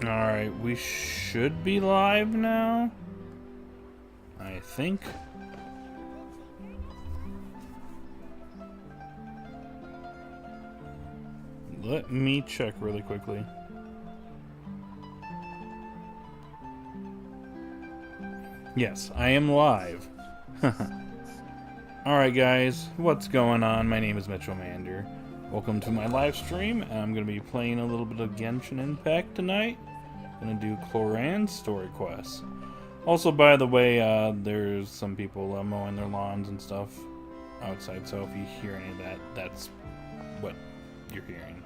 Alright, we should be live now. I think. Let me check really quickly. Yes, I am live. Alright guys, what's going on? My name is Mitchell Mander. Welcome to my live stream. I'm going to be playing a little bit of Genshin Impact tonight. Going to do Clorinde's story quests. Also, by the way, there's some people mowing their lawns and stuff outside, so if you hear any of that, that's what you're hearing.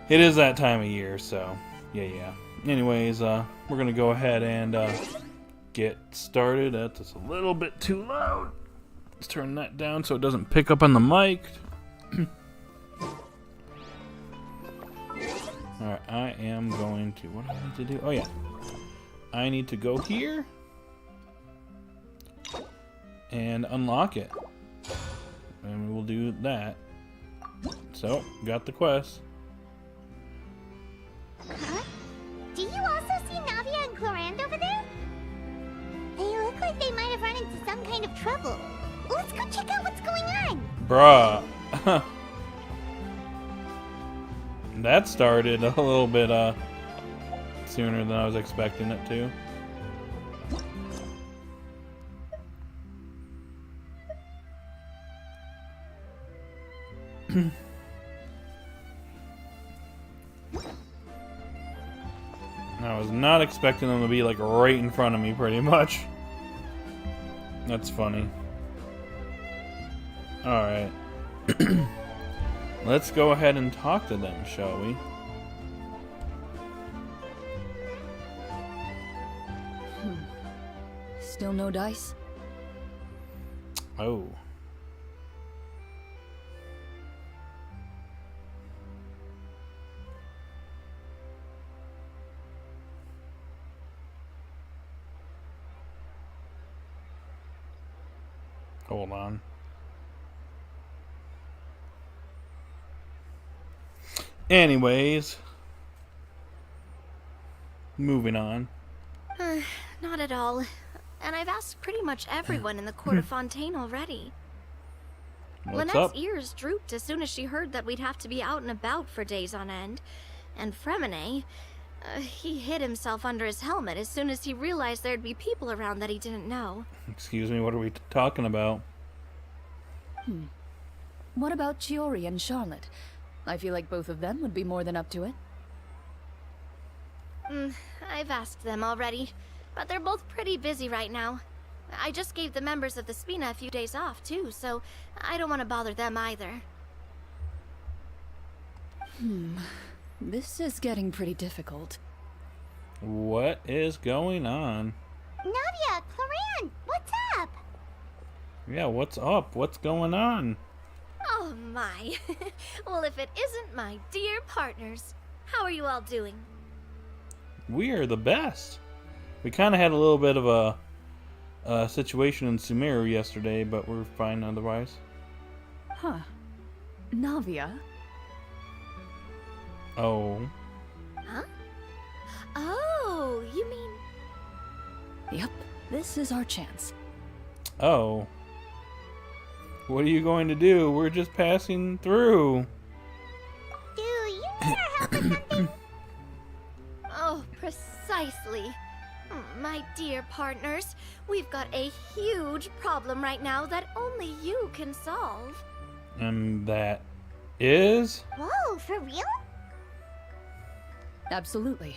It is that time of year, so yeah. Anyways, we're going to go ahead and get started. That's a little bit too loud. Let's turn that down so it doesn't pick up on the mic. Alright, I am going to... What do I need to do? Oh, yeah. I need to go here and unlock it. And we'll do that. So, got the quest. Huh? Do you also see Navia and Clorinde over there? They look like they might have run into some kind of trouble. Let's go check out what's going on. Bruh. That started a little bit sooner than I was expecting it to. I was not expecting them to be like right in front of me pretty much. That's funny. Alright. Let's go ahead and talk to them, shall we? Still no dice? Oh. Hold on. Anyways, moving on. Not at all. And I've asked pretty much everyone in the court of Fontaine already. What's Lynette's up? ears drooped as soon as she heard that we'd have to be out and about for days on end. And Fremine, he hid himself under his helmet as soon as he realized there'd be people around that he didn't know. Excuse me, what are we talking about? What about Chiori and Charlotte? I feel like both of them would be more than up to it. I've asked them already, but they're both pretty busy right now. I just gave the members of the Spina a few days off, too, so I don't want to bother them either. This is getting pretty difficult. What is going on? Navia, Clorinde, what's up? Yeah, what's up? What's going on? Oh my. Well, if it isn't my dear partners. How are you all doing? We are the best. We kind of had a little bit of a situation in Sumeru yesterday, but we're fine otherwise. Huh. Navia? Oh. Huh? Oh, you mean... Yep, this is our chance. Oh. What are you going to do? We're just passing through. Do you need our help with something? Oh, precisely. My dear partners, we've got a huge problem right now that only you can solve. And that is? Whoa, for real? Absolutely.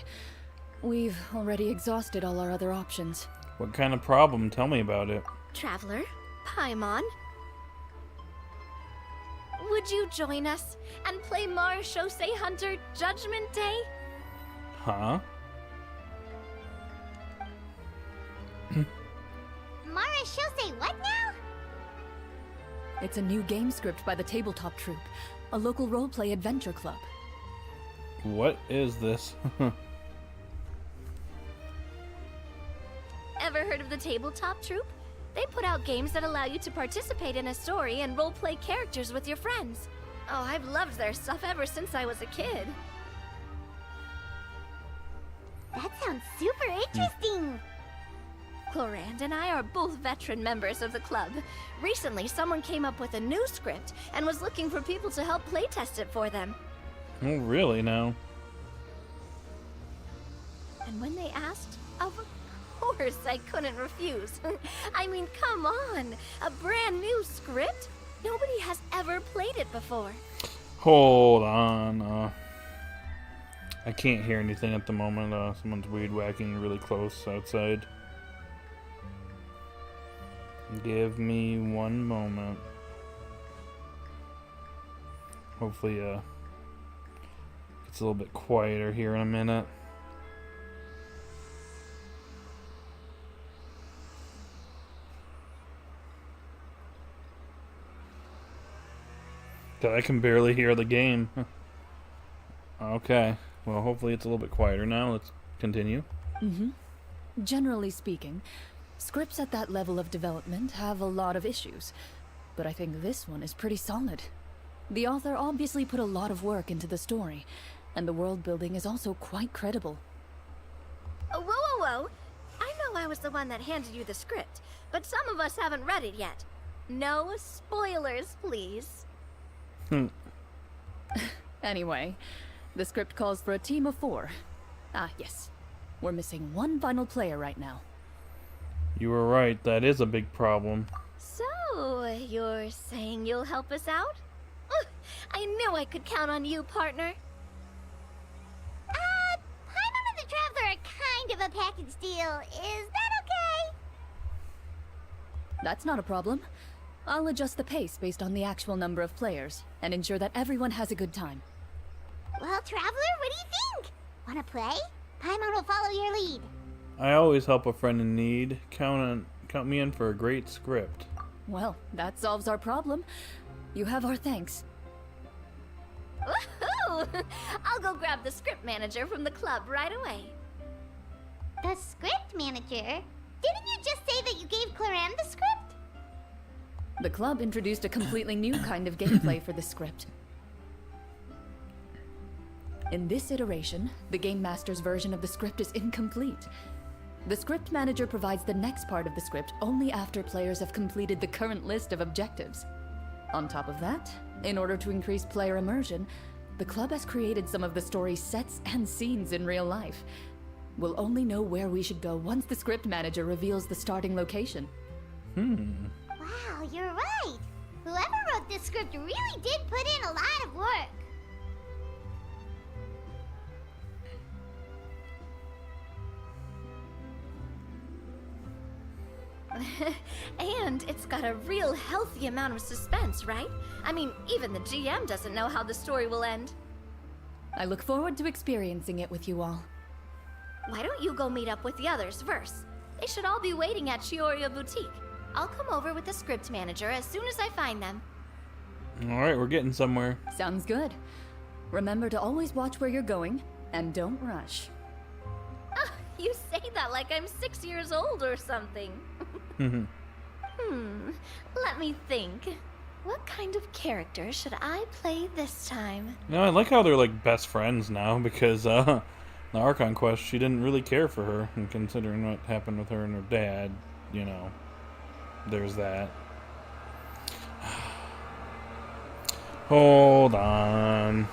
We've already exhausted all our other options. What kind of problem? Tell me about it. Traveler, Paimon, would you join us and play Marechaussee Hunter Judgment Day? Huh? Marechaussee what now? It's a new game script by the Tabletop Troupe, a local roleplay adventure club. What is this? Ever heard of the Tabletop Troupe? They put out games that allow you to participate in a story and roleplay characters with your friends. Oh, I've loved their stuff ever since I was a kid. That sounds super interesting. Clorinde and I are both veteran members of the club. Recently, someone came up with a new script and was looking for people to help playtest it for them. Oh, really now? And when they asked, of course I couldn't refuse. I mean, come on! A brand new script? Nobody has ever played it before. Hold on. I can't hear anything at the moment. Someone's weed whacking really close outside. Give me one moment. Hopefully, it's a little bit quieter here in a minute. I can barely hear the game. Okay. Well, hopefully it's a little bit quieter now. Let's continue. Generally speaking, scripts at that level of development have a lot of issues, but I think this one is pretty solid. The author obviously put a lot of work into the story, and the world building is also quite credible. Whoa, whoa, whoa! I know I was the one that handed you the script, but some of us haven't read it yet. No spoilers, please. Anyway, the script calls for a team of 4. Ah, yes. We're missing one final player right now. You were right. That is a big problem. So, you're saying you'll help us out? I knew I could count on you, partner. Paimon and the Traveler are kind of a package deal. Is that okay? That's not a problem. I'll adjust the pace based on the actual number of players, and ensure that everyone has a good time. Well, Traveler, what do you think? Wanna play? Paimon will follow your lead. I always help a friend in need. Count me in for a great script. Well, that solves our problem. You have our thanks. Woohoo! I'll go grab the script manager from the club right away. The script manager? Didn't you just say that you gave Clorinde the script? The club introduced a completely new kind of gameplay for the script. In this iteration, the Game Master's version of the script is incomplete. The script manager provides the next part of the script only after players have completed the current list of objectives. On top of that, in order to increase player immersion, the club has created some of the story's sets and scenes in real life. We'll only know where we should go once the script manager reveals the starting location. Wow, you're right. Whoever wrote this script really did put in a lot of work. And it's got a real healthy amount of suspense, right? I mean, even the GM doesn't know how the story will end. I look forward to experiencing it with you all. Why don't you go meet up with the others first? They should all be waiting at Chioria Boutique. I'll come over with the script manager as soon as I find them. Alright, we're getting somewhere. Sounds good. Remember to always watch where you're going, and don't rush. You say that like I'm 6 years old or something. Let me think. What kind of character should I play this time? I like how they're like best friends now, because the Archon quest, she didn't really care for her, and considering what happened with her and her dad, you know, there's that. Hold on.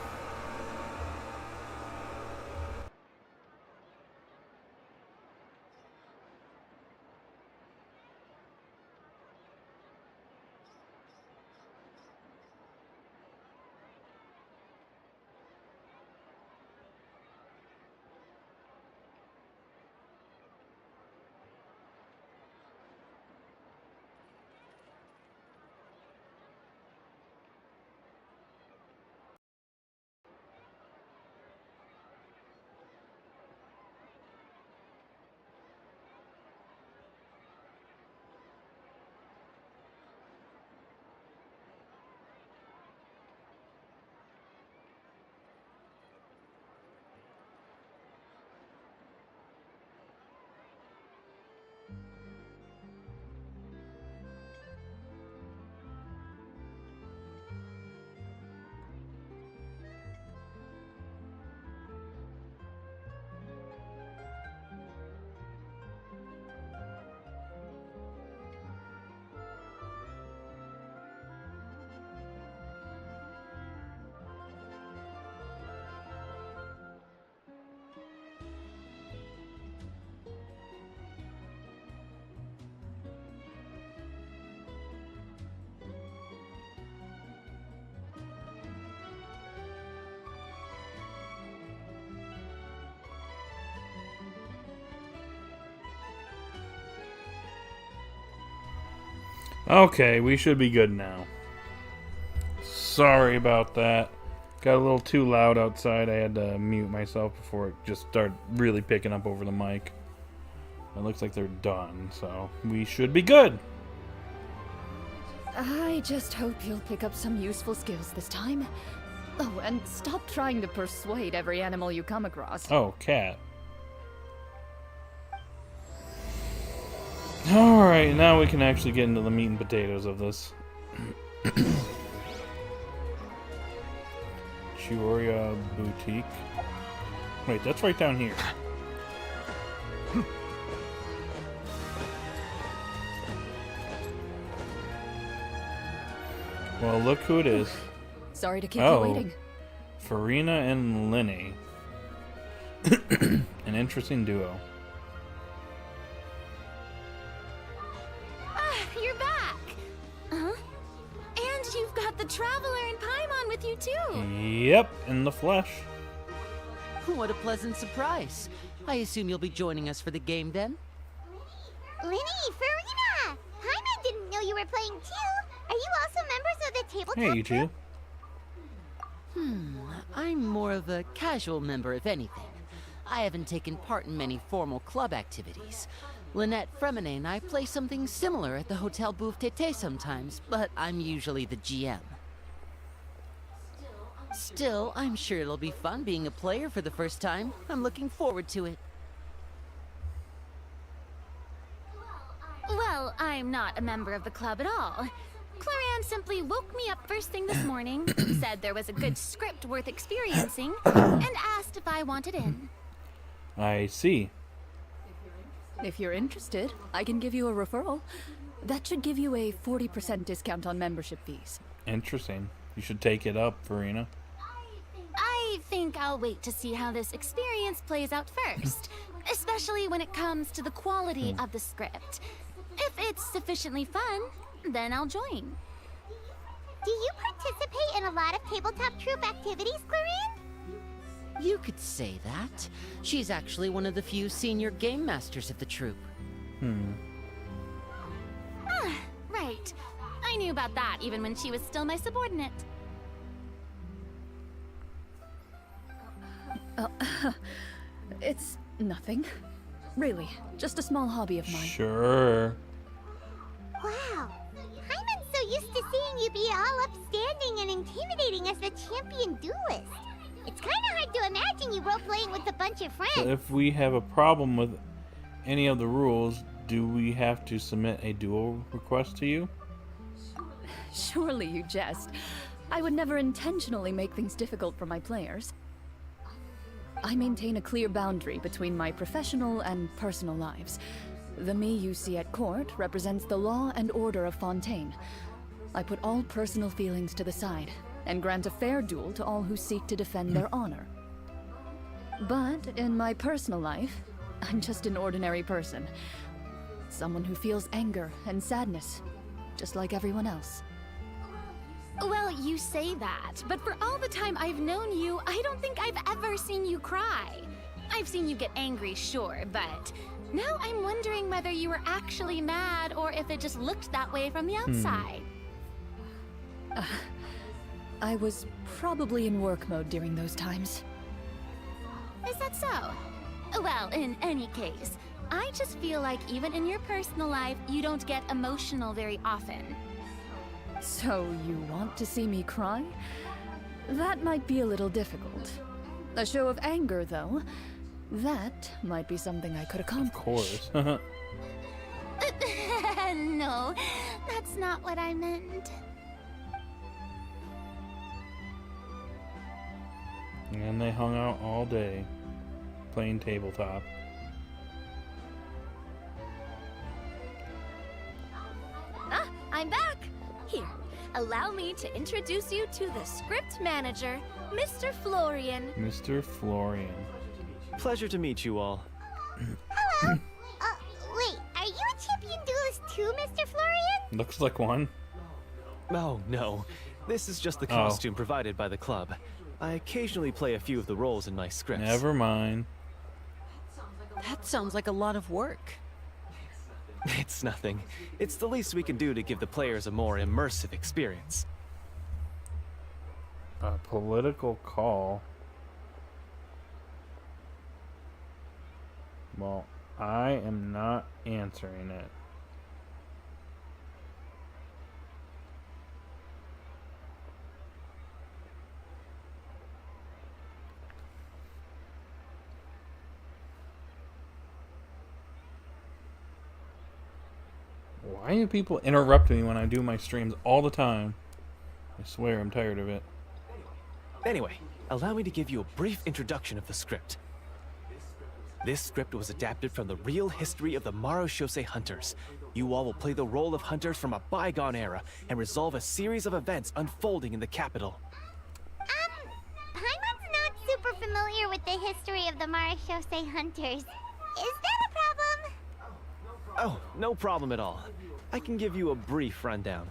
Okay, we should be good now. Sorry about that. Got a little too loud outside. I had to mute myself before it just started really picking up over the mic. It looks like they're done, so we should be good. I just hope you'll pick up some useful skills this time. Oh, and stop trying to persuade every animal you come across. Oh, cat. Alright, now we can actually get into the meat and potatoes of this. Chioria Boutique. Wait, that's right down here. Well, look who it is. Sorry to keep you waiting. Farina and Linny. An interesting duo. You're back! Huh? And you've got the Traveler and Paimon with you too! Yep, in the flesh. What a pleasant surprise. I assume you'll be joining us for the game then? Linny, Farina! Paimon didn't know you were playing too. Are you also members of the tabletop Hey, you two. I'm more of a casual member, if anything. I haven't taken part in many formal club activities. Lynette Fremine and I play something similar at the Hotel Bouffe Tété sometimes, but I'm usually the GM. Still, I'm sure it'll be fun being a player for the first time. I'm looking forward to it. Well, I'm not a member of the club at all. Clorinde simply woke me up first thing this morning, said there was a good script worth experiencing, and asked if I wanted in. I see. If you're interested, I can give you a referral. That should give you a 40% discount on membership fees. Interesting. You should take it up, Farina. I think I'll wait to see how this experience plays out first, especially when it comes to the quality of the script. If it's sufficiently fun, then I'll join. Do you participate in a lot of tabletop troupe activities, Clorinde? You could say that. She's actually one of the few senior game masters of the troupe. Right. I knew about that even when she was still my subordinate. It's nothing. Really, just a small hobby of mine. Sure. Wow. Paimon's so used to seeing you be all upstanding and intimidating as the champion duelist. It's kind of hard to imagine you role-playing with a bunch of friends. So if we have a problem with any of the rules, do we have to submit a duel request to you? Surely you jest. I would never intentionally make things difficult for my players. I maintain a clear boundary between my professional and personal lives. The me you see at court represents the law and order of Fontaine. I put all personal feelings to the side and grant a fair duel to all who seek to defend their honor. But in my personal life, I'm just an ordinary person. Someone who feels anger and sadness, just like everyone else. Well, you say that, but for all the time I've known you, I don't think I've ever seen you cry. I've seen you get angry, sure, but now I'm wondering whether you were actually mad or if it just looked that way from the outside. I was probably in work mode during those times. Is that so? Well, in any case, I just feel like even in your personal life, you don't get emotional very often. So you want to see me cry? That might be a little difficult. A show of anger, though, that might be something I could accomplish. Of course. No, that's not what I meant. And they hung out all day, playing tabletop. I'm back! Here, allow me to introduce you to the script manager, Mr. Florian. Mr. Florian. Pleasure to meet you all. Hello. Wait, are you a champion duelist too, Mr. Florian? Looks like one. Oh, no. This is just the costume provided by the club. I occasionally play a few of the roles in my scripts. Never mind. That sounds like a lot of work. It's nothing. It's the least we can do to give the players a more immersive experience. A political call. Well, I am not answering it. Why do people interrupt me when I do my streams all the time? I swear I'm tired of it. Anyway, allow me to give you a brief introduction of the script. This script was adapted from the real history of the Marashose hunters. You all will play the role of hunters from a bygone era and resolve a series of events unfolding in the capital. Paimon's not super familiar with the history of the Marashose hunters. Is that a problem? Oh, no problem at all. I can give you a brief rundown.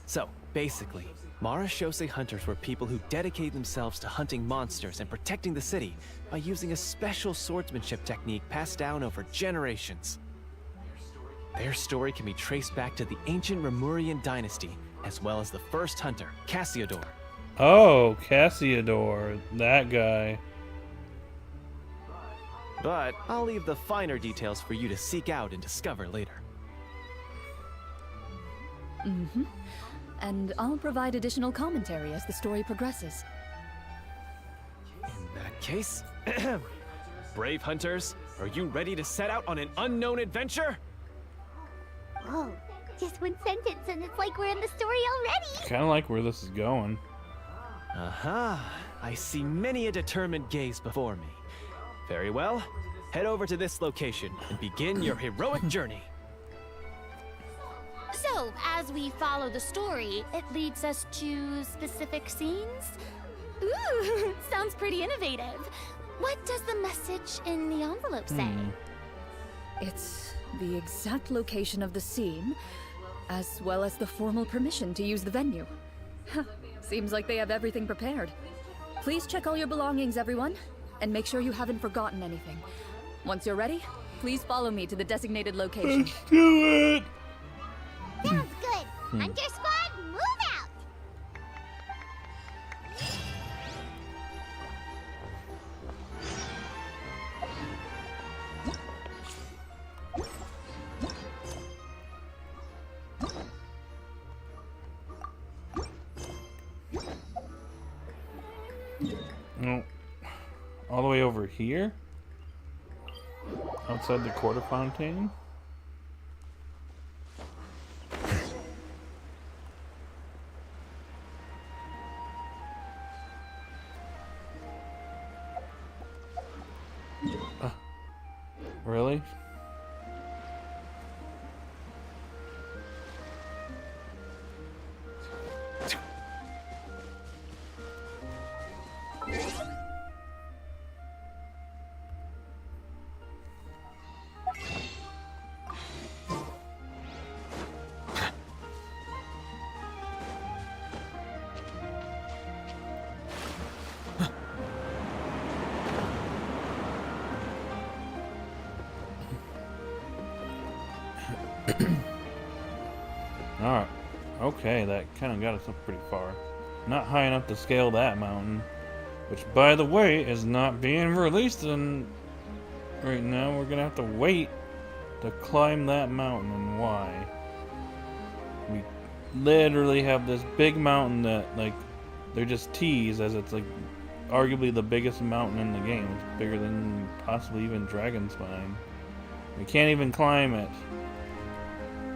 So, basically, Marashose hunters were people who dedicated themselves to hunting monsters and protecting the city by using a special swordsmanship technique passed down over generations. Their story can be traced back to the ancient Remurian dynasty, as well as the first hunter, Cassiodor. Oh, Cassiodor, that guy. But I'll leave the finer details for you to seek out and discover later. Mm-hmm. And I'll provide additional commentary as the story progresses. In that case, brave hunters, are you ready to set out on an unknown adventure? Whoa, just one sentence and it's like we're in the story already. Kind of like where this is going. Aha, I see many a determined gaze before me. Very well, head over to this location and begin your heroic journey. So, as we follow the story, it leads us to specific scenes? Ooh, sounds pretty innovative. What does the message in the envelope say? It's the exact location of the scene, as well as the formal permission to use the venue. Seems like they have everything prepared. Please check all your belongings, everyone, and make sure you haven't forgotten anything. Once you're ready, please follow me to the designated location. Let's do it! Sounds good. Hunter Squad, move out! No. All the way over here? Outside the quarter fontaine? Really? Alright. Okay, that kind of got us up pretty far. Not high enough to scale that mountain. Which, by the way, is not being released in... Right now, we're gonna have to wait to climb that mountain, and why? We literally have this big mountain that, like, they're just teased as it's, like, arguably the biggest mountain in the game. It's bigger than possibly even Dragonspine. We can't even climb it.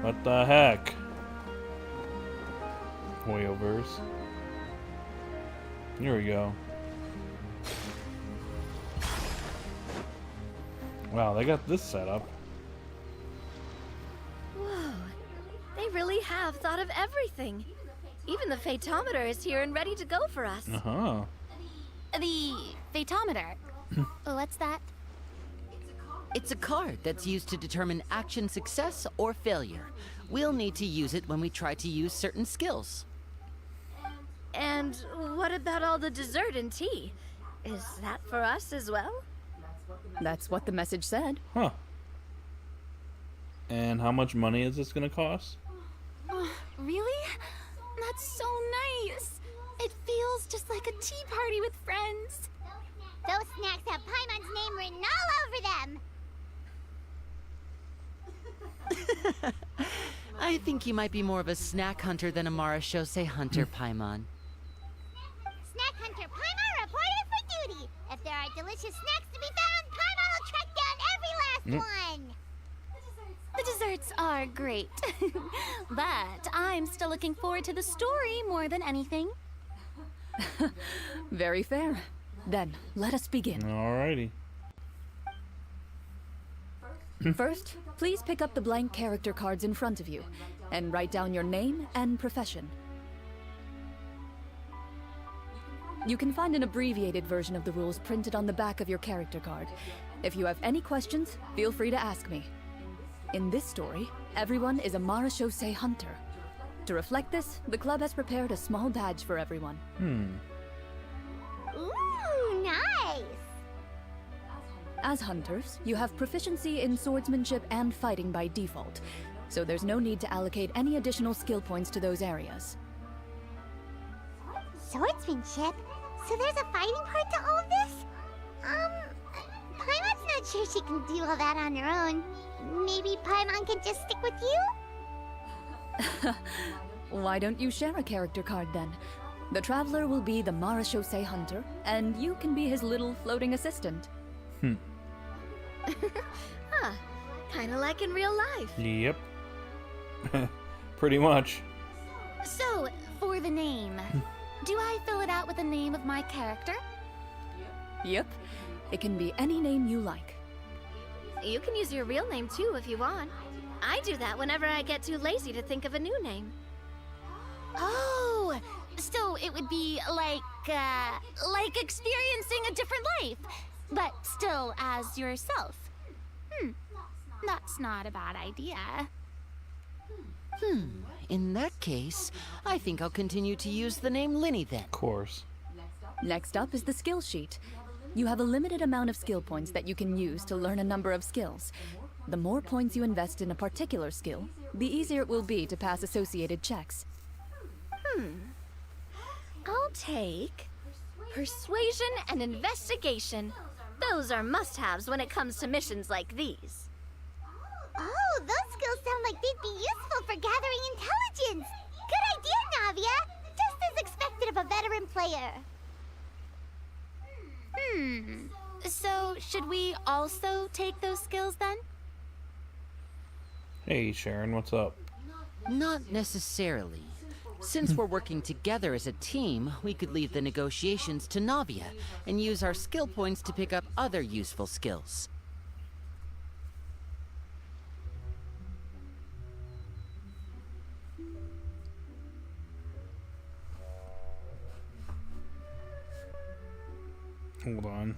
What the heck? Hoyoverse. Here we go. Wow, they got this set up. Whoa, they really have thought of everything. Even the Fatometer is here and ready to go for us. Uh-huh. The Fatometer. What's that? It's a card that's used to determine action success or failure. We'll need to use it when we try to use certain skills. And what about all the dessert and tea? Is that for us as well? That's what the message said. Huh. And how much money is this gonna cost? Really? That's so nice. It feels just like a tea party with friends. Those snacks have Paimon's name written all over them. I think you might be more of a snack hunter than a Marashose hunter, Paimon. Snack Hunter Paimon reported for duty. If there are delicious snacks to be found, Paimon will track down every last one. The desserts are great. But I'm still looking forward to the story more than anything. Very fair. Then, let us begin. Alrighty. First, please pick up the blank character cards in front of you and write down your name and profession. You can find an abbreviated version of the rules printed on the back of your character card. If you have any questions, feel free to ask me. In this story, everyone is a Marashose hunter. To reflect this, the club has prepared a small badge for everyone. Ooh, nice. As hunters, you have proficiency in swordsmanship and fighting by default, so there's no need to allocate any additional skill points to those areas. Swordsmanship? So there's a fighting part to all of this? Paimon's not sure she can do all that on her own. Maybe Paimon can just stick with you? Why don't you share a character card then? The Traveler will be the Marashose hunter, and you can be his little floating assistant. Huh. Kinda like in real life. Yep. Pretty much. So, for the name, do I fill it out with the name of my character? Yep. It can be any name you like. You can use your real name too if you want. I do that whenever I get too lazy to think of a new name. Oh, so it would be like experiencing a different life, but still as yourself. That's not a bad idea. In that case, I think I'll continue to use the name Linny then. Of course. Next up is the skill sheet. You have a limited amount of skill points that you can use to learn a number of skills. The more points you invest in a particular skill, the easier it will be to pass associated checks. I'll take persuasion and investigation. Those are must-haves when it comes to missions like these. Oh, those skills sound like they'd be useful for gathering intelligence. Good idea, Navia. Just as expected of a veteran player. So, should we also take those skills then? Hey, Sharon, what's up? Not necessarily. Since we're working together as a team, we could leave the negotiations to Navia and use our skill points to pick up other useful skills. Hold on.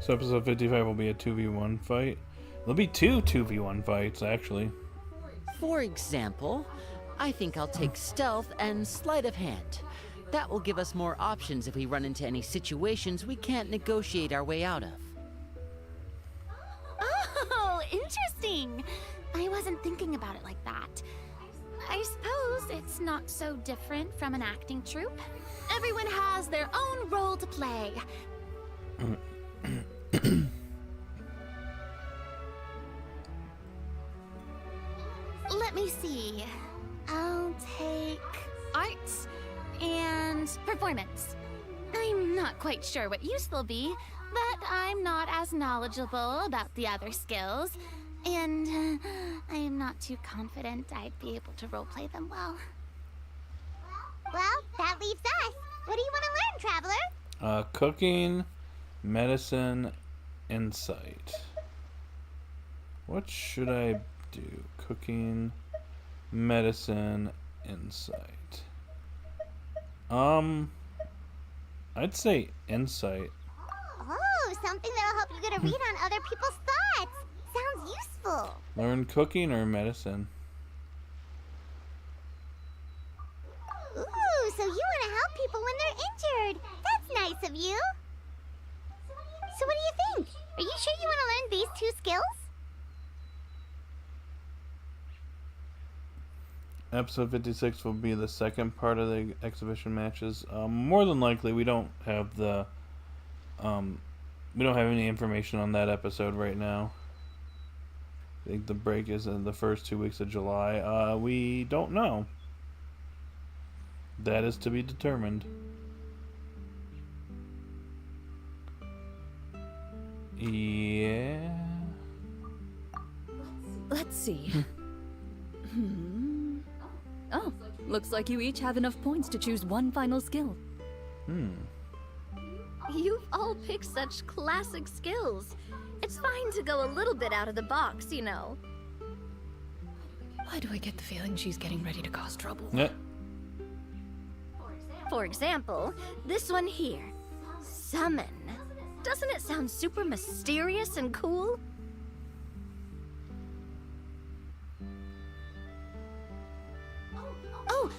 So episode 55 will be a 2v1 fight. There'll be two 2v1 fights, actually. For example, I think I'll take stealth and sleight of hand. That will give us more options if we run into any situations we can't negotiate our way out of. Oh, interesting. I wasn't thinking about it like that. I suppose it's not so different from an acting troupe. Everyone has their own role to play. Let me see. I'll take arts and performance. I'm not quite sure what use they'll be, but I'm not as knowledgeable about the other skills, and I'm not too confident I'd be able to roleplay them well. Well, that leaves us. What do you want to learn, Traveler? Cooking, medicine, insight. What should I do? Cooking, medicine, insight. I'd say insight. Oh, something that'll help you get a read on other people's thoughts. Sounds useful. Learn cooking or medicine? Ooh, so you Are you sure you want to learn these 2 skills? Episode 56 will be the second part of the exhibition matches. More than likely, we don't have the we don't have any information on that episode right now. I think the break is in the first 2 weeks of July. We don't know. That is to be determined. Yeah. Let's see. Oh, looks like you each have enough points to choose one final skill. You've all picked such classic skills. It's fine to go a little bit out of the box, you know. Why do I get the feeling she's getting ready to cause trouble? Yeah. For example, this one here. Summon. Doesn't it sound super mysterious and cool?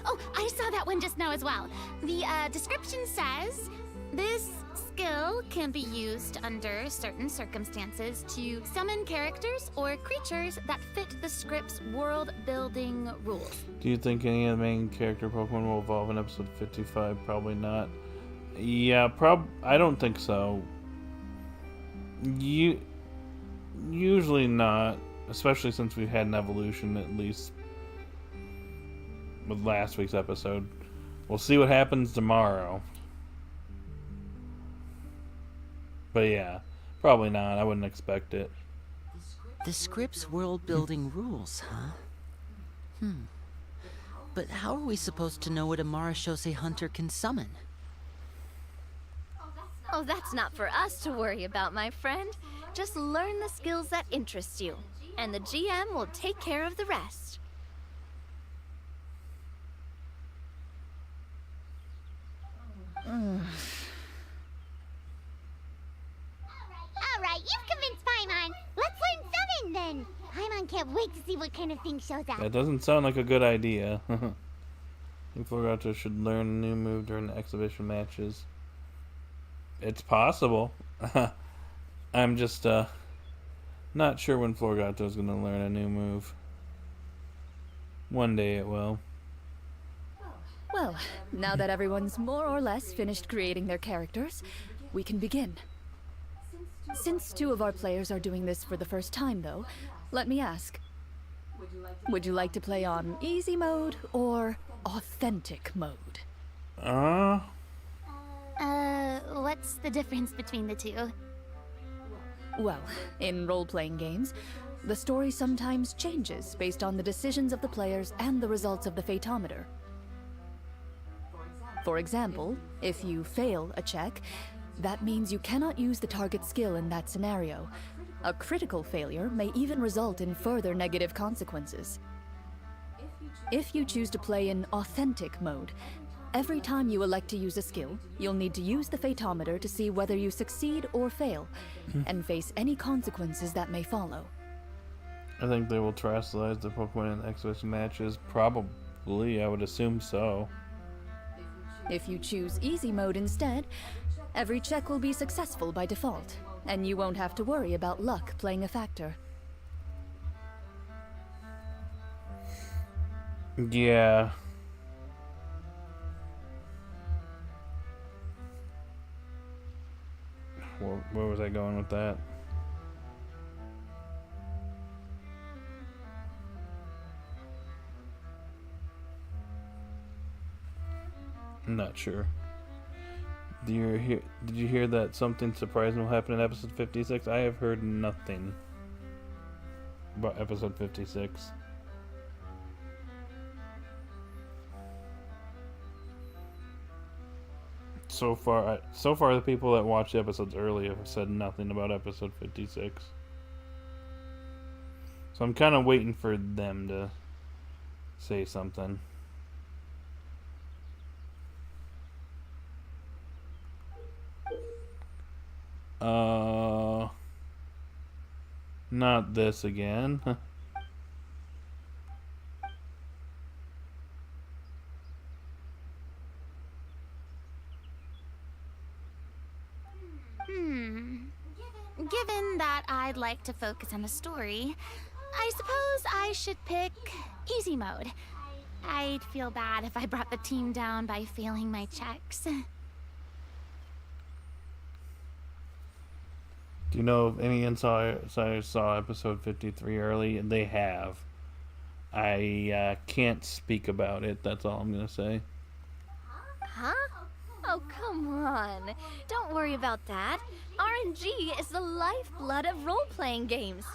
Oh, I saw that one just now as well. The description says, this skill can be used under certain circumstances to summon characters or creatures that fit the script's world-building rules. Do you think any of the main character Pokemon will evolve in episode 55? Probably not. Yeah, I don't think so. Usually not, especially since we've had an evolution at least with last week's episode. We'll see what happens tomorrow. But yeah, probably not. I wouldn't expect it. The script's world-building rules, huh? But how are we supposed to know what a Marashose hunter can summon? Oh, that's not for us to worry about, my friend. Just learn the skills that interest you, and the GM will take care of the rest. Alright, you've convinced Paimon. Let's learn Summon then. Paimon can't wait to see what kind of thing shows up. That doesn't sound like a good idea. Infogata should learn a new move during the exhibition matches. It's possible. I'm just not sure when Florgato is going to learn a new move. One day it will. Well, now that everyone's more or less finished creating their characters, we can begin. Since 2 of our players are doing this for the first time, though, let me ask. Would you like to play on easy mode or authentic mode? What's the difference between the 2? Well, in role-playing games, the story sometimes changes based on the decisions of the players and the results of the Fatometer. For example, if you fail a check, that means you cannot use the target skill in that scenario. A critical failure may even result in further negative consequences. If you choose to play in authentic mode, every time you elect to use a skill, you'll need to use the Fatometer to see whether you succeed or fail, and face any consequences that may follow. I think they will terrestrialize the Pokemon in exhibition matches. Probably, I would assume so. If you choose easy mode instead, every check will be successful by default, and you won't have to worry about luck playing a factor. Yeah. Where was I going with that? I'm not sure. Did you hear that something surprising will happen in episode 56? I have heard nothing about episode 56. So far the people that watched the episodes early have said nothing about episode 56. So I'm kind of waiting for them to say something. Not this again. given that I'd like to focus on the story, I suppose I should pick easy mode. I'd feel bad if I brought the team down by failing my checks. Do you know if any insiders saw episode 53 early? They have. I can't speak about it. That's all I'm gonna say. Huh? Oh, come on. Don't worry about that. RNG is the lifeblood of role-playing games.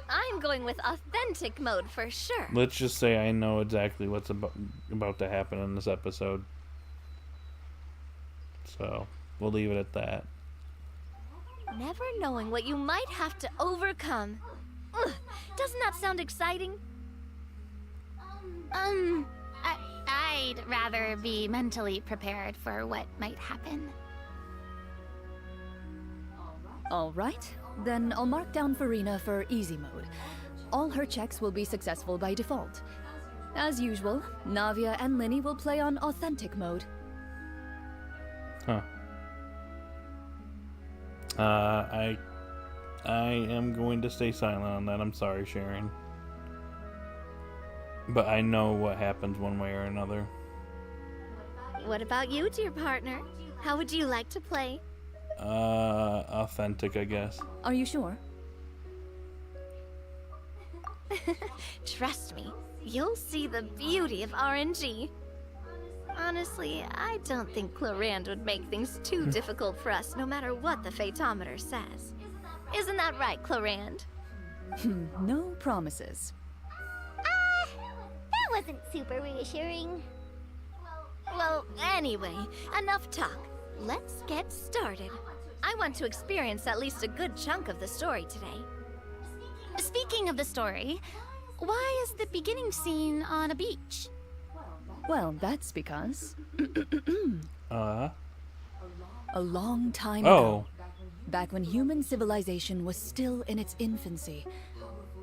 I'm going with authentic mode for sure. Let's just say I know exactly what's about to happen in this episode. So, we'll leave it at that. Never knowing what you might have to overcome. Ugh, doesn't that sound exciting? I'd rather be mentally prepared for what might happen. All right, then I'll mark down Farina for easy mode. All her checks will be successful by default. As usual, Navia and Linny will play on authentic mode. Huh. I am going to stay silent on that. I'm sorry, Sharon. But I know what happens one way or another. What about you, dear partner? How would you like to play? Authentic, I guess. Are you sure? Trust me, you'll see the beauty of RNG. Honestly, I don't think Clorinde would make things too difficult for us, no matter what the Fatometer says. Isn't that right, Clorinde? No promises. That wasn't super reassuring. Well, anyway, enough talk. Let's get started. I want to experience at least a good chunk of the story today. Speaking of the story, why is the beginning scene on a beach? Well, that's because Uh? a long time Oh. ago, back when human civilization was still in its infancy,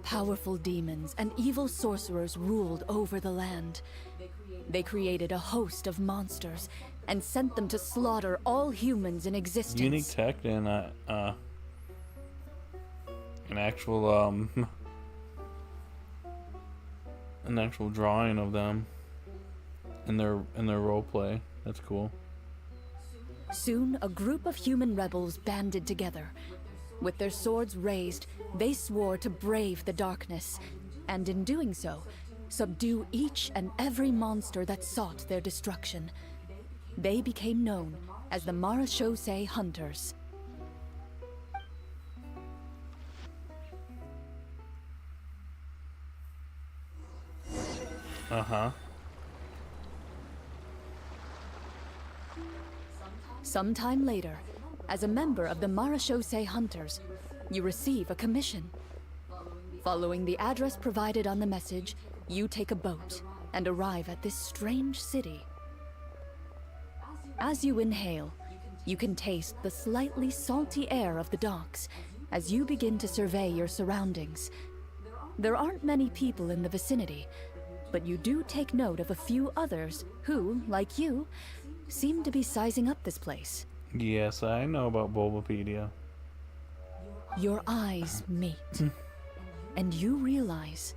powerful demons and evil sorcerers ruled over the land. They created a host of monsters and sent them to slaughter all humans in existence. Unique tech and an actual an actual drawing of them in their roleplay. That's cool. Soon, a group of human rebels banded together. With their swords raised, they swore to brave the darkness, and in doing so, subdue each and every monster that sought their destruction. They became known as the Marachose Hunters. Uh-huh. Sometime later, as a member of the Marachose Hunters, you receive a commission. Following the address provided on the message, you take a boat and arrive at this strange city. As you inhale, you can taste the slightly salty air of the docks as you begin to survey your surroundings. There aren't many people in the vicinity, but you do take note of a few others who, like you, seem to be sizing up this place. Yes, I know about Bulbapedia. Your eyes meet, and you realize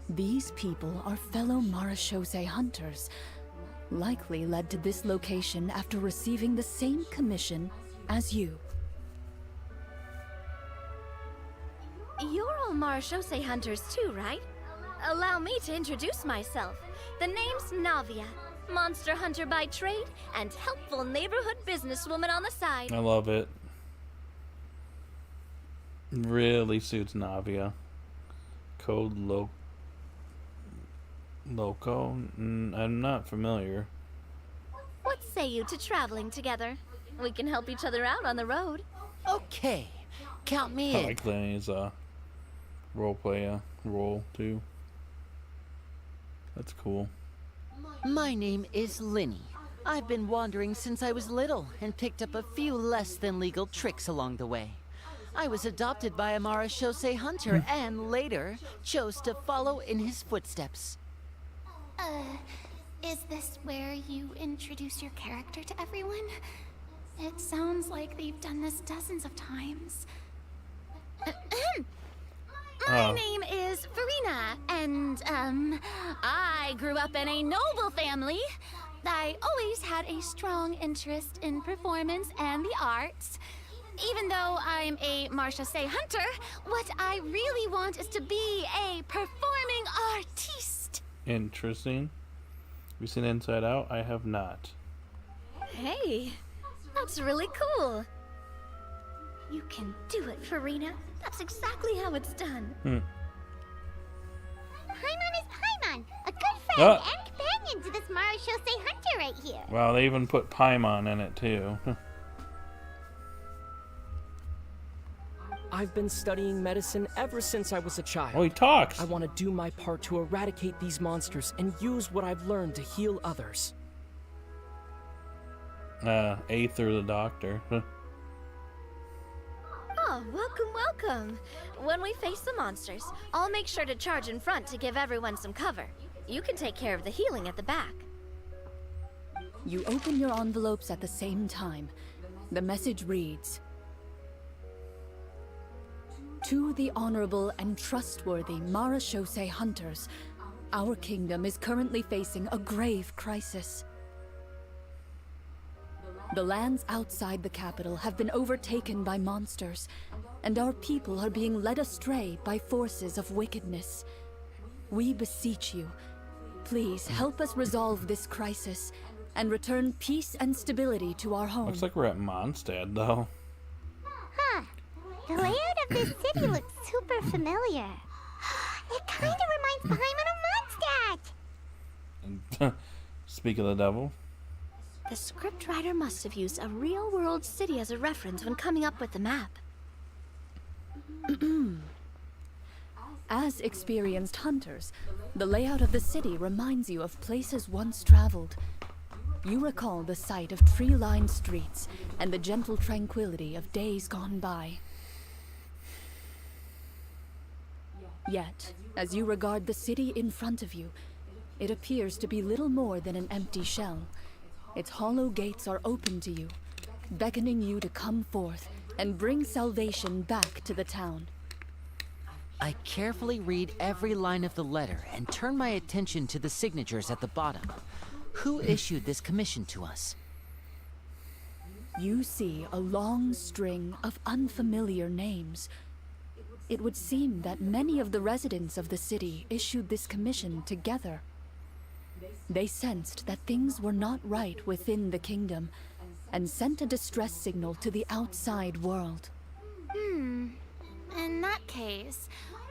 these people are fellow Marachose hunters, likely led to this location after receiving the same commission as you. You're all Marachose hunters too, right? Allow me to introduce myself. The name's Navia, monster hunter by trade and helpful neighborhood businesswoman on the side. I love it. Really suits Navia. Code Loco? I'm not familiar. What say you to traveling together? We can help each other out on the road. Okay, count me I in. like Lenny's role too. That's cool. My name is Linny. I've been wandering since I was little and picked up a few less than legal tricks along the way. I was adopted by a Marachose hunter and later chose to follow in his footsteps. Is this where you introduce your character to everyone? It sounds like they've done this dozens of times. My name is Farina, and, I grew up in a noble family. I always had a strong interest in performance and the arts. Even though I'm a marche-say hunter, what I really want is to be a performing artiste. Interesting. Have you seen Inside Out? I have not. Hey, that's really cool. You can do it, Farina. That's exactly how it's done. Paimon is Paimon, a good friend and companion to this Marashosei hunter right here. Wow, they even put Paimon in it too. I've been studying medicine ever since I was a child. Oh, he talks. I want to do my part to eradicate these monsters and use what I've learned to heal others. Aether the doctor. Oh, welcome. When we face the monsters, I'll make sure to charge in front to give everyone some cover. You can take care of the healing at the back. You open your envelopes at the same time. The message reads, "To the honorable and trustworthy Marashosei hunters, our kingdom is currently facing a grave crisis. The lands outside the capital have been overtaken by monsters, and our people are being led astray by forces of wickedness. We beseech you, please help us resolve this crisis and return peace and stability to our home." Looks like we're at Mondstadt, though. Huh. The layout of this city looks super familiar. It kind of reminds Paimon of Mondstadt. Speak of the devil. The scriptwriter must have used a real-world city as a reference when coming up with the map. As experienced hunters, the layout of the city reminds you of places once traveled. You recall the sight of tree-lined streets and the gentle tranquility of days gone by. Yet, as you regard the city in front of you, it appears to be little more than an empty shell. Its hollow gates are open to you, beckoning you to come forth and bring salvation back to the town. I carefully read every line of the letter and turn my attention to the signatures at the bottom. Who issued this commission to us? You see a long string of unfamiliar names. It would seem that many of the residents of the city issued this commission together. They sensed that things were not right within the kingdom and sent a distress signal to the outside world. In that case,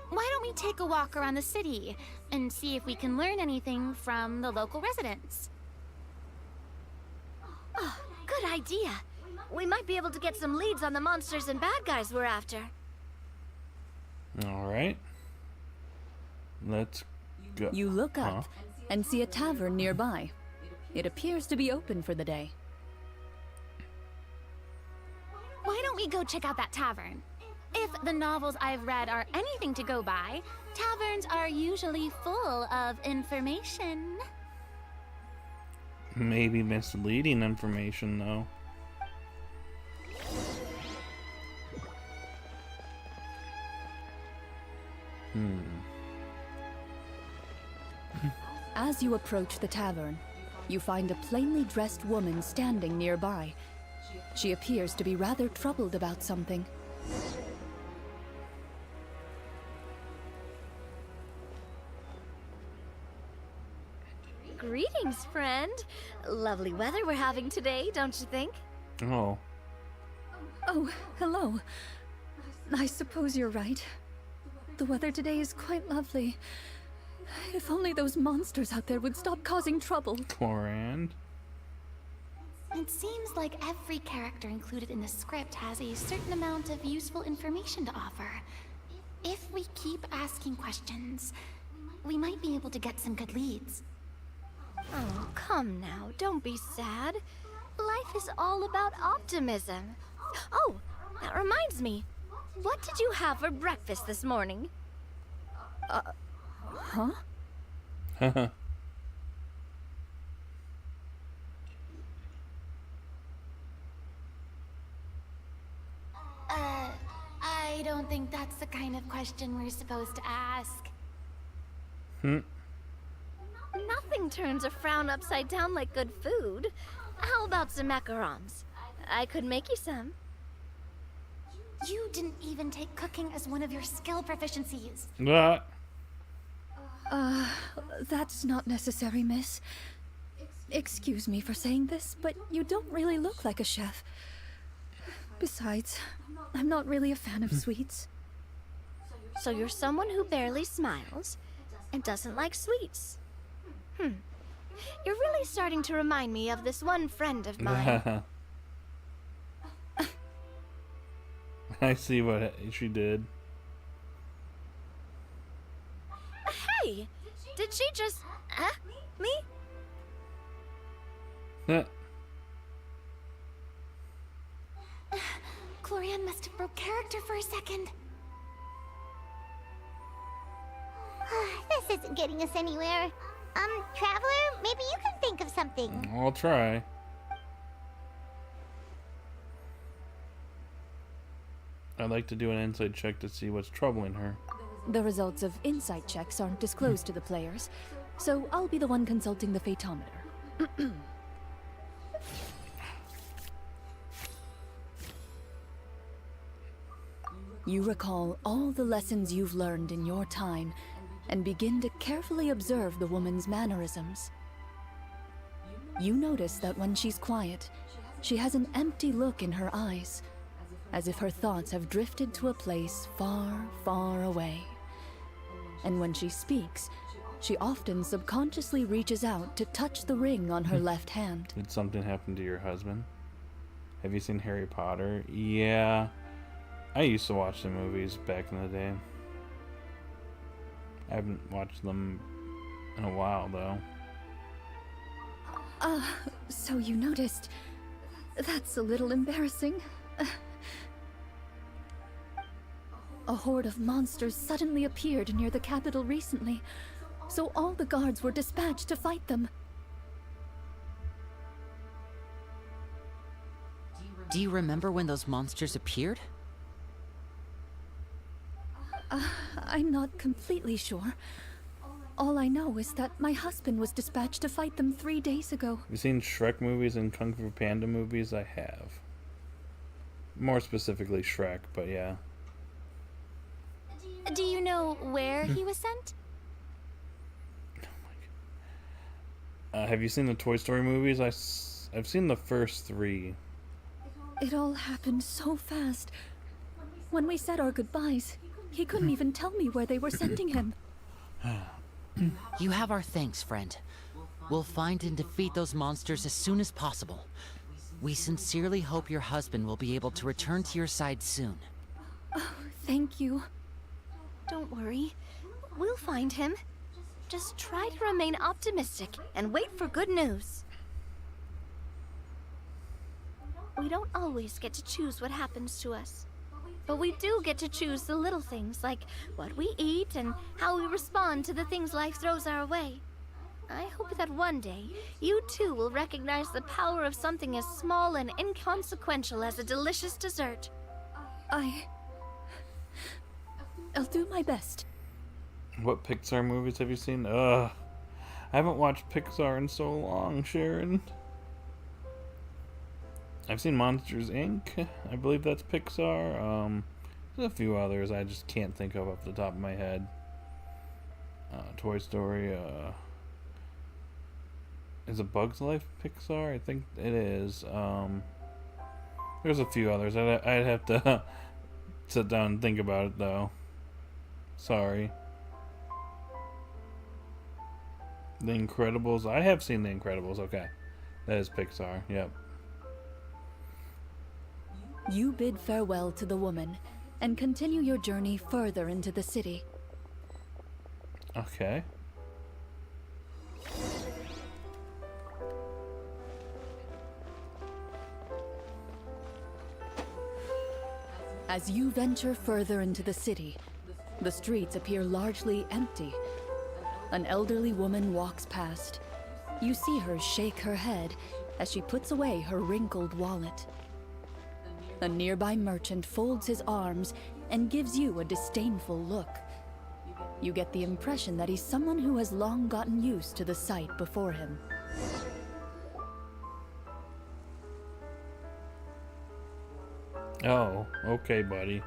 why don't we take a walk around the city and see if we can learn anything from the local residents? Oh, good idea. We might be able to get some leads on the monsters and bad guys we're after. Alright. Let's go. You look up and see a tavern nearby. It appears to be open for the day. Why don't we go check out that tavern? If the novels I've read are anything to go by, taverns are usually full of information. Maybe misleading information, though. As you approach the tavern, you find a plainly dressed woman standing nearby. She appears to be rather troubled about something. Greetings, friend. Lovely weather we're having today, don't you think? Oh. Oh, hello. I suppose you're right. The weather today is quite lovely. If only those monsters out there would stop causing trouble. Clorinde. It seems like every character included in the script has a certain amount of useful information to offer. If we keep asking questions, we might be able to get some good leads. Oh, come now, don't be sad. Life is all about optimism. Oh, that reminds me. What did you have for breakfast this morning? Huh? I don't think that's the kind of question we're supposed to ask. Nothing turns a frown upside down like good food. How about some macarons? I could make you some. You didn't even take cooking as one of your skill proficiencies. Ah. That's not necessary, miss. Excuse me for saying this, but you don't really look like a chef. Besides, I'm not really a fan of sweets. So you're someone who barely smiles and doesn't like sweets. You're really starting to remind me of this one friend of mine. I see what she did. Hey, did she just me? Clorinde must have broke character for a second. This isn't getting us anywhere. Traveler, maybe you can think of something. I'll try. I'd like to do an insight check to see what's troubling her. The results of insight checks aren't disclosed to the players, so I'll be the one consulting the fatometer. You recall all the lessons you've learned in your time and begin to carefully observe the woman's mannerisms. You notice that when she's quiet, she has an empty look in her eyes, as if her thoughts have drifted to a place far, far away. And when she speaks, she often subconsciously reaches out to touch the ring on her left hand. Did something happen to your husband? Have you seen Harry Potter? Yeah. I used to watch the movies back in the day. I haven't watched them in a while, though. So you noticed. That's a little embarrassing. A horde of monsters suddenly appeared near the capital recently, so all the guards were dispatched to fight them. Do you remember when those monsters appeared? I'm not completely sure. All I know is that my husband was dispatched to fight them 3 days ago. Have you seen Shrek movies and Kung Fu Panda movies? I have. More specifically Shrek, but yeah. Do you know where he was sent? Have you seen the Toy Story movies? I've seen the first 3. It all happened so fast. When we said our goodbyes, he couldn't even tell me where they were sending him. You have our thanks, friend. We'll find and defeat those monsters as soon as possible. We sincerely hope your husband will be able to return to your side soon. Oh, thank you. Don't worry. We'll find him. Just try to remain optimistic and wait for good news. We don't always get to choose what happens to us. But we do get to choose the little things, like what we eat and how we respond to the things life throws our way. I hope that one day, you too will recognize the power of something as small and inconsequential as a delicious dessert. I'll do my best. What Pixar movies have you seen? I haven't watched Pixar in so long, Sharon. I've seen Monsters, Inc. I believe that's Pixar. There's a few others I just can't think of off the top of my head. Toy Story, is it Bug's Life Pixar? I think it is. There's a few others. I'd have to sit down and think about it, though. Sorry. The Incredibles. I have seen The Incredibles. Okay. That is Pixar. Yep. You bid farewell to the woman and continue your journey further into the city. Okay. As you venture further into the city, the streets appear largely empty. An elderly woman walks past. You see her shake her head as she puts away her wrinkled wallet. A nearby merchant folds his arms and gives you a disdainful look. You get the impression that he's someone who has long gotten used to the sight before him. Oh, okay, buddy.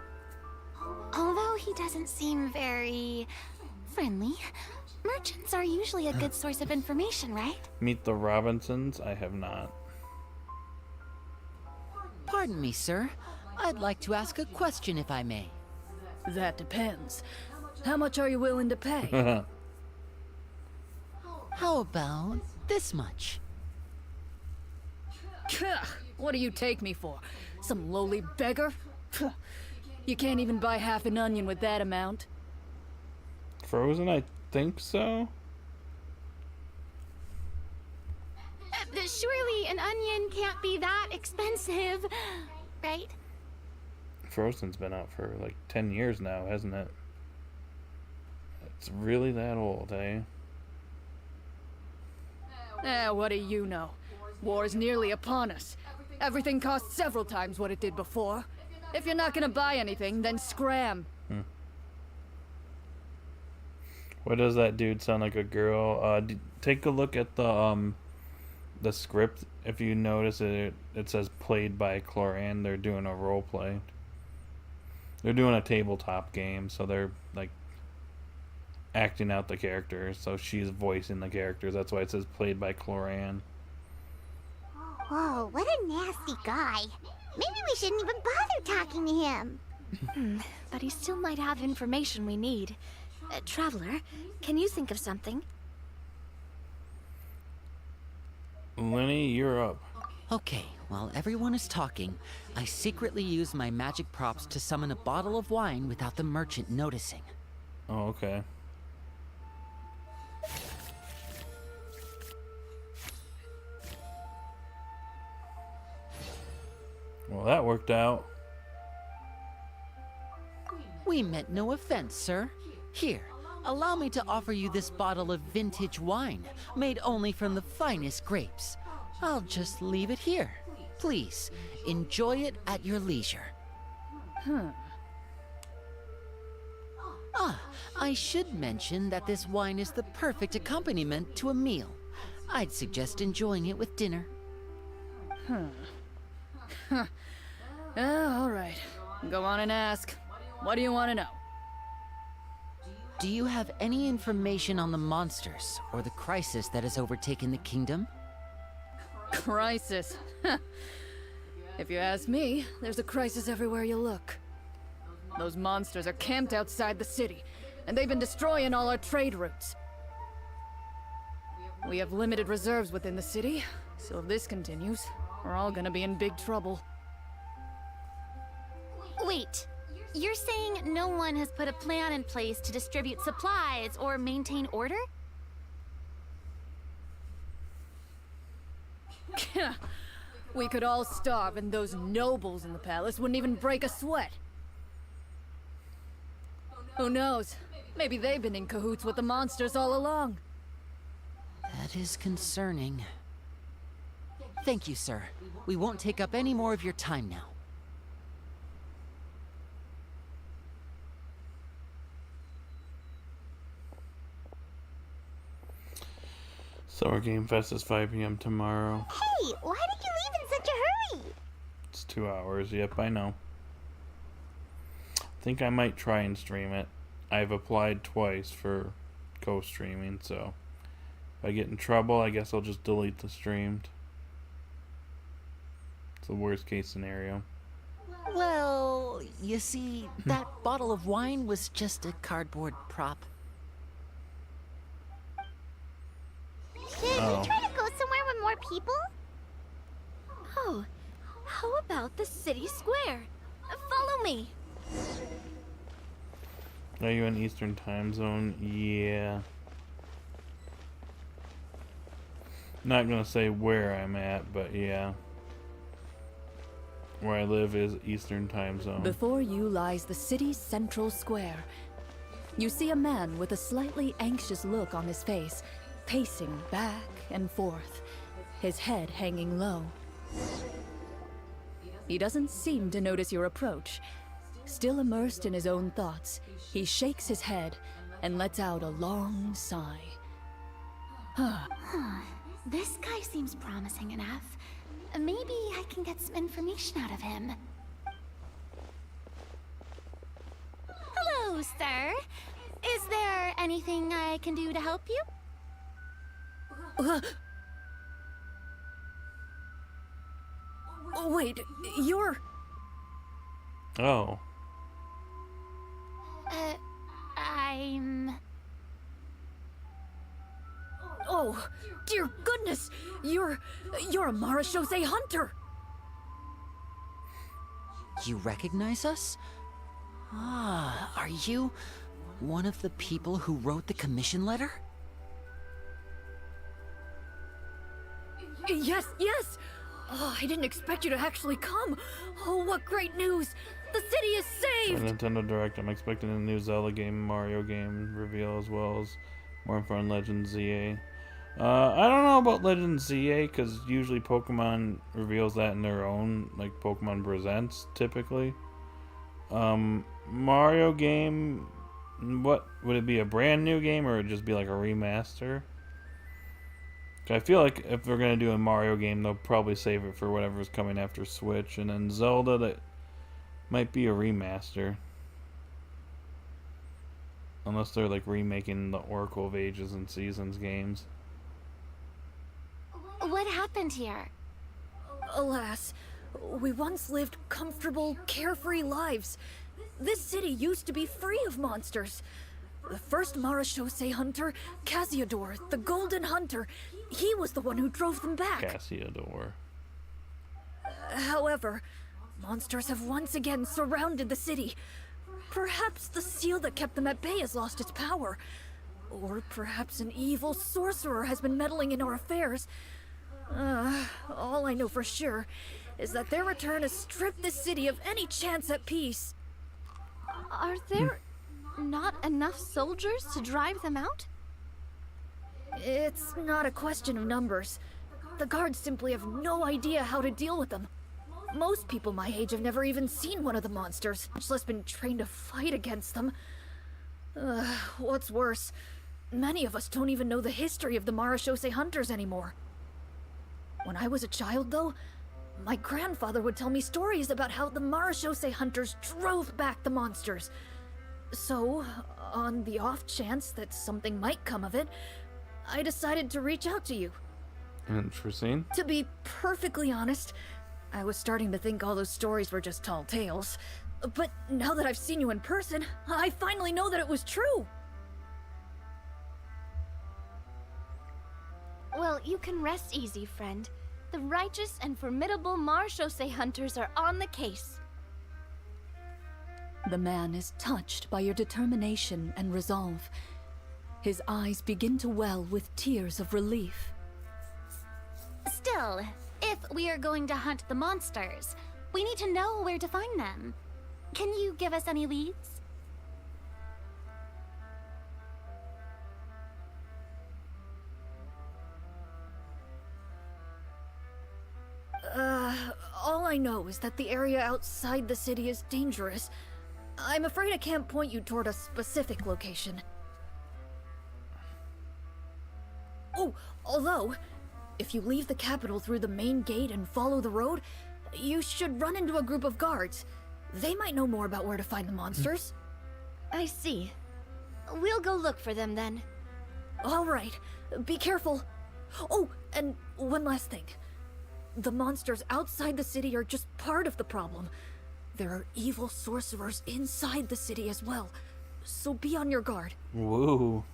Although he doesn't seem very friendly, merchants are usually a good source of information, right? Meet the Robinsons? I have not. Pardon me, sir. I'd like to ask a question if I may. That depends. How much are you willing to pay? How about this much? What do you take me for? Some lowly beggar? You can't even buy half an onion with that amount. Frozen? I think so. Surely an onion can't be that expensive, right? Frozen's been out for like 10 years now, hasn't it? It's really that old, eh? What do you know? War's nearly upon us. Everything costs several times what it did before. If you're not gonna buy anything, then scram. Why does that dude sound like a girl? Take a look at the script. If you notice it says played by Clorinde. They're doing a role play. They're doing a tabletop game, so they're like acting out the characters. So she's voicing the characters. That's why it says played by Clorinde. Whoa, what a nasty guy. Maybe we shouldn't even bother talking to him. But he still might have information we need. Traveler, can you think of something? Lenny, you're up. Okay, while everyone is talking, I secretly use my magic props to summon a bottle of wine without the merchant noticing. Oh, okay. Well, that worked out. We meant no offense, sir. Here, allow me to offer you this bottle of vintage wine, made only from the finest grapes. I'll just leave it here. Please, enjoy it at your leisure. Ah, I should mention that this wine is the perfect accompaniment to a meal. I'd suggest enjoying it with dinner. All right. Go on and ask. What do you want to know? Do you have any information on the monsters or the crisis that has overtaken the kingdom? Crisis? If you ask me, there's a crisis everywhere you look. Those monsters are camped outside the city, and they've been destroying all our trade routes. We have limited reserves within the city, so if this continues, we're all gonna be in big trouble. Wait, you're saying no one has put a plan in place to distribute supplies or maintain order? We could all starve, and those nobles in the palace wouldn't even break a sweat. Who knows? Maybe they've been in cahoots with the monsters all along. That is concerning. Thank you, sir. We won't take up any more of your time now. Summer Game Fest is 5 p.m. tomorrow. Hey, why did you leave in such a hurry? It's 2 hours. Yep, I know. I think I might try and stream it. I've applied twice for co-streaming, so if I get in trouble, I guess I'll just delete the streamed. It's the worst case scenario. Well, you see, that bottle of wine was just a cardboard prop. Should we try to go somewhere with more people? Oh, how about the city square? Follow me. Are you in Eastern Time Zone? Yeah. Not gonna say where I'm at, but yeah. Where I live is Eastern Time Zone. Before you lies the city's central square. You see a man with a slightly anxious look on his face, pacing back and forth, his head hanging low. He doesn't seem to notice your approach. Still immersed in his own thoughts, he shakes his head and lets out a long sigh. This guy seems promising enough. Maybe I can get some information out of him. Hello, sir. Is there anything I can do to help you? Wait, you're... Oh. I'm... Oh, dear goodness! You're a Marashose hunter! You recognize us? Ah, are you one of the people who wrote the commission letter? Yes, yes! Oh, I didn't expect you to actually come. Oh, what great news! The city is For saved! Nintendo Direct, I'm expecting a new Zelda game, Mario game reveal, as well as more info on Legend ZA. I don't know about Legend ZA, because usually Pokemon reveals that in their own, like Pokemon Presents, typically. Mario game, what would it be, a brand new game, or would it just be like a remaster? I feel like if they're gonna do a Mario game, they'll probably save it for whatever's coming after Switch, and then Zelda, that might be a remaster, unless they're like remaking the Oracle of Ages and Seasons games. What happened here? Alas, we once lived comfortable, carefree lives. This city used to be free of monsters. The first Marashose hunter, Casiodor, the Golden Hunter, he was the one who drove them back. Casiodor. However, monsters have once again surrounded the city. Perhaps the seal that kept them at bay has lost its power. Or perhaps an evil sorcerer has been meddling in our affairs. All I know for sure is that their return has stripped this city of any chance at peace. Are there not enough soldiers to drive them out? It's not a question of numbers. The guards simply have no idea how to deal with them. Most people my age have never even seen one of the monsters, much less been trained to fight against them. What's worse, many of us don't even know the history of the Marashose hunters anymore. When I was a child, though, my grandfather would tell me stories about how the Marashose hunters drove back the monsters. So, on the off chance that something might come of it, I decided to reach out to you. Interesting. To be perfectly honest, I was starting to think all those stories were just tall tales. But now that I've seen you in person, I finally know that it was true! Well, you can rest easy, friend. The righteous and formidable Marashose hunters are on the case. The man is touched by your determination and resolve. His eyes begin to well with tears of relief. Still, if we are going to hunt the monsters, we need to know where to find them. Can you give us any leads? All I know is that the area outside the city is dangerous. I'm afraid I can't point you toward a specific location. Oh, although, if you leave the capital through the main gate and follow the road, you should run into a group of guards. They might know more about where to find the monsters. I see. We'll go look for them then. All right, be careful. Oh, and one last thing. The monsters outside the city are just part of the problem. There are evil sorcerers inside the city as well, so be on your guard. Woo.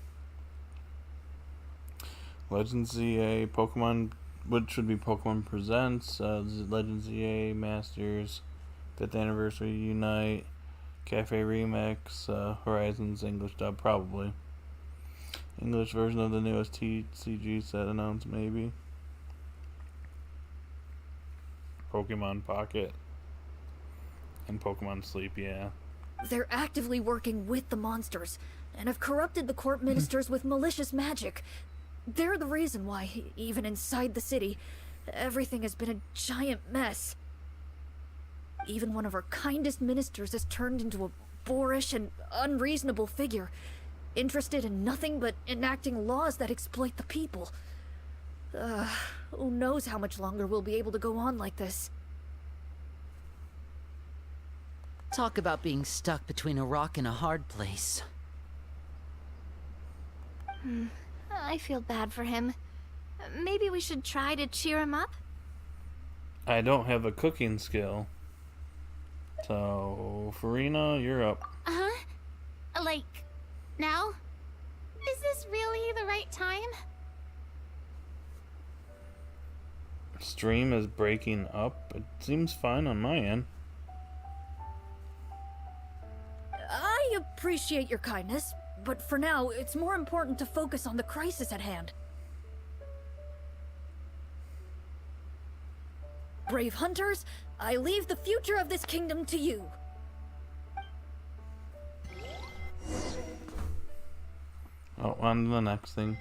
Legend ZA, Pokemon, what should be Pokemon Presents, Legend ZA Masters, 5th Anniversary Unite, Cafe Remix, Horizons English dub, probably. English version of the newest TCG set announced, maybe. Pokemon Pocket. And Pokemon Sleep, yeah. They're actively working with the monsters, and have corrupted the court ministers with malicious magic. They're the reason why, even inside the city, everything has been a giant mess. Even one of our kindest ministers has turned into a boorish and unreasonable figure, interested in nothing but enacting laws that exploit the people. Who knows how much longer we'll be able to go on like this. Talk about being stuck between a rock and a hard place. I feel bad for him. Maybe we should try to cheer him up? I don't have a cooking skill. So, Farina, you're up. Huh? Like, now? Is this really the right time? Stream is breaking up. It seems fine on my end. I appreciate your kindness, but for now, it's more important to focus on the crisis at hand. Brave hunters, I leave the future of this kingdom to you. Oh, on to the next thing.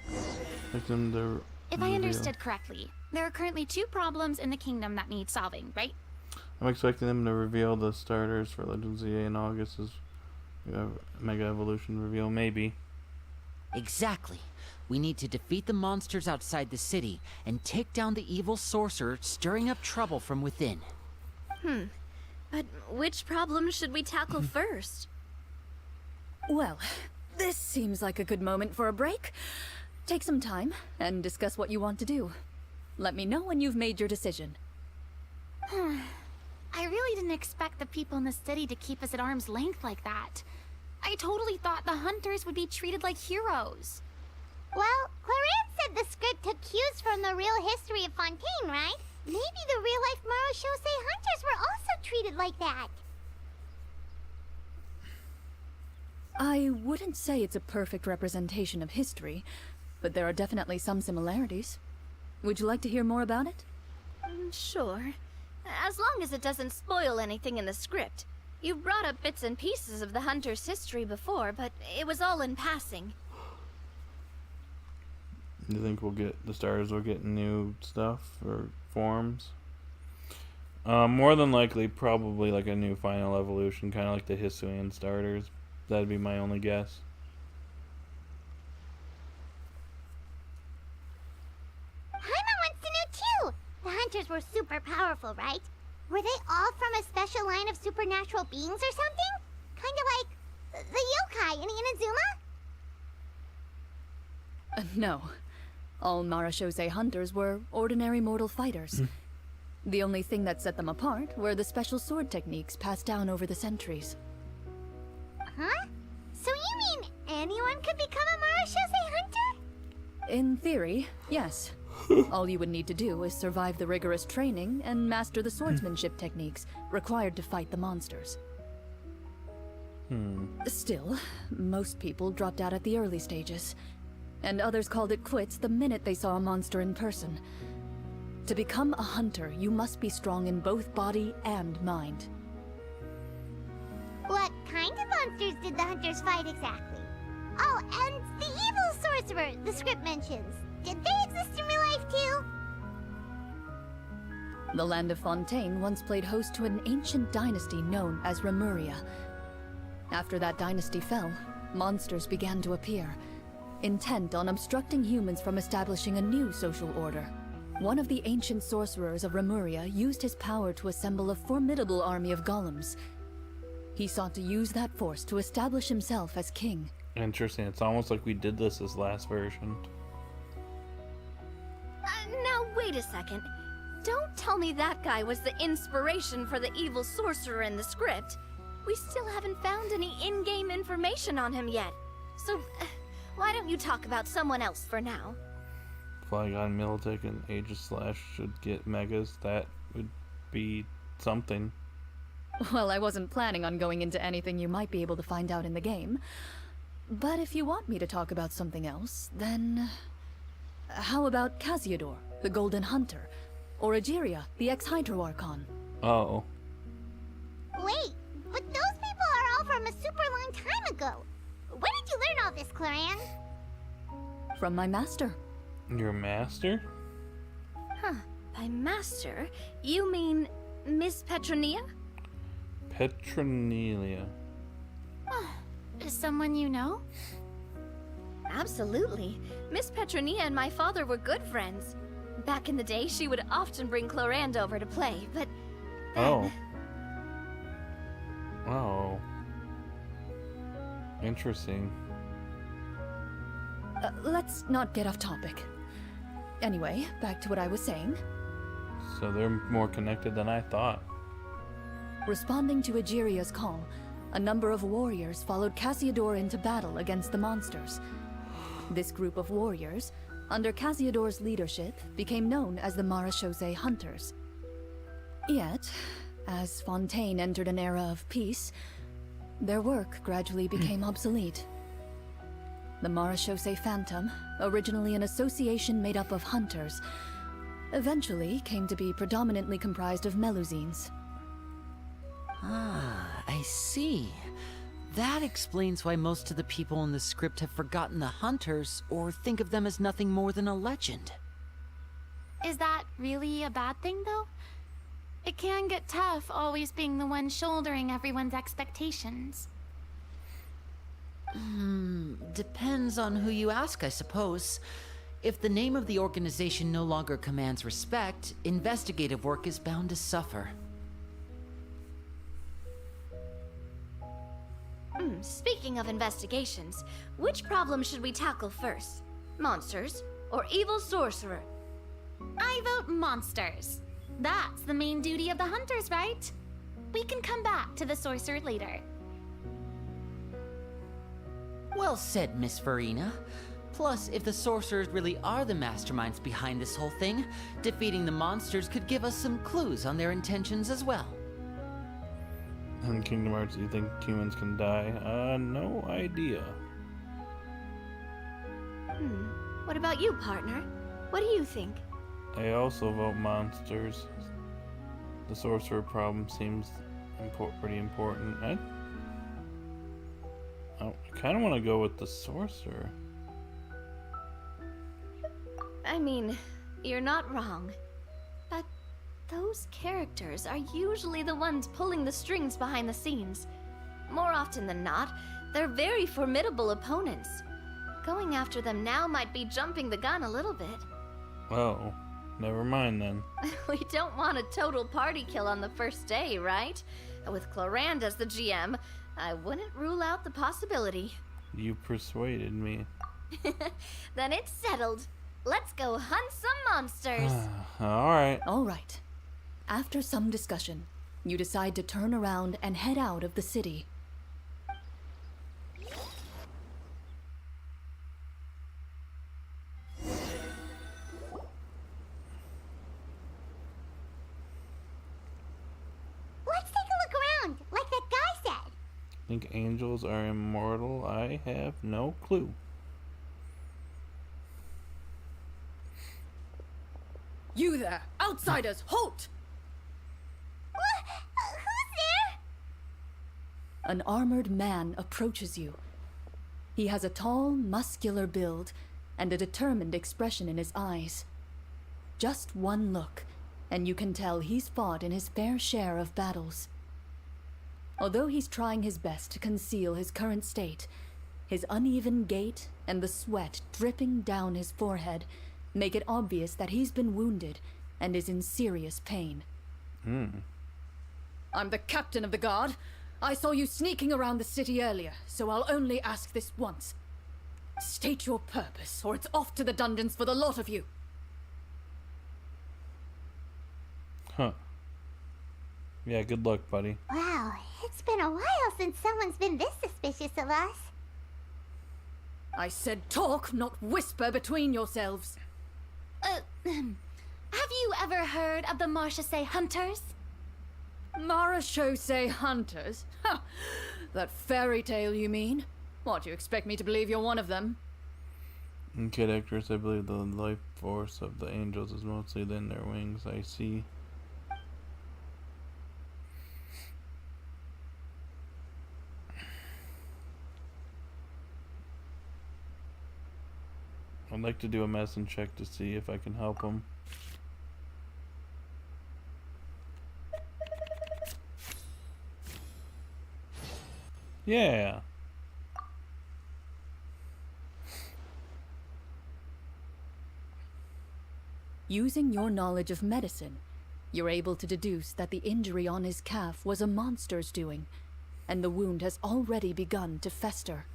Victim to If I reveal. understood correctly, there are currently 2 problems in the kingdom that need solving, right? I'm expecting them to reveal the starters for Legends EA in August as Mega Evolution reveal, maybe. Exactly. We need to defeat the monsters outside the city and take down the evil sorcerer stirring up trouble from within. But which problem should we tackle first? Well, this seems like a good moment for a break. Take some time and discuss what you want to do. Let me know when you've made your decision. I really didn't expect the people in the city to keep us at arm's length like that. I totally thought the hunters would be treated like heroes. Well, Clorinde said the script took cues from the real history of Fontaine, right? Maybe the real-life Marushosei hunters were also treated like that. I wouldn't say it's a perfect representation of history, but there are definitely some similarities. Would you like to hear more about it? Sure. As long as it doesn't spoil anything in the script. You brought up bits and pieces of the hunter's history before, but it was all in passing. You think the starters will get new stuff or forms? More than likely, probably like a new final evolution, kind of like the Hisuian starters. That'd be my only guess. Paimon wants to know too! The hunters were super powerful, right? Were they all from a special line of supernatural beings or something? Kind of like the yokai in Inazuma? No. All Marushosei hunters were ordinary mortal fighters. The only thing that set them apart were the special sword techniques passed down over the centuries. Huh? So you mean anyone could become a Marushosei hunter? In theory, yes. All you would need to do is survive the rigorous training and master the swordsmanship techniques required to fight the monsters. Still, most people dropped out at the early stages, and others called it quits the minute they saw a monster in person. To become a hunter, you must be strong in both body and mind. What kind of monsters did the hunters fight exactly? Oh, and the evil sorcerer the script mentions. Did they exist in real life too? The land of Fontaine once played host to an ancient dynasty known as Remuria. After that dynasty fell, monsters began to appear, intent on obstructing humans from establishing a new social order. One of the ancient sorcerers of Remuria used his power to assemble a formidable army of golems. He sought to use that force to establish himself as king. Interesting. It's almost like we did this last version. Now wait a second. Don't tell me that guy was the inspiration for the evil sorcerer in the script. We still haven't found any in-game information on him yet. So, why don't you talk about someone else for now? Flygon, Militech, and Aegis Slash should get megas. That would be something. Well, I wasn't planning on going into anything you might be able to find out in the game. But if you want me to talk about something else, then... How about Casiodor, the Golden Hunter? Or Egeria, the ex-Hydro Archon? Oh. Wait, but those people are all from a super long time ago. Where did you learn all this, Clorinde? From my master. Your master? By master, you mean Miss Petronia? Petronelia. Is someone you know? Absolutely. Miss Petronia and my father were good friends. Back in the day, she would often bring Clorinde over to play, but then... Oh. Oh. Interesting. Let's not get off topic. Anyway, back to what I was saying. So they're more connected than I thought. Responding to Egeria's call, a number of warriors followed Cassiodor into battle against the monsters. This group of warriors, under Cassiodor's leadership, became known as the Marechaussee Hunters. Yet, as Fontaine entered an era of peace, their work gradually became obsolete. The Marechaussee Phantom, originally an association made up of hunters, eventually came to be predominantly comprised of Melusines. Ah, I see. That explains why most of the people in the script have forgotten the hunters or think of them as nothing more than a legend. Is that really a bad thing, though? It can get tough always being the one shouldering everyone's expectations. Depends on who you ask, I suppose. If the name of the organization no longer commands respect, investigative work is bound to suffer. Speaking of investigations, which problem should we tackle first? Monsters or evil sorcerer? I vote monsters. That's the main duty of the hunters, right? We can come back to the sorcerer later. Well said, Miss Verena. Plus, if the sorcerers really are the masterminds behind this whole thing, defeating the monsters could give us some clues on their intentions as well. In Kingdom Hearts, do you think humans can die? No idea. What about you, partner? What do you think? I also vote monsters. The sorcerer problem seems pretty important. I kind of want to go with the sorcerer. I mean, you're not wrong. But those characters are usually the ones pulling the strings behind the scenes. More often than not, they're very formidable opponents. Going after them now might be jumping the gun a little bit. Oh, never mind then. We don't want a total party kill on the first day, right? With Clorinde as the GM, I wouldn't rule out the possibility. You persuaded me. Then it's settled. Let's go hunt some monsters. Alright. All right. After some discussion, you decide to turn around and head out of the city. Let's take a look around, like that guy said. Think angels are immortal? I have no clue. You there! Outsiders, halt! Who's there? An armored man approaches you. He has a tall, muscular build and a determined expression in his eyes. Just one look, and you can tell he's fought in his fair share of battles. Although he's trying his best to conceal his current state, his uneven gait and the sweat dripping down his forehead make it obvious that he's been wounded and is in serious pain. I'm the captain of the guard. I saw you sneaking around the city earlier, so I'll only ask this once. State your purpose, or it's off to the dungeons for the lot of you. Huh. Yeah, good luck, buddy. Wow, it's been a while since someone's been this suspicious of us. I said talk, not whisper between yourselves. Have you ever heard of the Marechaussee Hunters? Marechaussee Hunters? Ha! That fairy tale, you mean? What, you expect me to believe you're one of them? In Kid Actress, I believe the life force of the angels is mostly in their wings. I see. I'd like to do a medicine check to see if I can help him. Yeah. Using your knowledge of medicine, you're able to deduce that the injury on his calf was a monster's doing, and the wound has already begun to fester.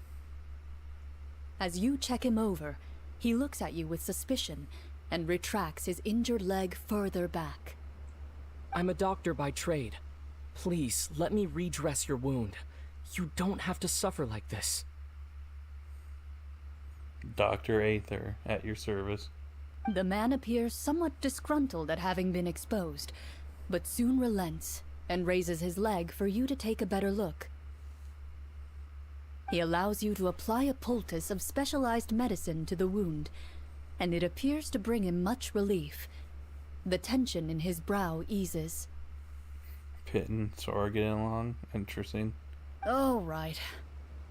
As you check him over, he looks at you with suspicion and retracts his injured leg further back. I'm a doctor by trade. Please, let me redress your wound. You don't have to suffer like this. Dr. Aether, at your service. The man appears somewhat disgruntled at having been exposed, but soon relents and raises his leg for you to take a better look. He allows you to apply a poultice of specialized medicine to the wound, and it appears to bring him much relief. The tension in his brow eases. Pit and Sora getting along. Interesting. Oh, right.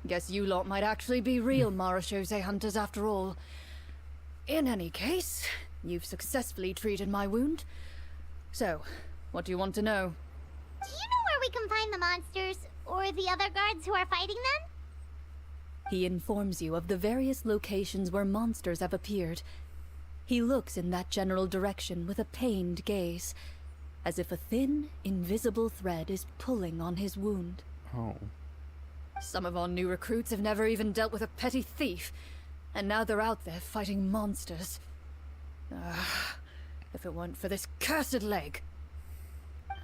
Guess you lot might actually be real Marachose hunters after all. In any case, you've successfully treated my wound. So, what do you want to know? Do you know where we can find the monsters, or the other guards who are fighting them? He informs you of the various locations where monsters have appeared. He looks in that general direction with a pained gaze, as if a thin, invisible thread is pulling on his wound. Oh. Some of our new recruits have never even dealt with a petty thief, and now they're out there fighting monsters. If it weren't for this cursed leg.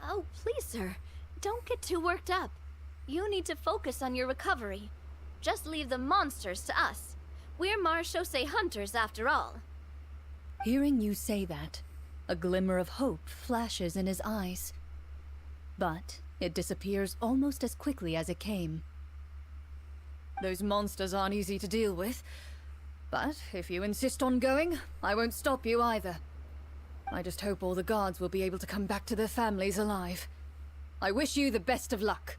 Oh, please, sir. Don't get too worked up. You need to focus on your recovery. Just leave the monsters to us. We're Marachose hunters after all. Hearing you say that, a glimmer of hope flashes in his eyes. But it disappears almost as quickly as it came. Those monsters aren't easy to deal with, but if you insist on going, I won't stop you either. I just hope all the guards will be able to come back to their families alive. I wish you the best of luck.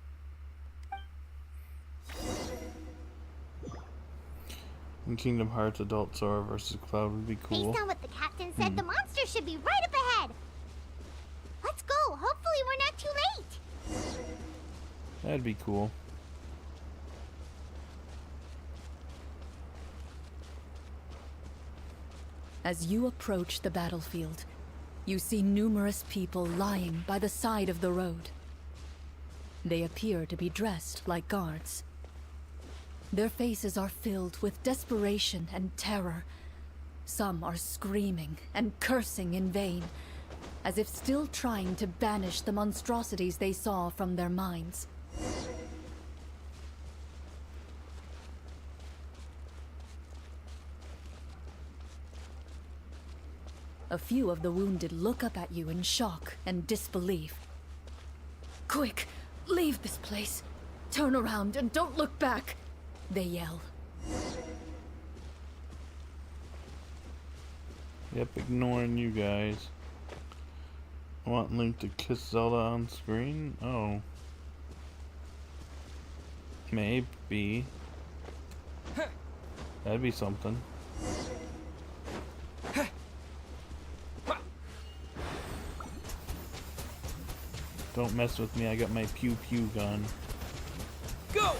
In Kingdom Hearts, Adult Sora versus Cloud would be cool. Based on what the captain said, the monster should be right up ahead. Let's go. Hopefully we're not too late. That'd be cool. As you approach the battlefield, you see numerous people lying by the side of the road. They appear to be dressed like guards. Their faces are filled with desperation and terror. Some are screaming and cursing in vain, as if still trying to banish the monstrosities they saw from their minds. A few of the wounded look up at you in shock and disbelief. "Quick, leave this place. Turn around and don't look back," they yell. Yep, ignoring you guys. I want Link to kiss Zelda on screen? Oh. Maybe. That'd be something. Don't mess with me, I got my pew pew gun. Go!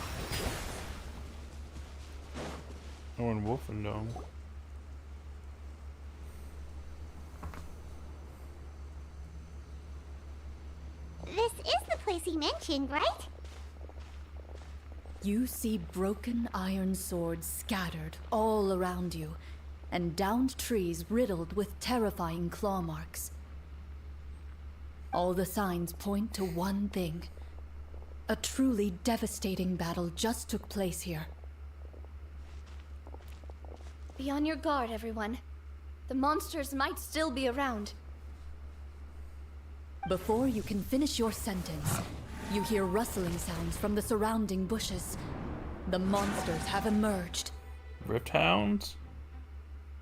Or in Wolfendome. This is the place he mentioned, right? You see broken iron swords scattered all around you, and downed trees riddled with terrifying claw marks. All the signs point to one thing. A truly devastating battle just took place here. Be on your guard, everyone. The monsters might still be around. Before you can finish your sentence, you hear rustling sounds from the surrounding bushes. The monsters have emerged. Rift Hounds?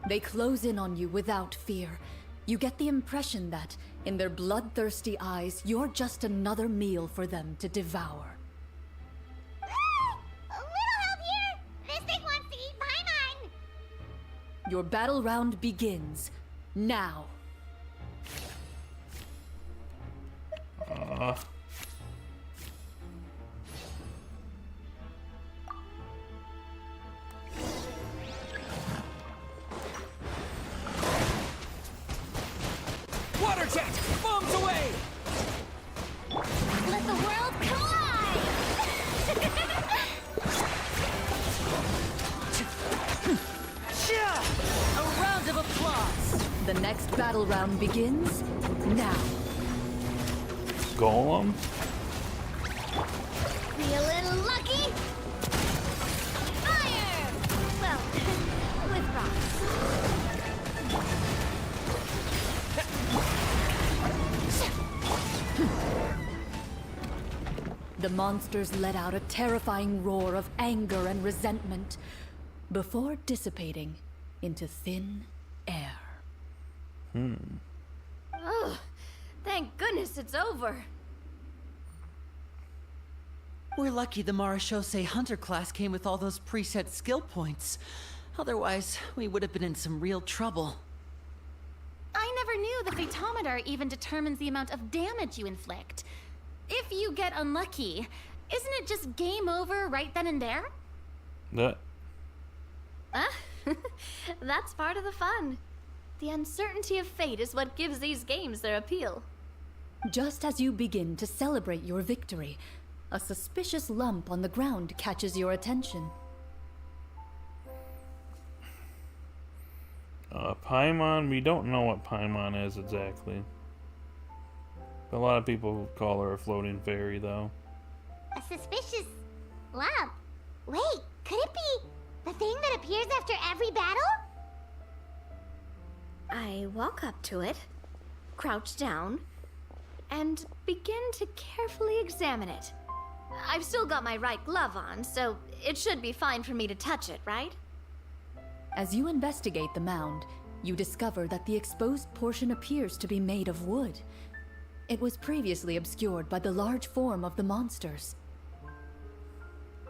They close in on you without fear. You get the impression that, in their bloodthirsty eyes, you're just another meal for them to devour. A little help here! This thing wants to eat Paimon! Your battle round begins now. jet! Bombs away! Let the world collide! A round of applause! The next battle round begins now. Golem? Feeling lucky? Fire! Well, with rocks. The monsters let out a terrifying roar of anger and resentment before dissipating into thin air. Oh, thank goodness it's over. We're lucky the Marashose Hunter class came with all those preset skill points. Otherwise, we would have been in some real trouble. I never knew the Fatometer even determines the amount of damage you inflict. If you get unlucky, isn't it just game over right then and there? That. That's part of the fun. The uncertainty of fate is what gives these games their appeal. Just as you begin to celebrate your victory, a suspicious lump on the ground catches your attention. Paimon, we don't know what Paimon is exactly. A lot of people call her a floating fairy, though. A suspicious lump. Wait, could it be the thing that appears after every battle? I walk up to it, crouch down, and begin to carefully examine it. I've still got my right glove on, so it should be fine for me to touch it, right? As you investigate the mound, you discover that the exposed portion appears to be made of wood. It was previously obscured by the large form of the monsters.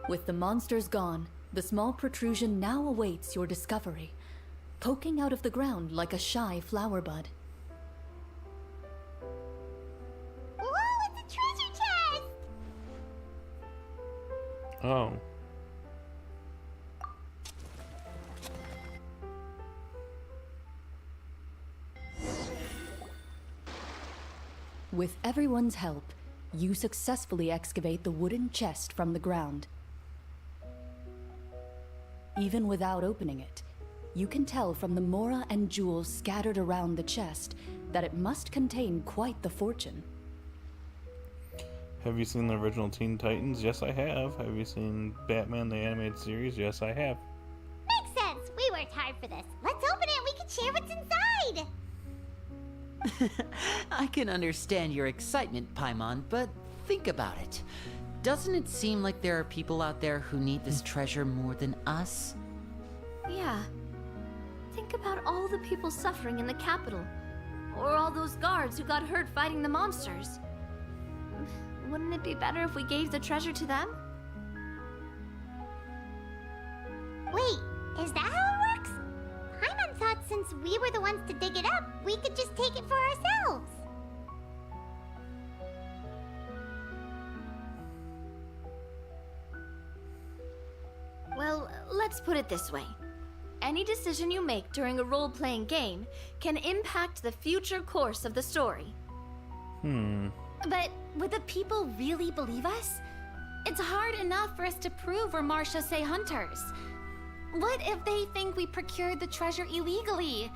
With the monsters gone, the small protrusion now awaits your discovery, poking out of the ground like a shy flower bud. Whoa, it's a treasure chest! Oh. With everyone's help, you successfully excavate the wooden chest from the ground. Even without opening it, you can tell from the mora and jewels scattered around the chest that it must contain quite the fortune. Have you seen the original Teen Titans? Yes, I have. Have you seen Batman the Animated Series? Yes, I have. Makes sense. We worked hard for this. Let's open it and we can share what's inside. I can understand your excitement, Paimon, but think about it. Doesn't it seem like there are people out there who need this treasure more than us? Yeah. Think about all the people suffering in the capital. Or all those guards who got hurt fighting the monsters. Wouldn't it be better if we gave the treasure to them? Wait, is that how it works? Paimon thought since we were the ones to dig it up, we could just take it for ourselves. Well, let's put it this way. Any decision you make during a role-playing game can impact the future course of the story. But would the people really believe us? It's hard enough for us to prove we're Marashose hunters. What if they think we procured the treasure illegally?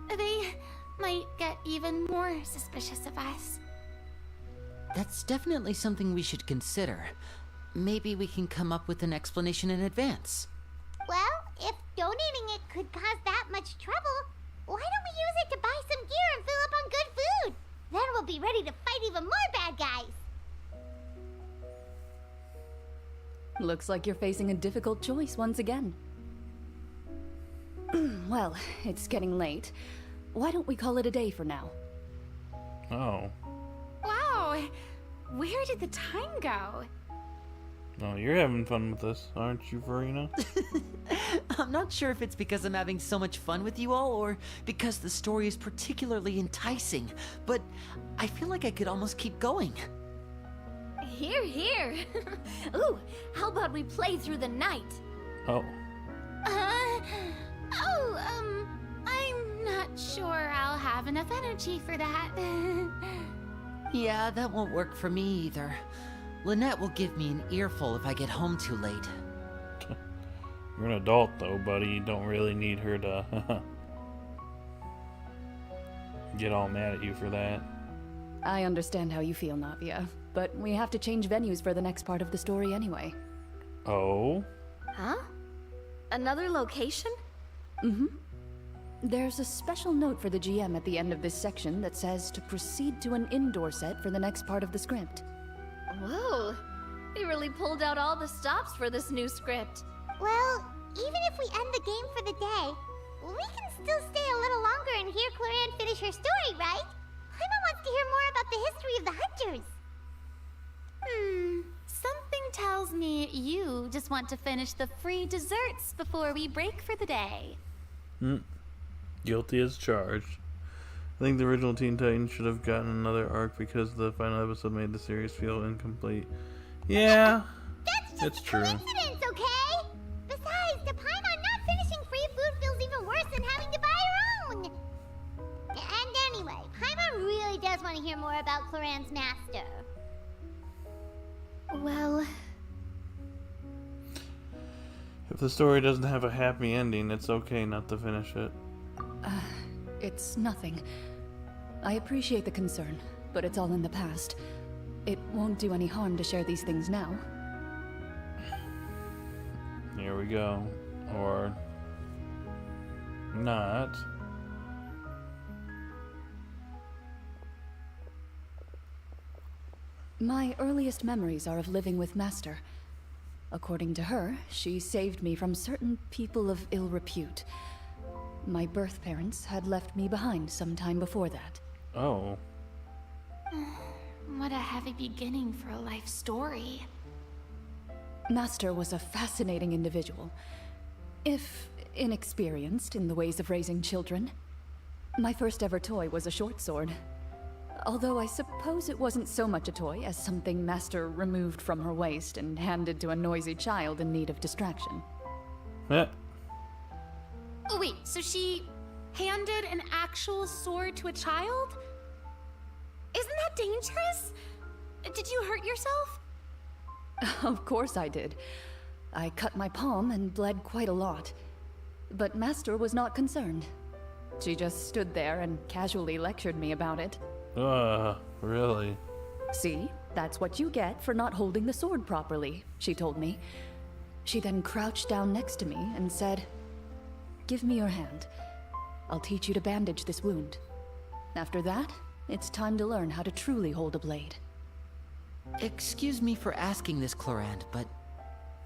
They might get even more suspicious of us. That's definitely something we should consider. Maybe we can come up with an explanation in advance. Well, if donating it could cause that much trouble, why don't we use it to buy some gear and fill up on good food? Then we'll be ready to fight even more bad guys. Looks like you're facing a difficult choice once again. Well, it's getting late. Why don't we call it a day for now? Oh. Wow, where did the time go? Oh, you're having fun with this, aren't you, Verena? I'm not sure if it's because I'm having so much fun with you all, or because the story is particularly enticing, but I feel like I could almost keep going. Here, here. Ooh, how about we play through the night? Oh. I'm not sure I'll have enough energy for that. Yeah, that won't work for me either. Lynette will give me an earful if I get home too late. You're an adult, though, buddy. You don't really need her to get all mad at you for that. I understand how you feel, Navia, but we have to change venues for the next part of the story anyway. Oh? Huh? Another location? There's a special note for the GM at the end of this section that says to proceed to an indoor set for the next part of the script. Whoa. They really pulled out all the stops for this new script. Well, even if we end the game for the day, we can still stay a little longer and hear Clorinde finish her story, right? Paimon wants to hear more about the history of the hunters. Something tells me you just want to finish the free desserts before we break for the day. Guilty as charged. I think the original Teen Titans should have gotten another arc because the final episode made the series feel incomplete. Yeah, That's just a coincidence, okay? Besides, to Paimon, not finishing free food feels even worse than having to buy her own. And anyway, Paimon really does want to hear more about Clorinde's master. Well, if the story doesn't have a happy ending, it's okay not to finish it. It's nothing. I appreciate the concern, but it's all in the past. It won't do any harm to share these things now. Here we go. Or not. My earliest memories are of living with Master. According to her, she saved me from certain people of ill repute. My birth parents had left me behind some time before that. Oh. what a heavy beginning for a life story. Master was a fascinating individual, if inexperienced in the ways of raising children. My first ever toy was a short sword. Although I suppose it wasn't so much a toy as something Master removed from her waist and handed to a noisy child in need of distraction. Eh. Oh wait, so she handed an actual sword to a child? Isn't that dangerous? Did you hurt yourself? Of course I did. I cut my palm and bled quite a lot. But Master was not concerned. She just stood there and casually lectured me about it. Really? See, that's what you get for not holding the sword properly, she told me. She then crouched down next to me and said, "Give me your hand. I'll teach you to bandage this wound. After that, it's time to learn how to truly hold a blade." Excuse me for asking this, Clorinde, but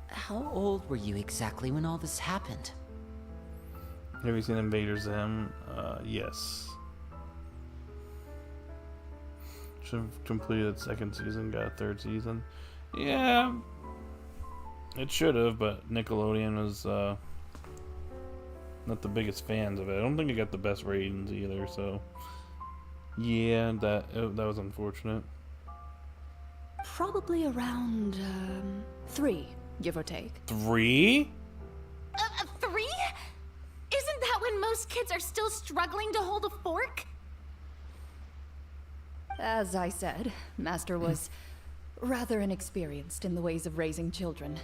how old were you exactly when all this happened? Have you seen Invader Zim? Yes. Should have completed second season, got a third season. Yeah. It should have, but Nickelodeon was not the biggest fans of it. I don't think it got the best ratings either, so yeah, that was unfortunate. Probably around 3, give or take. 3? 3? Isn't that when most kids are still struggling to hold a fork? As I said, Master was rather inexperienced in the ways of raising children.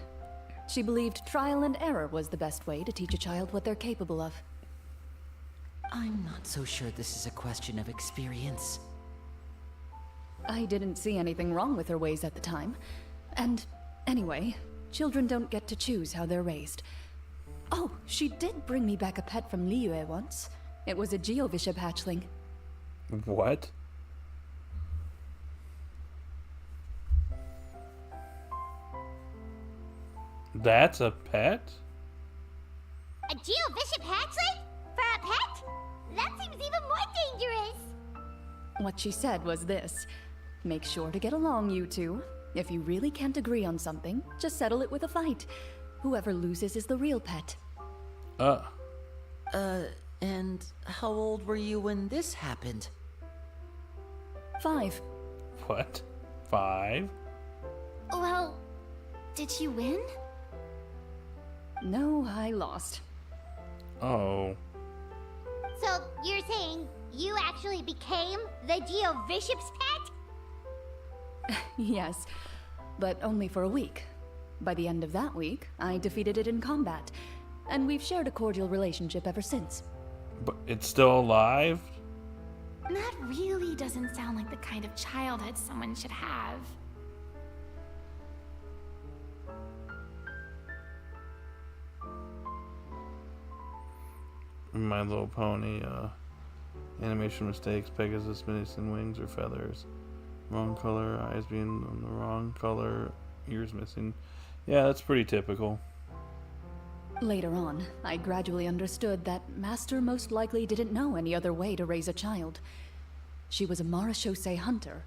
She believed trial and error was the best way to teach a child what they're capable of. I'm not so sure this is a question of experience. I didn't see anything wrong with her ways at the time. And anyway, children don't get to choose how they're raised. Oh, she did bring me back a pet from Liyue once. It was a Geovishap hatchling. What? That's a pet? A Geovishap hatchling? For a pet? That seems even more dangerous. What she said was this: make sure to get along, you two. If you really can't agree on something, just settle it with a fight. Whoever loses is the real pet. And how old were you when this happened? 5. What? 5? Well, did you win? No, I lost. Oh. So, you're saying You actually became the Geovishop's pet? Yes, but only for a week. By the end of that week, I defeated it in combat, and we've shared a cordial relationship ever since. But it's still alive? That really doesn't sound like the kind of childhood someone should have. My Little Pony, animation mistakes, Pegasus missing wings or feathers. Wrong color, eyes being on the wrong color, ears missing. Yeah, that's pretty typical. Later on, I gradually understood that Master most likely didn't know any other way to raise a child. She was a marechaussee hunter,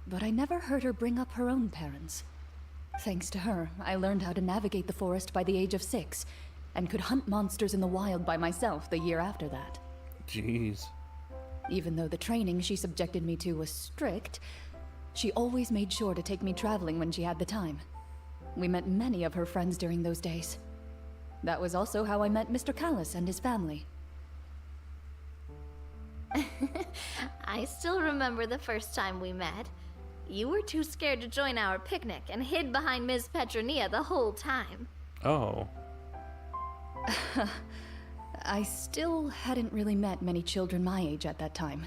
but I never heard her bring up her own parents. Thanks to her, I learned how to navigate the forest by the age of 6, and could hunt monsters in the wild by myself the year after that. Jeez. Even though the training she subjected me to was strict, she always made sure to take me traveling when she had the time. We met many of her friends during those days. That was also how I met Mr. Callis and his family. I still remember the first time we met. You were too scared to join our picnic and hid behind Ms. Petronia the whole time. Oh. I still hadn't really met many children my age at that time,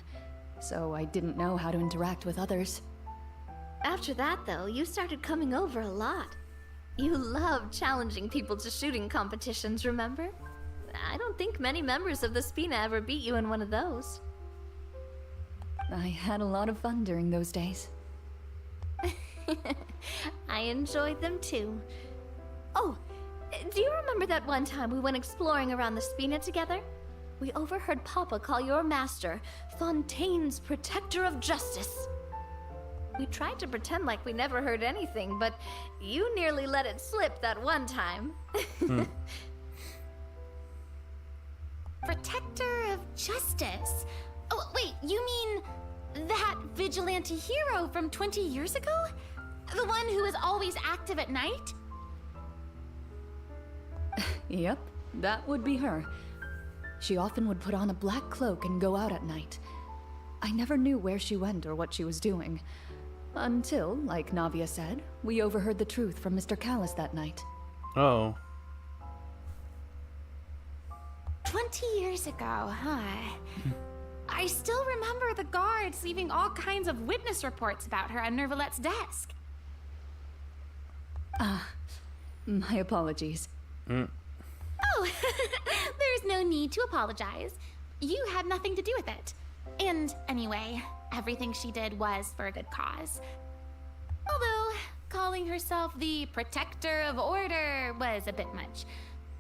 so I didn't know how to interact with others. After that, though, you started coming over a lot. You loved challenging people to shooting competitions, remember? I don't think many members of the Spina ever beat you in one of those. I had a lot of fun during those days. I enjoyed them too. Oh, do you remember that one time we went exploring around the Spina together? We overheard Papa call your master Fontaine's Protector of Justice. We tried to pretend like we never heard anything, but you nearly let it slip that one time. Protector of Justice? Oh, wait, you mean that vigilante hero from 20 years ago? The one who is always active at night? Yep, that would be her. She often would put on a black cloak and go out at night. I never knew where she went or what she was doing. Until, like Navia said, we overheard the truth from Mr. Callis that night. Oh. 20 years ago, huh? I still remember the guards leaving all kinds of witness reports about her on Nervalette's desk. My apologies. Oh, there's no need to apologize. You had nothing to do with it. And anyway, everything she did was for a good cause. Although, calling herself the Protector of Order was a bit much.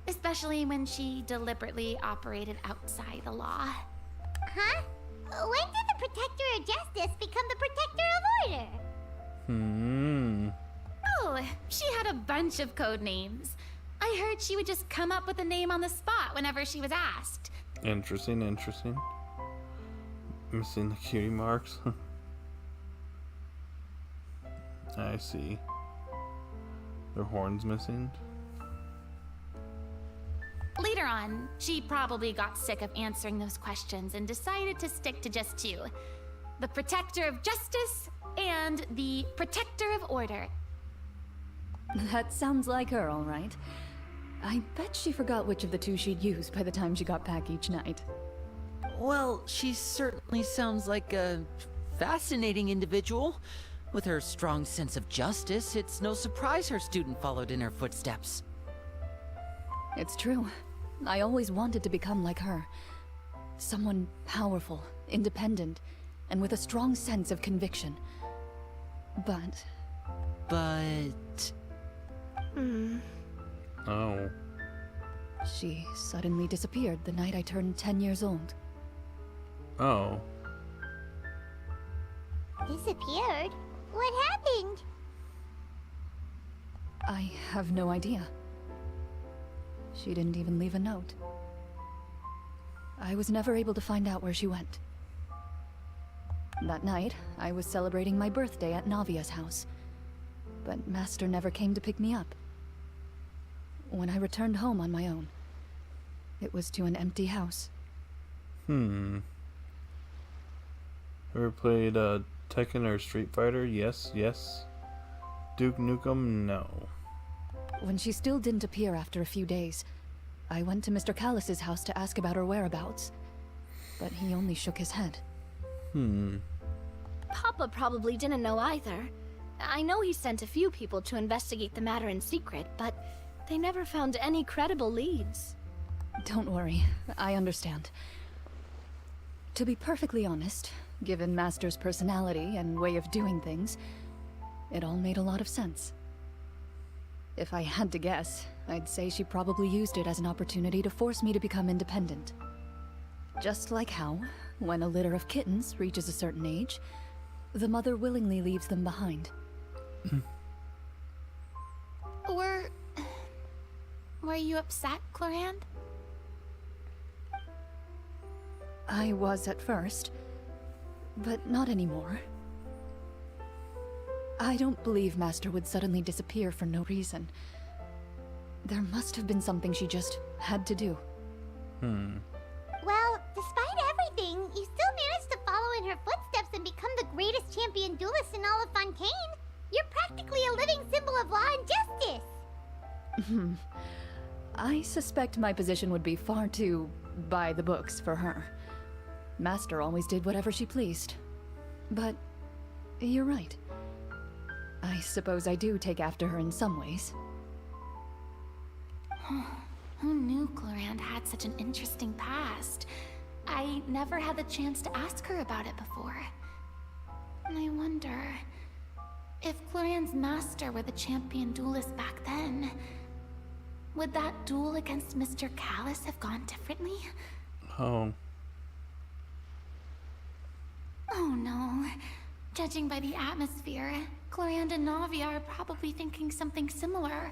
Especially when she deliberately operated outside the law. Huh? When did the Protector of Justice become the Protector of Order? Oh, she had a bunch of code names. I heard she would just come up with a name on the spot whenever she was asked. Interesting, interesting. Missing the cutie marks. I see. Their horns missing. Later on, she probably got sick of answering those questions and decided to stick to just two. The Protector of Justice and the Protector of Order. That sounds like her, all right. I bet she forgot which of the two she'd use by the time she got back each night. Well, she certainly sounds like a fascinating individual. With her strong sense of justice, it's no surprise her student followed in her footsteps. It's true. I always wanted to become like her. Someone powerful, independent, and with a strong sense of conviction. But... Oh. she suddenly disappeared the night I turned 10 years old. Oh. Disappeared? What happened? I have no idea. She didn't even leave a note. I was never able to find out where she went. That night, I was celebrating my birthday at Navia's house, but Master never came to pick me up. When I returned home on my own, it was to an empty house. Ever played Tekken or Street Fighter? Yes, yes. Duke Nukem? No. When she still didn't appear after a few days, I went to Mr. Callus's house to ask about her whereabouts. But he only shook his head. Papa probably didn't know either. I know he sent a few people to investigate the matter in secret, but they never found any credible leads. Don't worry, I understand. To be perfectly honest, given Master's personality and way of doing things, it all made a lot of sense. If I had to guess, I'd say she probably used it as an opportunity to force me to become independent. Just like how, when a litter of kittens reaches a certain age, the mother willingly leaves them behind. Were you upset, Clorinde? I was at first, but not anymore. I don't believe Master would suddenly disappear for no reason. There must have been something she just had to do. Well, despite everything, you still managed to follow in her footsteps and become the greatest champion duelist in all of Fontaine. You're practically a living symbol of law and justice. I suspect my position would be far too by the books for her. Master always did whatever she pleased. But you're right. I suppose I do take after her in some ways. Who knew Clorinde had such an interesting past? I never had the chance to ask her about it before. And I wonder if Clorinde's master were the champion duelist back then, would that duel against Mr. Callus have gone differently? Oh. Oh no. Judging by the atmosphere, Clorinde and Navia are probably thinking something similar.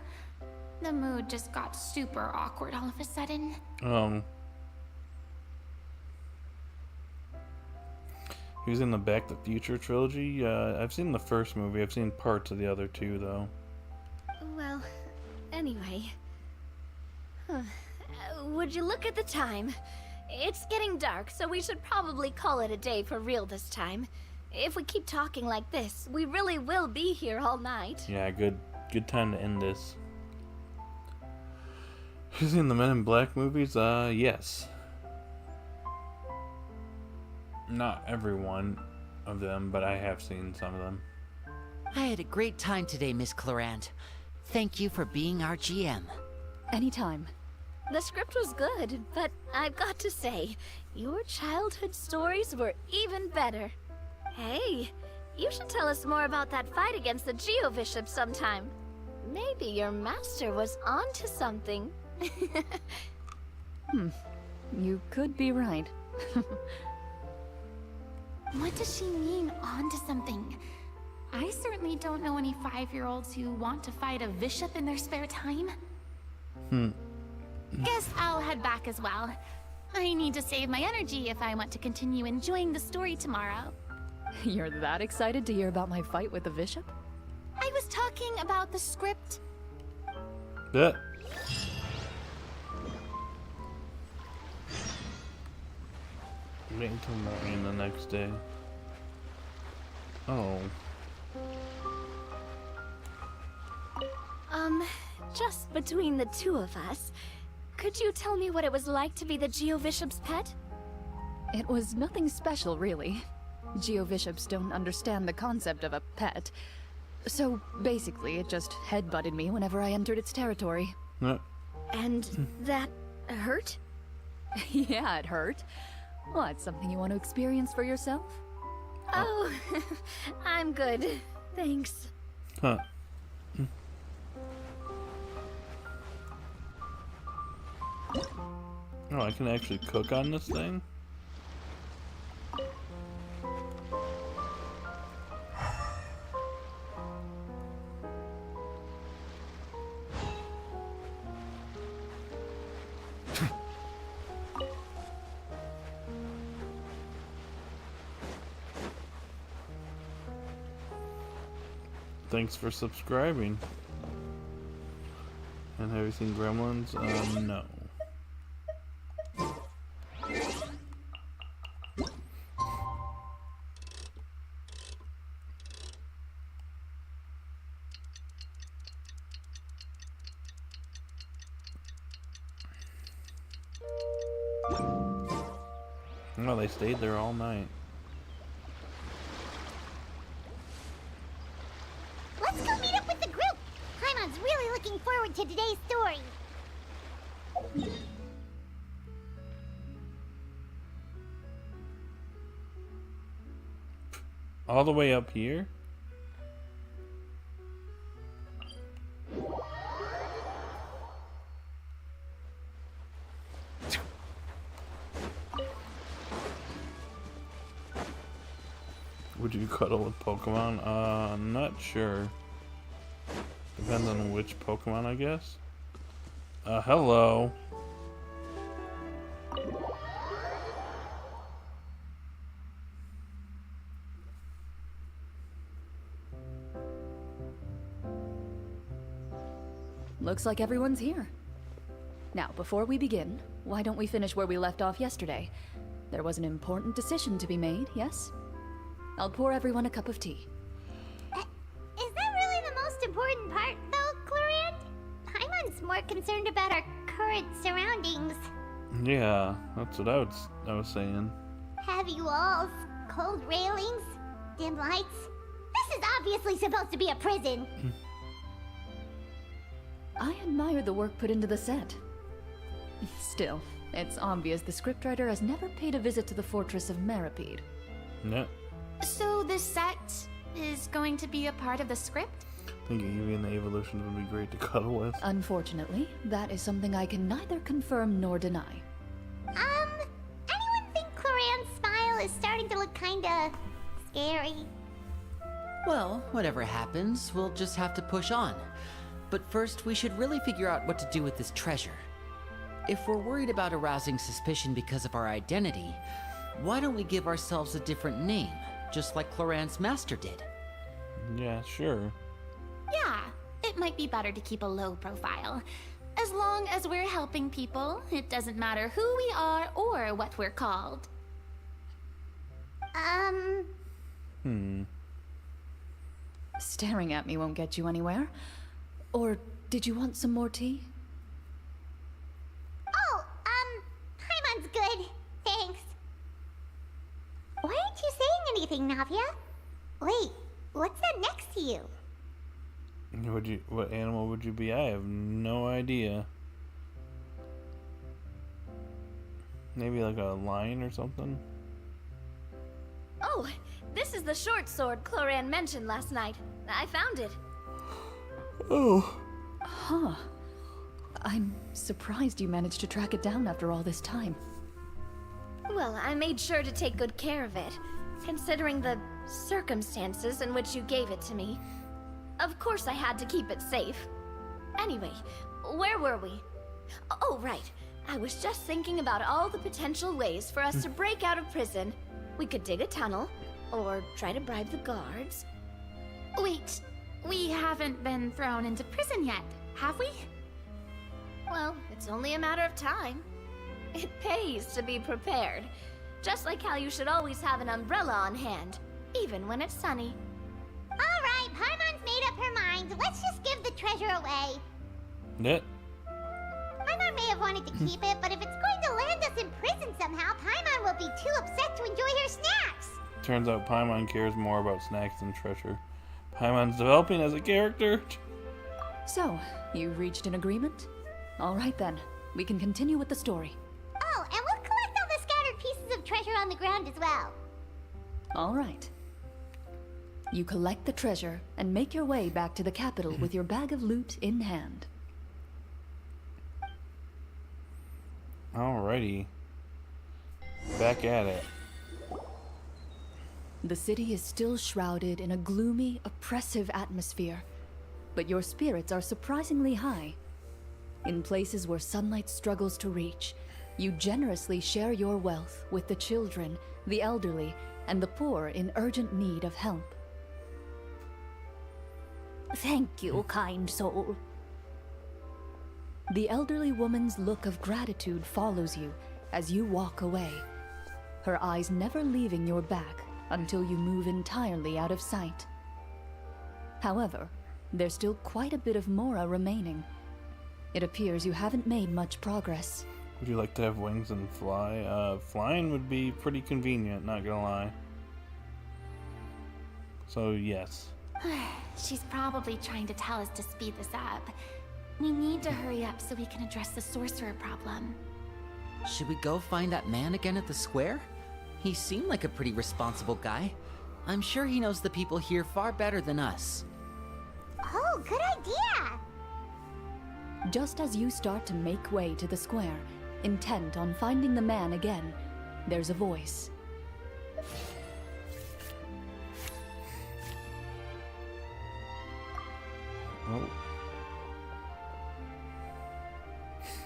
The mood just got super awkward all of a sudden. He was in the Back to the Future trilogy. I've seen the first movie. I've seen parts of the other two, though. Well, anyway. Would you look at the time? It's getting dark, so we should probably call it a day for real this time. If we keep talking like this, we really will be here all night. Yeah, good time to end this. Have you seen the Men in Black movies? Yes. Not every one of them, but I have seen some of them. I had a great time today, Miss Clorinde. Thank you for being our GM. Anytime. The script was good, but I've got to say, your childhood stories were even better. Hey, you should tell us more about that fight against the Geo-Bishop sometime. Maybe your master was onto something. You could be right. What does she mean, onto something? I certainly don't know any 5-year-olds who want to fight a bishop in their spare time. Guess I'll head back as well. I need to save my energy if I want to continue enjoying the story tomorrow. You're that excited to hear about my fight with the bishop? I was talking about the script. Yeah. Wait until morning the next day. Oh. Just between the two of us, could you tell me what it was like to be the Geo-Bishop's pet? It was nothing special, really. Geo-Bishops don't understand the concept of a pet. So, basically, it just headbutted me whenever I entered its territory. And that hurt? Yeah, it hurt. What, something you want to experience for yourself? Oh, I'm good. Thanks. Huh. Oh, I can actually cook on this thing? Thanks for subscribing. And have you seen Gremlins? No. Well, they stayed there all night. Let's go meet up with the group. Paimon's really looking forward to today's story. All the way up here? Would you cuddle with Pokemon? I'm not sure. Depends on which Pokemon, I guess. Hello. Looks like everyone's here. Now, before we begin, why don't we finish where we left off yesterday? There was an important decision to be made, yes? I'll pour everyone a cup of tea. Is that really the most important part, though, Clorinde? Paimon's more concerned about our current surroundings. Yeah, that's what I was saying. Heavy walls, cold railings, dim lights. This is obviously supposed to be a prison. I admire the work put into the set. Still, it's obvious the scriptwriter has never paid a visit to the fortress of Meripede. Yeah. So the set is going to be a part of the script? I think Eevee and the evolutions would be great to cuddle with. Unfortunately, that is something I can neither confirm nor deny. Anyone think Clorinde's smile is starting to look kinda scary? Well, whatever happens, we'll just have to push on. But first, we should really figure out what to do with this treasure. If we're worried about arousing suspicion because of our identity, why don't we give ourselves a different name, just like Clorinde's master did? Yeah, sure. Yeah, it might be better to keep a low profile. As long as we're helping people, it doesn't matter who we are or what we're called. Staring at me won't get you anywhere. Or did you want some more tea? Oh, Paimon's good. Thanks. Why aren't you saying anything, Navia? Wait, what's that next to you? What animal would you be? I have no idea. Maybe like a lion or something? Oh, this is the short sword Clorinde mentioned last night. I found it. Oh. Huh. I'm surprised you managed to track it down after all this time. Well, I made sure to take good care of it, considering the circumstances in which you gave it to me. Of course I had to keep it safe. Anyway, where were we? Oh, right. I was just thinking about all the potential ways for us to break out of prison. We could dig a tunnel, or try to bribe the guards. Wait, we haven't been thrown into prison yet, have we? Well, it's only a matter of time. It pays to be prepared. Just like how you should always have an umbrella on hand, even when it's sunny. Alright, Paimon's made up her mind. Let's just give the treasure away. Yeah. Paimon may have wanted to keep it, but if it's going to land us in prison somehow, Paimon will be too upset to enjoy her snacks. Turns out Paimon cares more about snacks than treasure. Paimon's developing as a character. So, you reached an agreement? All right then, we can continue with the story. Oh, and we'll collect all the scattered pieces of treasure on the ground as well. All right. You collect the treasure and make your way back to the capital with your bag of loot in hand. Alrighty. Back at it. The city is still shrouded in a gloomy, oppressive atmosphere, but your spirits are surprisingly high. In places where sunlight struggles to reach, you generously share your wealth with the children, the elderly, and the poor in urgent need of help. Thank you, kind soul. The elderly woman's look of gratitude follows you as you walk away, her eyes never leaving your back until you move entirely out of sight. However, there's still quite a bit of Mora remaining. It appears you haven't made much progress. Would you like to have wings and fly? Flying would be pretty convenient, not gonna lie. So, yes. She's probably trying to tell us to speed this up. We need to hurry up so we can address the sorcerer problem. Should we go find that man again at the square? He seemed like a pretty responsible guy. I'm sure he knows the people here far better than us. Oh, good idea! Just as you start to make way to the square, intent on finding the man again, there's a voice. Oh.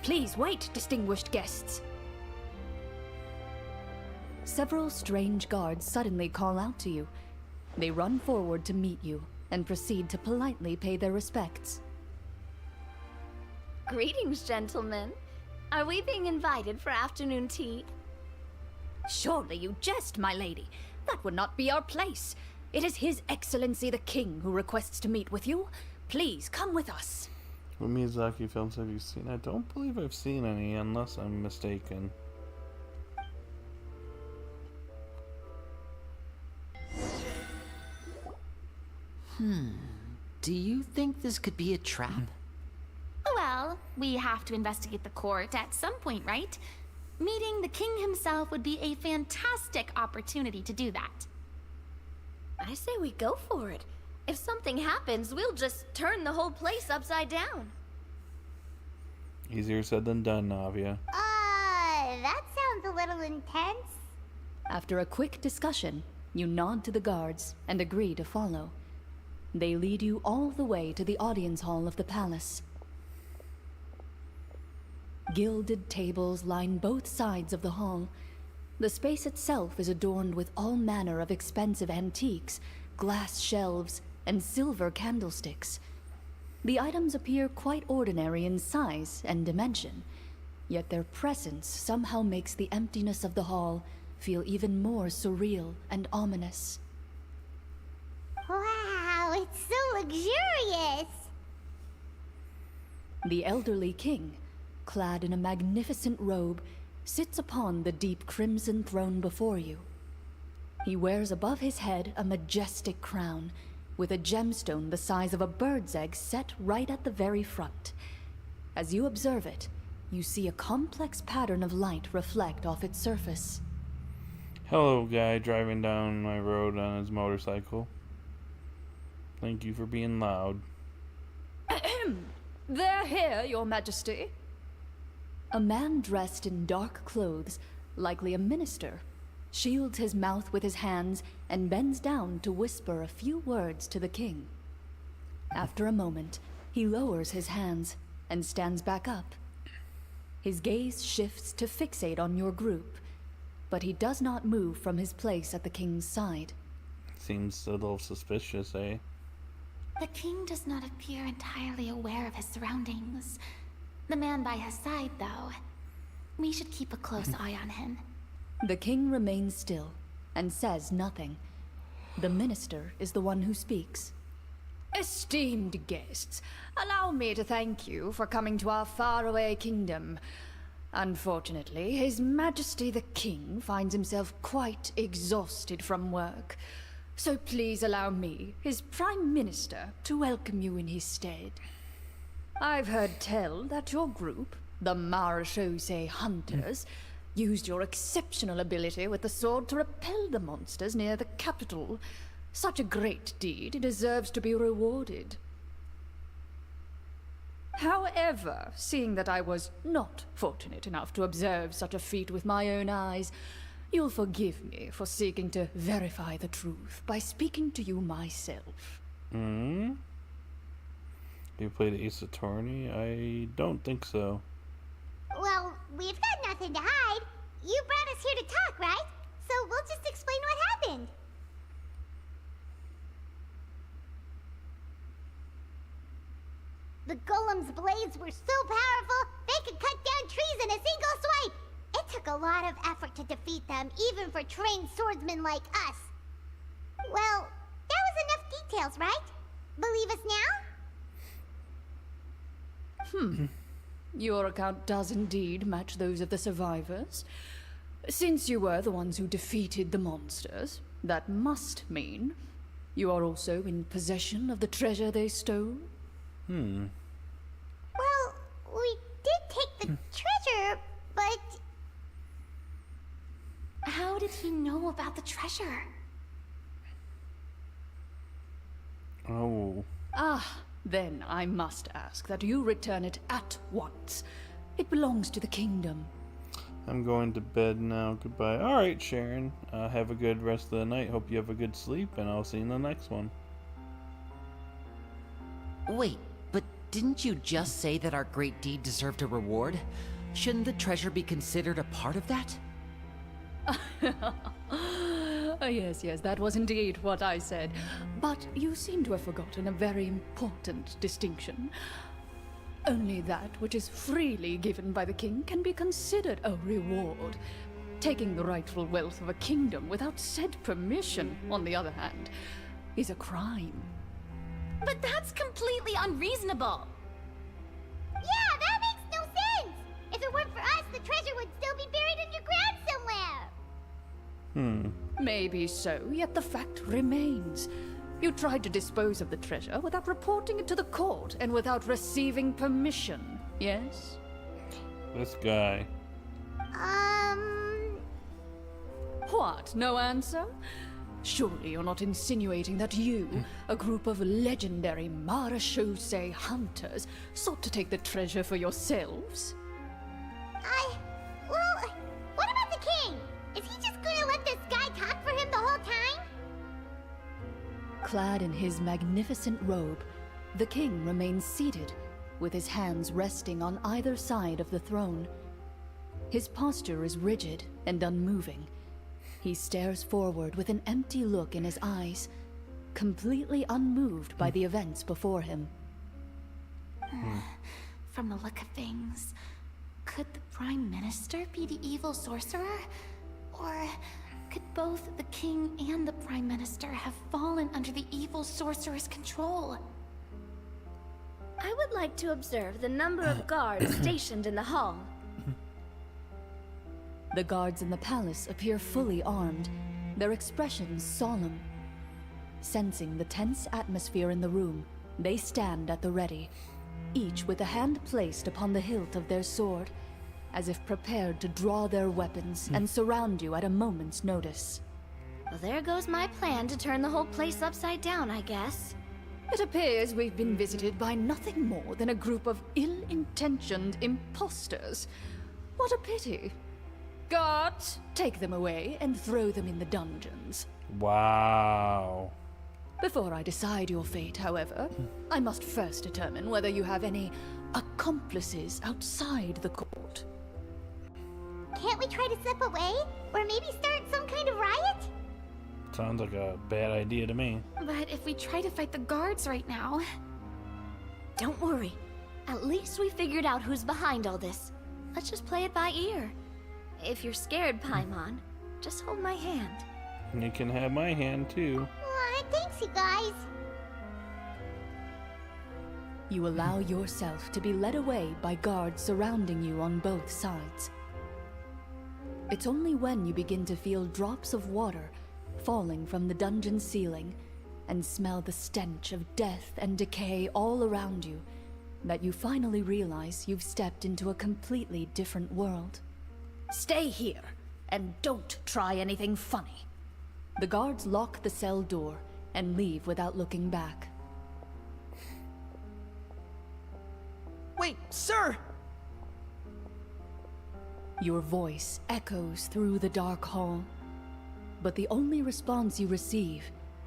Please wait, distinguished guests. Several strange guards suddenly call out to you. They run forward to meet you and proceed to politely pay their respects. Greetings, gentlemen. Are we being invited for afternoon tea? Surely you jest, my lady. That would not be our place. It is His Excellency the King who requests to meet with you. Please come with us. What Miyazaki films have you seen? I don't believe I've seen any, unless I'm mistaken. Do you think this could be a trap? Well, we have to investigate the court at some point, right? Meeting the king himself would be a fantastic opportunity to do that. I say we go for it. If something happens, we'll just turn the whole place upside down. Easier said than done, Navia. That sounds a little intense. After a quick discussion, you nod to the guards and agree to follow. They lead you all the way to the audience hall of the palace. Gilded tables line both sides of the hall. The space itself is adorned with all manner of expensive antiques, glass shelves, and silver candlesticks. The items appear quite ordinary in size and dimension, yet their presence somehow makes the emptiness of the hall feel even more surreal and ominous. Wow, it's so luxurious! The elderly king, clad in a magnificent robe, sits upon the deep crimson throne before you. He wears above his head a majestic crown, with a gemstone the size of a bird's egg set right at the very front. As you observe it, you see a complex pattern of light reflect off its surface. Hello, guy driving down my road on his motorcycle. Thank you for being loud. They're here, Your Majesty. A man dressed in dark clothes, likely a minister, shields his mouth with his hands and bends down to whisper a few words to the king. After a moment, he lowers his hands and stands back up. His gaze shifts to fixate on your group, but he does not move from his place at the king's side. Seems a little suspicious, eh? The king does not appear entirely aware of his surroundings. The man by his side, though. We should keep a close eye on him. The king remains still and says nothing. The minister is the one who speaks. Esteemed guests, allow me to thank you for coming to our faraway kingdom. Unfortunately, His Majesty the King finds himself quite exhausted from work. So please allow me, his Prime Minister, to welcome you in his stead. I've heard tell that your group, the Marechaussee Hunters, used your exceptional ability with the sword to repel the monsters near the capital. Such a great deed deserves to be rewarded. However, seeing that I was not fortunate enough to observe such a feat with my own eyes, you'll forgive me for seeking to verify the truth by speaking to you myself. You played Ace Attorney? I don't think so. Well, we've got nothing to hide. You brought us here to talk, right? So we'll just explain what happened. The golem's blades were so powerful, they could cut down trees in a single swipe. It took a lot of effort to defeat them, even for trained swordsmen like us. Well, that was enough details, right? Believe us now? Your account does indeed match those of the survivors. Since you were the ones who defeated the monsters, that must mean you are also in possession of the treasure they stole? Well, we did take the treasure, but... How did he know about the treasure? Oh. Ah, then I must ask that you return it at once. It belongs to the kingdom. I'm going to bed now. Goodbye. Alright, Sharon. Have a good rest of the night. Hope you have a good sleep, and I'll see you in the next one. Wait, but didn't you just say that our great deed deserved a reward? Shouldn't the treasure be considered a part of that? Yes, that was indeed what I said. But you seem to have forgotten a very important distinction. Only that which is freely given by the king can be considered a reward. Taking the rightful wealth of a kingdom without said permission, on the other hand, is a crime. But that's completely unreasonable. Yeah, that makes no sense! If it weren't for us, the treasure would still be buried underground somewhere! Maybe so, yet the fact remains. You tried to dispose of the treasure without reporting it to the court and without receiving permission, yes? This guy. What, no answer? Surely you're not insinuating that you, a group of legendary marechaussee hunters, sought to take the treasure for yourselves? Well, what about the king? Is he just gonna let this guy talk for him the whole time? Clad in his magnificent robe, the king remains seated, with his hands resting on either side of the throne. His posture is rigid and unmoving. He stares forward with an empty look in his eyes, completely unmoved by the events before him. From the look of things, could the Prime Minister be the evil sorcerer? Or could both the king and the Prime Minister have fallen under the evil sorcerer's control? I would like to observe the number of guards stationed in the hall. The guards in the palace appear fully armed, their expressions solemn. Sensing the tense atmosphere in the room, they stand at the ready, each with a hand placed upon the hilt of their sword, as if prepared to draw their weapons and surround you at a moment's notice. Well, there goes my plan to turn the whole place upside down, I guess. It appears we've been visited by nothing more than a group of ill-intentioned imposters. What a pity. Guards, take them away and throw them in the dungeons. Wow. Before I decide your fate, however, I must first determine whether you have any accomplices outside the court. Can't we try to slip away? Or maybe start some kind of riot? Sounds like a bad idea to me. But if we try to fight the guards right now... Don't worry. At least we figured out who's behind all this. Let's just play it by ear. If you're scared, Paimon, just hold my hand. And you can have my hand too. Aw, thanks, you guys. You allow yourself to be led away by guards surrounding you on both sides. It's only when you begin to feel drops of water falling from the dungeon ceiling and smell the stench of death and decay all around you that you finally realize you've stepped into a completely different world. Stay here, and don't try anything funny. The guards lock the cell door and leave without looking back. Wait, sir! Your voice echoes through the dark hall, but the only response you receive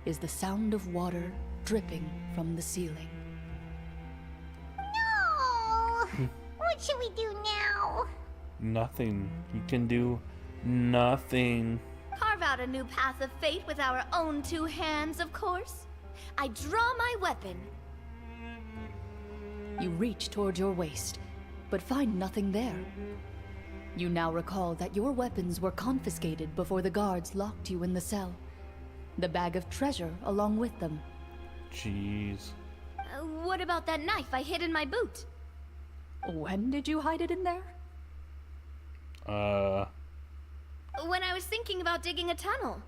is the sound of water dripping from the ceiling. No! What should we do now? Nothing. You can do nothing. Carve out a new path of fate with our own two hands, of course. I draw my weapon. You reach toward your waist, but find nothing there. You now recall that your weapons were confiscated before the guards locked you in the cell. The bag of treasure along with them. Jeez. What about that knife I hid in my boot? When did you hide it in there? When I was thinking about digging a tunnel.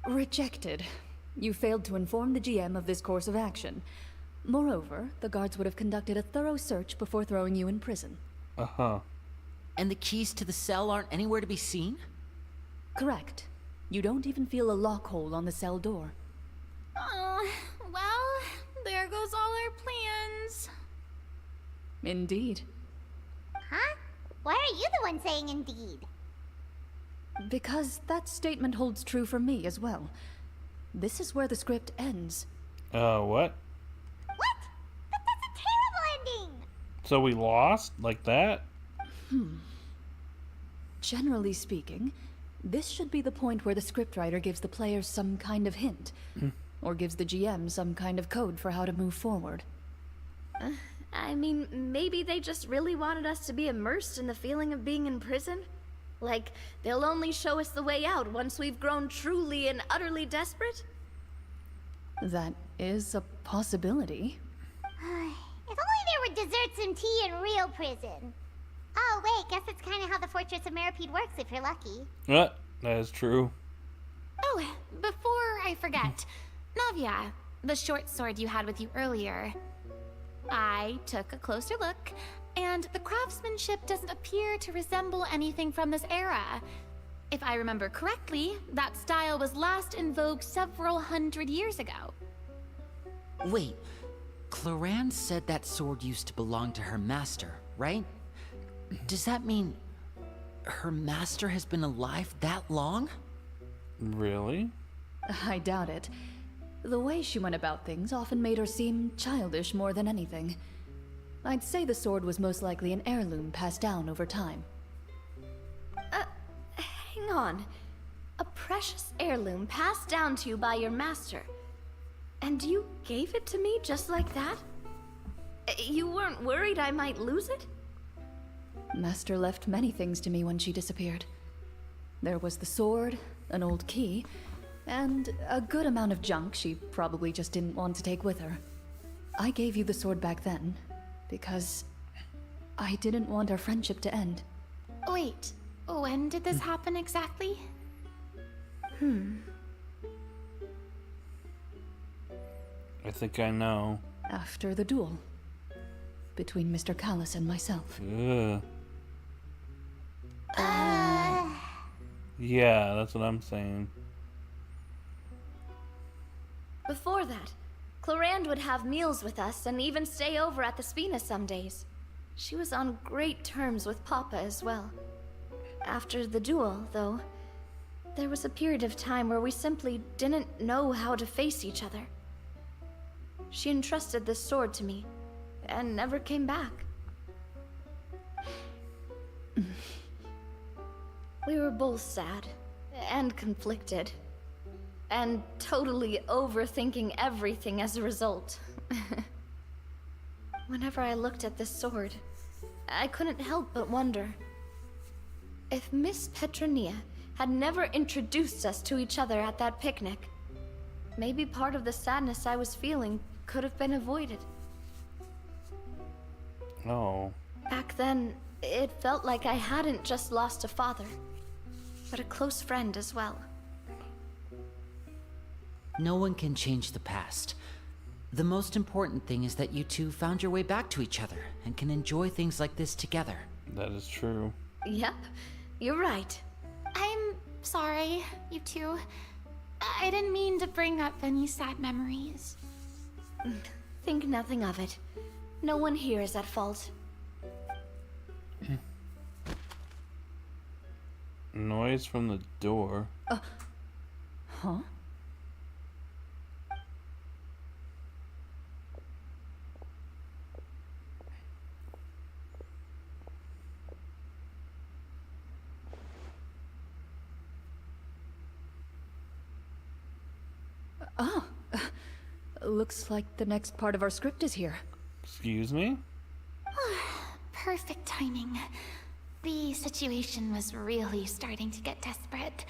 Rejected. You failed to inform the GM of this course of action. Moreover, the guards would have conducted a thorough search before throwing you in prison. Uh-huh. And the keys to the cell aren't anywhere to be seen? Correct. You don't even feel a lock hole on the cell door. Oh, well, there goes all our plans. Indeed. Huh? Why are you the one saying indeed? Because that statement holds true for me as well. This is where the script ends. What? What? But that's a terrible ending! So we lost? Like that? Generally speaking, this should be the point where the scriptwriter gives the players some kind of hint, or gives the GM some kind of code for how to move forward. I mean, maybe they just really wanted us to be immersed in the feeling of being in prison? Like, they'll only show us the way out once we've grown truly and utterly desperate? That is a possibility. If only there were desserts and tea in real prison. Oh, wait, guess that's kind of how the Fortress of Meripede works if you're lucky. That is true. Oh, before I forget, Navia, the short sword you had with you earlier. I took a closer look, and the craftsmanship doesn't appear to resemble anything from this era. If I remember correctly, that style was last in vogue several hundred years ago. Wait, Clorinde said that sword used to belong to her master, right? Does that mean her master has been alive that long? Really? I doubt it. The way she went about things often made her seem childish more than anything. I'd say the sword was most likely an heirloom passed down over time. Hang on. A precious heirloom passed down to you by your master. And you gave it to me just like that? You weren't worried I might lose it? Master left many things to me when she disappeared. There was the sword, an old key, and a good amount of junk she probably just didn't want to take with her. I gave you the sword back then, because I didn't want our friendship to end. Wait, when did this happen exactly? I think I know. After the duel. Between Mr. Callis and myself. Ugh. Yeah, that's what I'm saying. Before that, Clorinde would have meals with us and even stay over at the Spina some days. She was on great terms with Papa as well. After the duel, though, there was a period of time where we simply didn't know how to face each other. She entrusted this sword to me, and never came back. We were both sad, and conflicted, and totally overthinking everything as a result. Whenever I looked at this sword, I couldn't help but wonder if Miss Petronia had never introduced us to each other at that picnic. Maybe part of the sadness I was feeling could have been avoided. Oh. Back then, it felt like I hadn't just lost a father, but a close friend as well. No one can change the past. The most important thing is that you two found your way back to each other and can enjoy things like this together. That is true. Yep, you're right. I'm sorry, you two. I didn't mean to bring up any sad memories. Think nothing of it. No one here is at fault. Noise from the door. Huh? Oh. Looks like the next part of our script is here. Excuse me? Perfect timing. The situation was really starting to get desperate.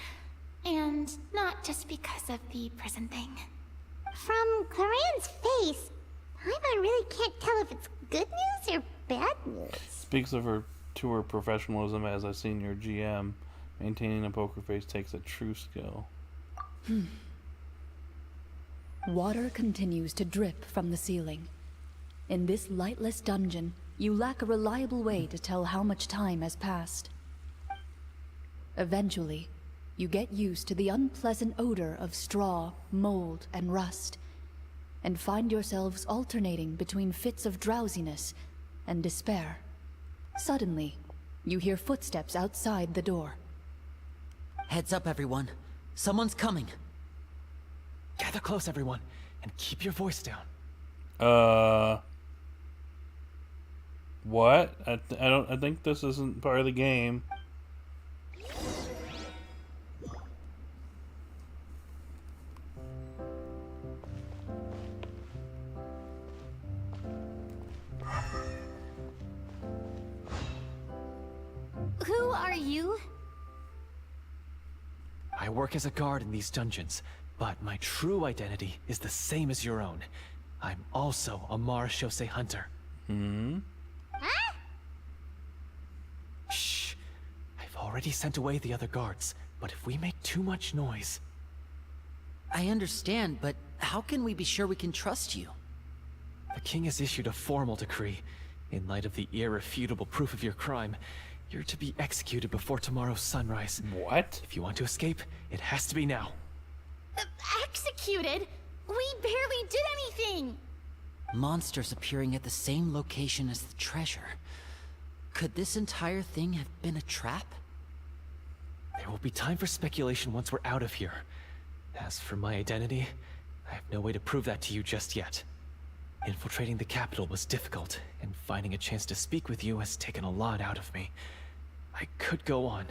And not just because of the prison thing. From Clorinde's face, Paimon really can't tell if it's good news or bad news. Speaks of her to her professionalism as a senior GM. Maintaining a poker face takes a true skill. Water continues to drip from the ceiling. In this lightless dungeon, you lack a reliable way to tell how much time has passed. Eventually, you get used to the unpleasant odor of straw, mold, and rust, and find yourselves alternating between fits of drowsiness and despair. Suddenly, you hear footsteps outside the door. Heads up, everyone. Someone's coming. Gather close, everyone, and keep your voice down. What? I think this isn't part of the game. Who are you? I work as a guard in these dungeons, but my true identity is the same as your own. I'm also a Marechaussee hunter. Huh? Shh. I've already sent away the other guards, but if we make too much noise... I understand, but how can we be sure we can trust you? The king has issued a formal decree. In light of the irrefutable proof of your crime, you're to be executed before tomorrow's sunrise. What? If you want to escape, it has to be now. Executed? We barely did anything! Monsters appearing at the same location as the treasure. Could this entire thing have been a trap? There will be time for speculation once we're out of here. As for my identity, I have no way to prove that to you just yet. Infiltrating the capital was difficult, and finding a chance to speak with you has taken a lot out of me. I could go on,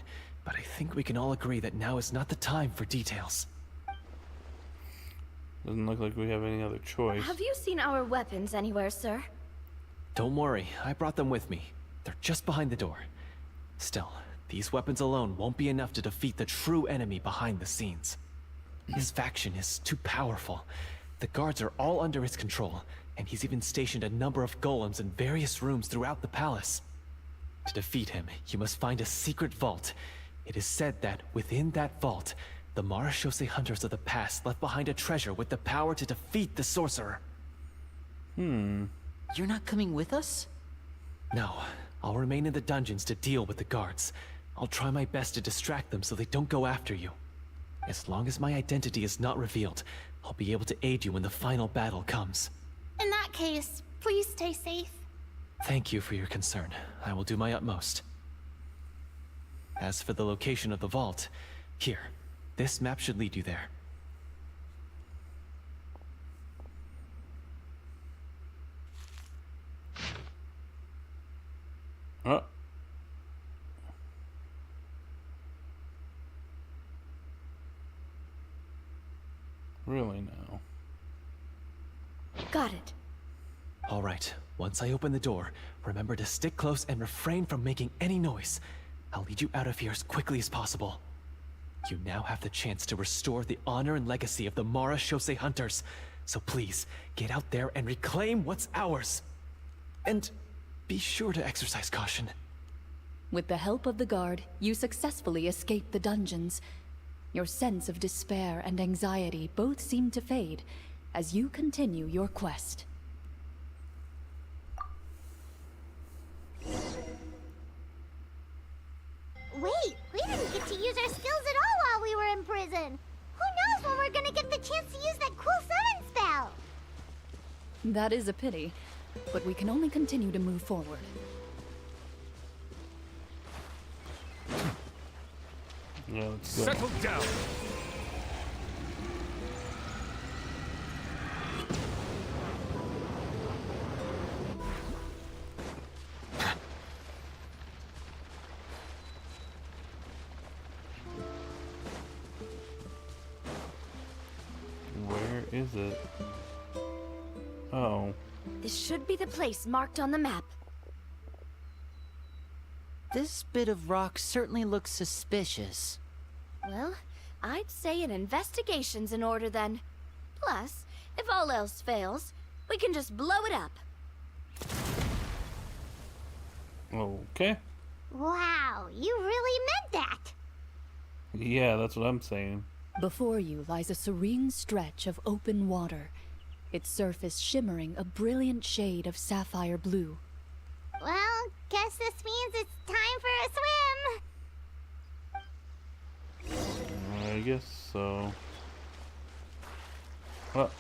but I think we can all agree that now is not the time for details. Doesn't look like we have any other choice. Have you seen our weapons anywhere, sir? Don't worry, I brought them with me. They're just behind the door. Still, these weapons alone won't be enough to defeat the true enemy behind the scenes. His faction is too powerful. The guards are all under his control, and he's even stationed a number of golems in various rooms throughout the palace. To defeat him, you must find a secret vault. It is said that within that vault, the Marechaussee hunters of the past left behind a treasure with the power to defeat the sorcerer. You're not coming with us? No, I'll remain in the dungeons to deal with the guards. I'll try my best to distract them so they don't go after you. As long as my identity is not revealed, I'll be able to aid you when the final battle comes. In that case, please stay safe. Thank you for your concern. I will do my utmost. As for the location of the vault, here, this map should lead you there. Really now? Got it. All right, once I open the door, remember to stick close and refrain from making any noise. I'll lead you out of here as quickly as possible. You now have the chance to restore the honor and legacy of the Marechaussee hunters. So please, get out there and reclaim what's ours. And be sure to exercise caution. With the help of the guard, you successfully escape the dungeons. Your sense of despair and anxiety both seem to fade as you continue your quest. Wait, we didn't get to use our skills at all while we were in prison. Who knows when we're gonna get the chance to use that cool summon spell? That is a pity, but we can only continue to move forward. Yeah, let's go. Settle down. Where is it? Oh. This should be the place marked on the map. This bit of rock certainly looks suspicious. Well, I'd say an investigation's in order then. Plus, if all else fails, We can just blow it up. Okay. Wow, you really meant that. Yeah, that's what I'm saying. Before you lies a serene stretch of open water, its surface shimmering a brilliant shade of sapphire blue. Well, guess this means it's time for a swim. I guess so. Well.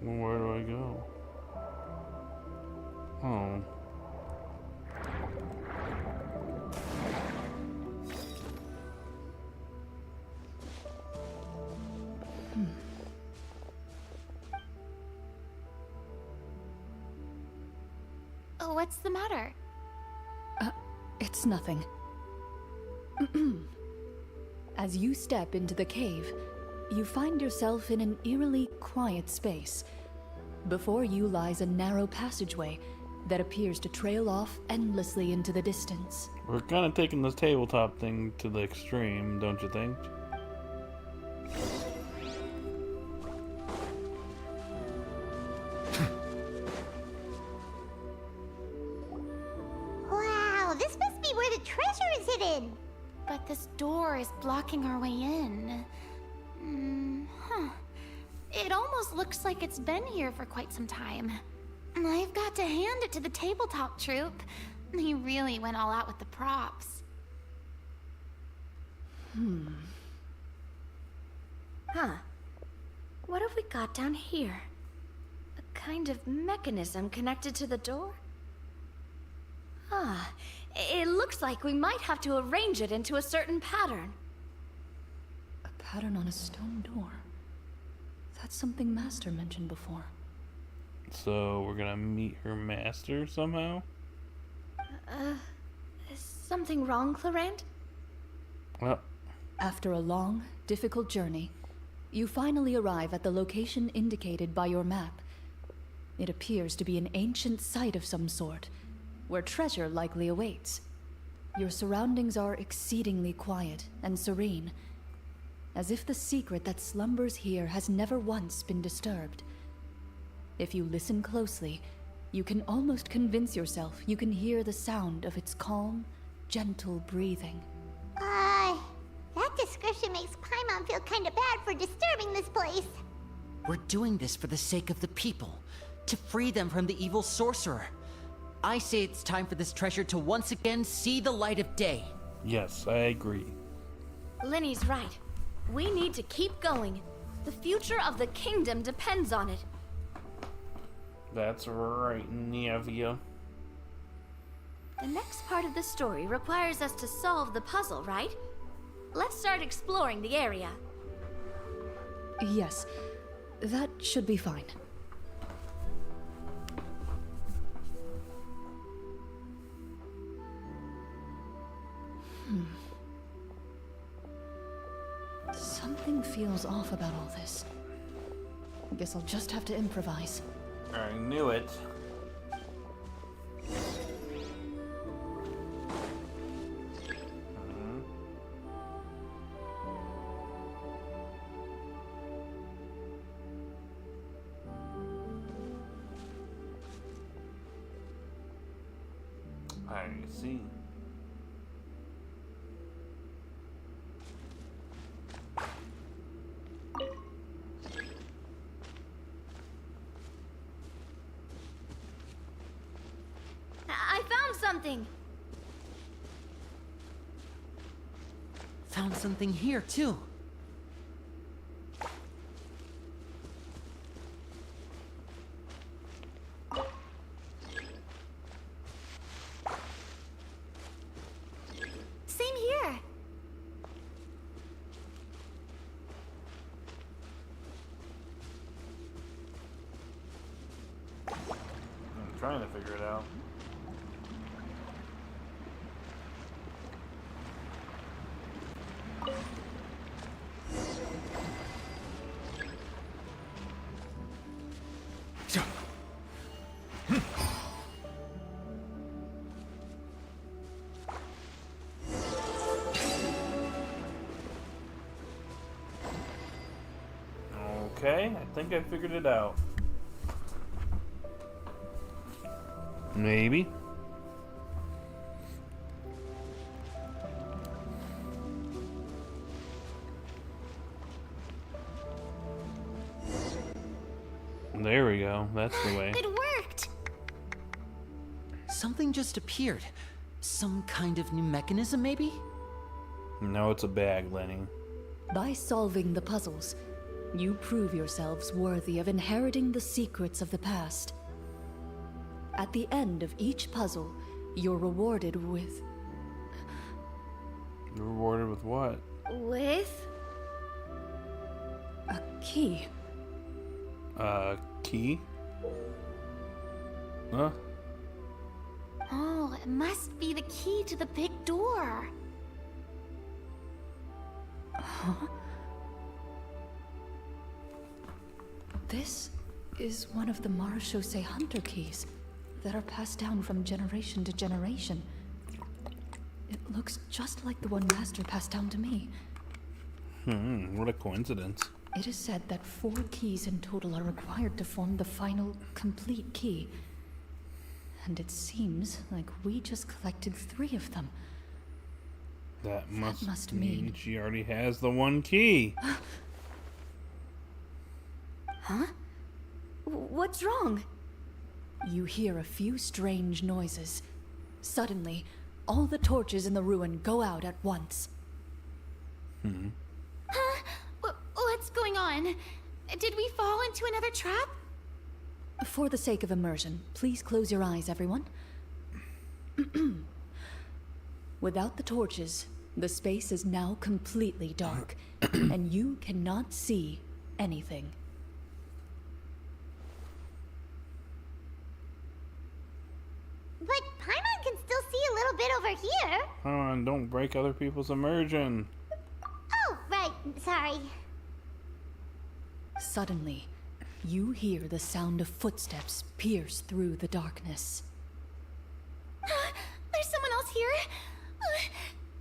Where do I go? Oh. Oh, what's the matter? It's nothing. As you step into the cave, you find yourself in an eerily quiet space. Before you lies a narrow passageway that appears to trail off endlessly into the distance. We're kind of taking this tabletop thing to the extreme, don't you think? Wow, this must be where the treasure is hidden. But this door is blocking our way in. Huh. It almost looks like it's been here for quite some time. I've got to hand it to the tabletop troupe. They really went all out with the props. Huh. What have we got down here? A kind of mechanism connected to the door? Ah, it looks like we might have to arrange it into a certain pattern. A pattern on a stone door. That's something Master mentioned before. So we're gonna meet her master somehow? Is something wrong, Clorinde? Well, After a long, difficult journey, you finally arrive at the location indicated by your map. It appears to be an ancient site of some sort, where treasure likely awaits. Your surroundings are exceedingly quiet and serene, as if the secret that slumbers here has never once been disturbed. If you listen closely, you can almost convince yourself you can hear the sound of its calm, gentle breathing. That description makes Paimon feel kinda bad for disturbing this place. We're doing this for the sake of the people, to free them from the evil sorcerer. I say it's time for this treasure to once again see the light of day. yes, I agree. Linny's right. We need to keep going. The future of the kingdom depends on it. That's right, Navia. The next part of the story requires us to solve the puzzle, right? Let's start exploring the area. Yes, that should be fine. Something feels off about all this. Guess I'll just have to improvise. I knew it. I see. I found something! Found something here, too. trying to figure it out. Okay, I think I figured it out. Maybe. There we go. That's the way. It worked! Something just appeared. Some kind of new mechanism, maybe? No, it's a bag, Lenny. By solving the puzzles, you prove yourselves worthy of inheriting the secrets of the past. At the end of each puzzle, you're rewarded with... Rewarded with what? With? a key. Key? Huh? Oh, it must be the key to the big door. This is one of the Marechaussee Hunter keys that are passed down from generation to generation. It looks just like the one Master passed down to me. What a coincidence. It is said that 4 keys in total are required to form the final, complete key. And it seems like we just collected 3 of them. That must mean she already has the one key. Huh? What's wrong? You hear a few strange noises. Suddenly, all the torches in the ruin go out at once. Huh? What's going on? Did we fall into another trap? For the sake of immersion, please close your eyes, everyone. Without the torches, the space is now completely dark, and you cannot see anything. But Paimon can still see a little bit over here. Come on, don't break other people's immersion. Oh, right. Sorry. Suddenly, you hear the sound of footsteps pierce through the darkness. There's someone else here?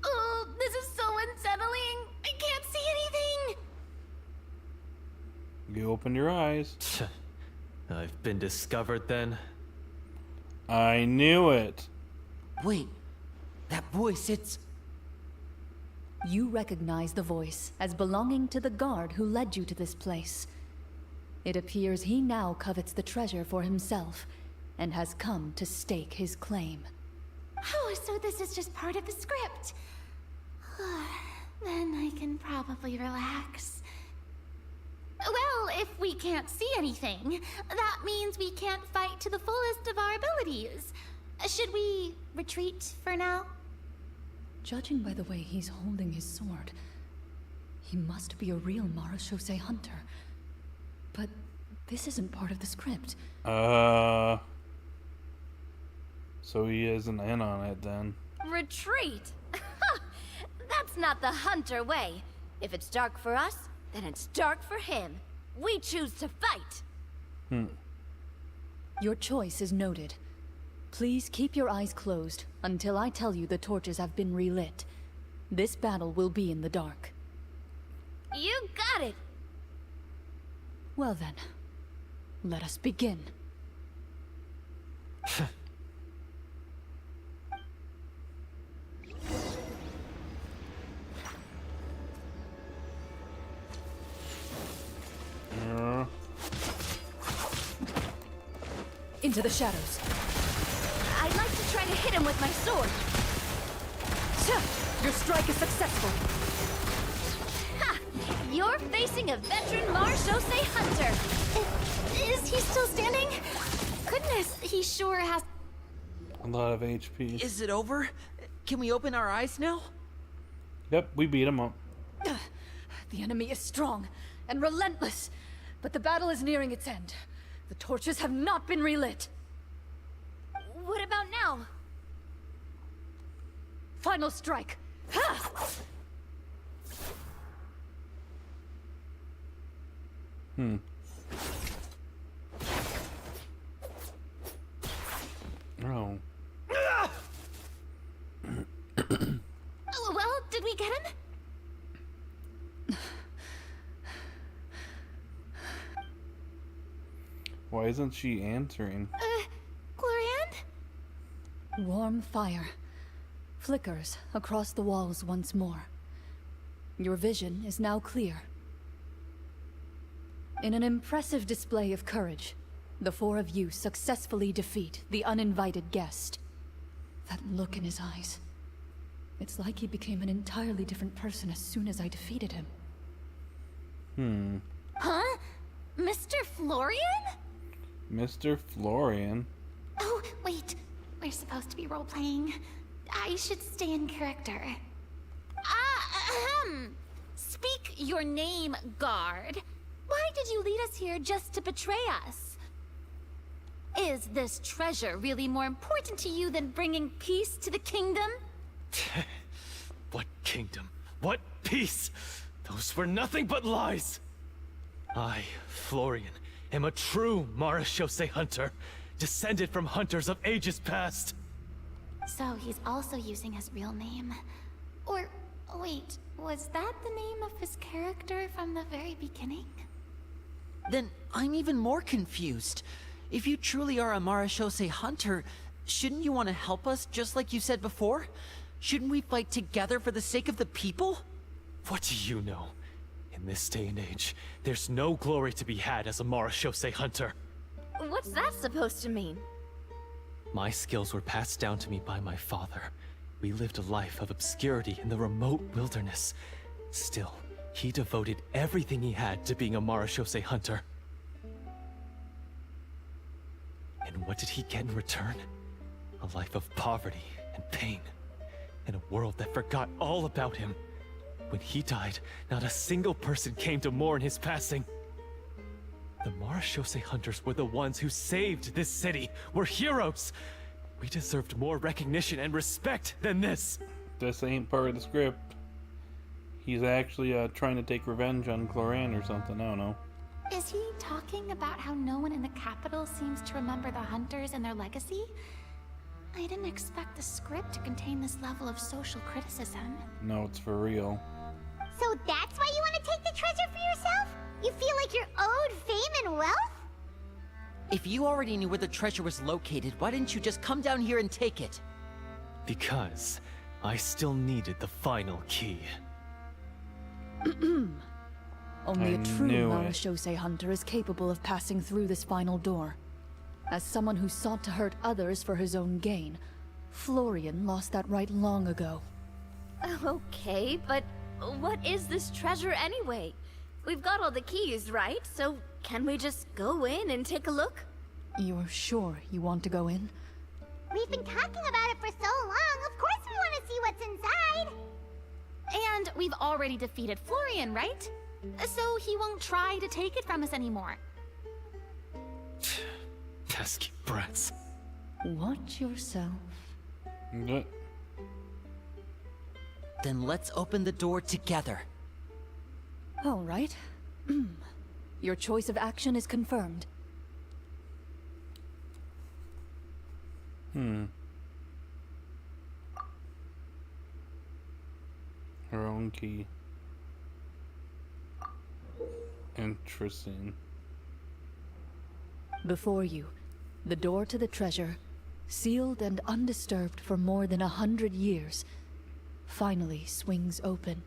Oh, this is so unsettling. I can't see anything. You open your eyes. I've been discovered then. I knew it. Wait, that voice, it's... You recognize the voice as belonging to the guard who led you to this place. It appears he now covets the treasure for himself and has come to stake his claim. Oh, so this is just part of the script. Then I can probably relax. Well, if we can't see anything, that means we can't fight to the fullest of our abilities. Should we retreat for now? Judging by the way he's holding his sword, he must be a real Marechaussee hunter. But this isn't part of the script. So he isn't in on it then. Retreat? That's not the hunter way. If it's dark for us, then it's dark for him. We choose to fight. Your choice is noted. Please keep your eyes closed until I tell you the torches have been relit. This battle will be in the dark. You got it. Well then, let us begin. Into the shadows. I'd like to try to hit him with my sword. Your strike is successful. Ha! You're facing a veteran Marechaussee hunter. Is he still standing? Goodness, he sure has... A lot of HP. Is it over? Can we open our eyes now? Yep, we beat him up. The enemy is strong and relentless, but the battle is nearing its end. The torches have not been relit. What about now? Final strike! Ha! Oh. Oh, well, did we get him? Why isn't she answering? Clorinde? Warm fire flickers across the walls once more. Your vision is now clear. In an impressive display of courage, the four of you successfully defeat the uninvited guest. That look in his eyes. It's like he became an entirely different person as soon as I defeated him. Huh? Mr. Florian? Mr. Florian? Oh, wait. We're supposed to be role-playing. I should stay in character. Speak your name, guard. Why did you lead us here just to betray us? Is this treasure really more important to you than bringing peace to the kingdom? What kingdom? What peace? Those were nothing but lies! I, Florian, am a true Marechaussee hunter, descended from hunters of ages past. So he's also using his real name. Or, wait, was that the name of his character from the very beginning? Then I'm even more confused. If you truly are a Marechaussee hunter, shouldn't you want to help us just like you said before? Shouldn't we fight together for the sake of the people? What do you know? In this day and age, there's no glory to be had as a Marechaussee hunter. What's that supposed to mean? My skills were passed down to me by my father. We lived a life of obscurity in the remote wilderness. Still, he devoted everything he had to being a Marechaussee hunter. And what did he get in return? A life of poverty and pain. In a world that forgot all about him. When he died, not a single person came to mourn his passing. The Marechaussee hunters were the ones who saved this city. We're heroes. We deserved more recognition and respect than this. This ain't part of the script. He's actually trying to take revenge on Clorinde or something, I don't know. Is he talking about how no one in the capital seems to remember the hunters and their legacy? I didn't expect the script to contain this level of social criticism. No, it's for real. So that's why you want to take the treasure for yourself? You feel like you're owed fame and wealth? If you already knew where the treasure was located, why didn't you just come down here and take it? Because I still needed the final key. Only I a true knew it. Marechaussee hunter is capable of passing through this final door. As someone who sought to hurt others for his own gain, Florian lost that right long ago. Okay, but what is this treasure anyway? We've got all the keys, right? So can we just go in and take a look? You're sure you want to go in? We've been talking about it for so long. Of course we want to see what's inside. And we've already defeated Florian, right? So he won't try to take it from us anymore. Pesky brats. Watch yourself. But Then let's open the door together. All right. Your choice of action is confirmed. her own key. Interesting. Before you, the door to the treasure, sealed and undisturbed for more than 100 years, finally swings open.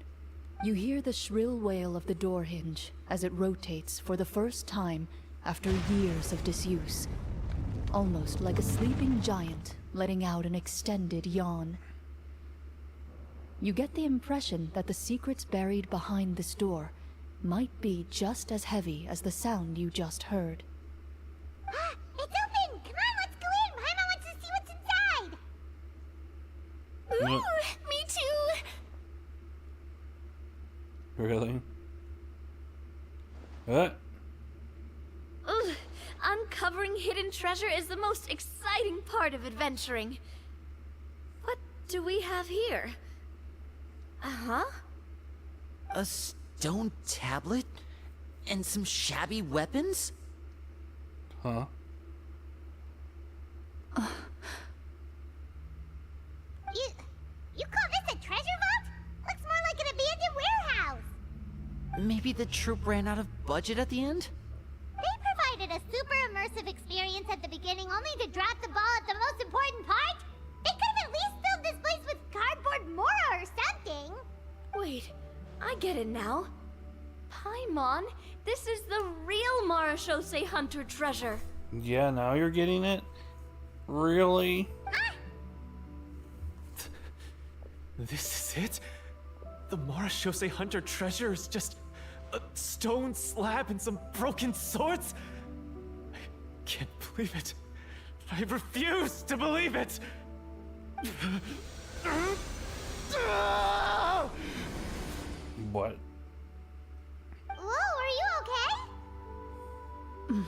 You hear the shrill wail of the door hinge as it rotates for the first time after years of disuse, almost like a sleeping giant letting out an extended yawn. You get the impression that the secrets buried behind this door might be just as heavy as the sound you just heard. It's open! Come on, let's go in! Paimon wants to see what's inside! Yep. Me too! Really? What? Ugh, Uncovering hidden treasure is the most exciting part of adventuring. What do we have here? Uh-huh. A stone tablet? And some shabby weapons? Huh? You call this a treasure vault? Looks more like an abandoned warehouse. Maybe the troupe ran out of budget at the end? They provided a super immersive experience at the beginning only to drop the ball at the most important part? They could have at least filled this place with cardboard Mora or something. Wait, I get it now. Paimon, this is the real Marashose Hunter treasure. Yeah, now you're getting it? Really? This is it? The Marashose Hunter treasure is just a stone slab and some broken swords? I can't believe it. I refuse to believe it! What? Whoa, are you okay?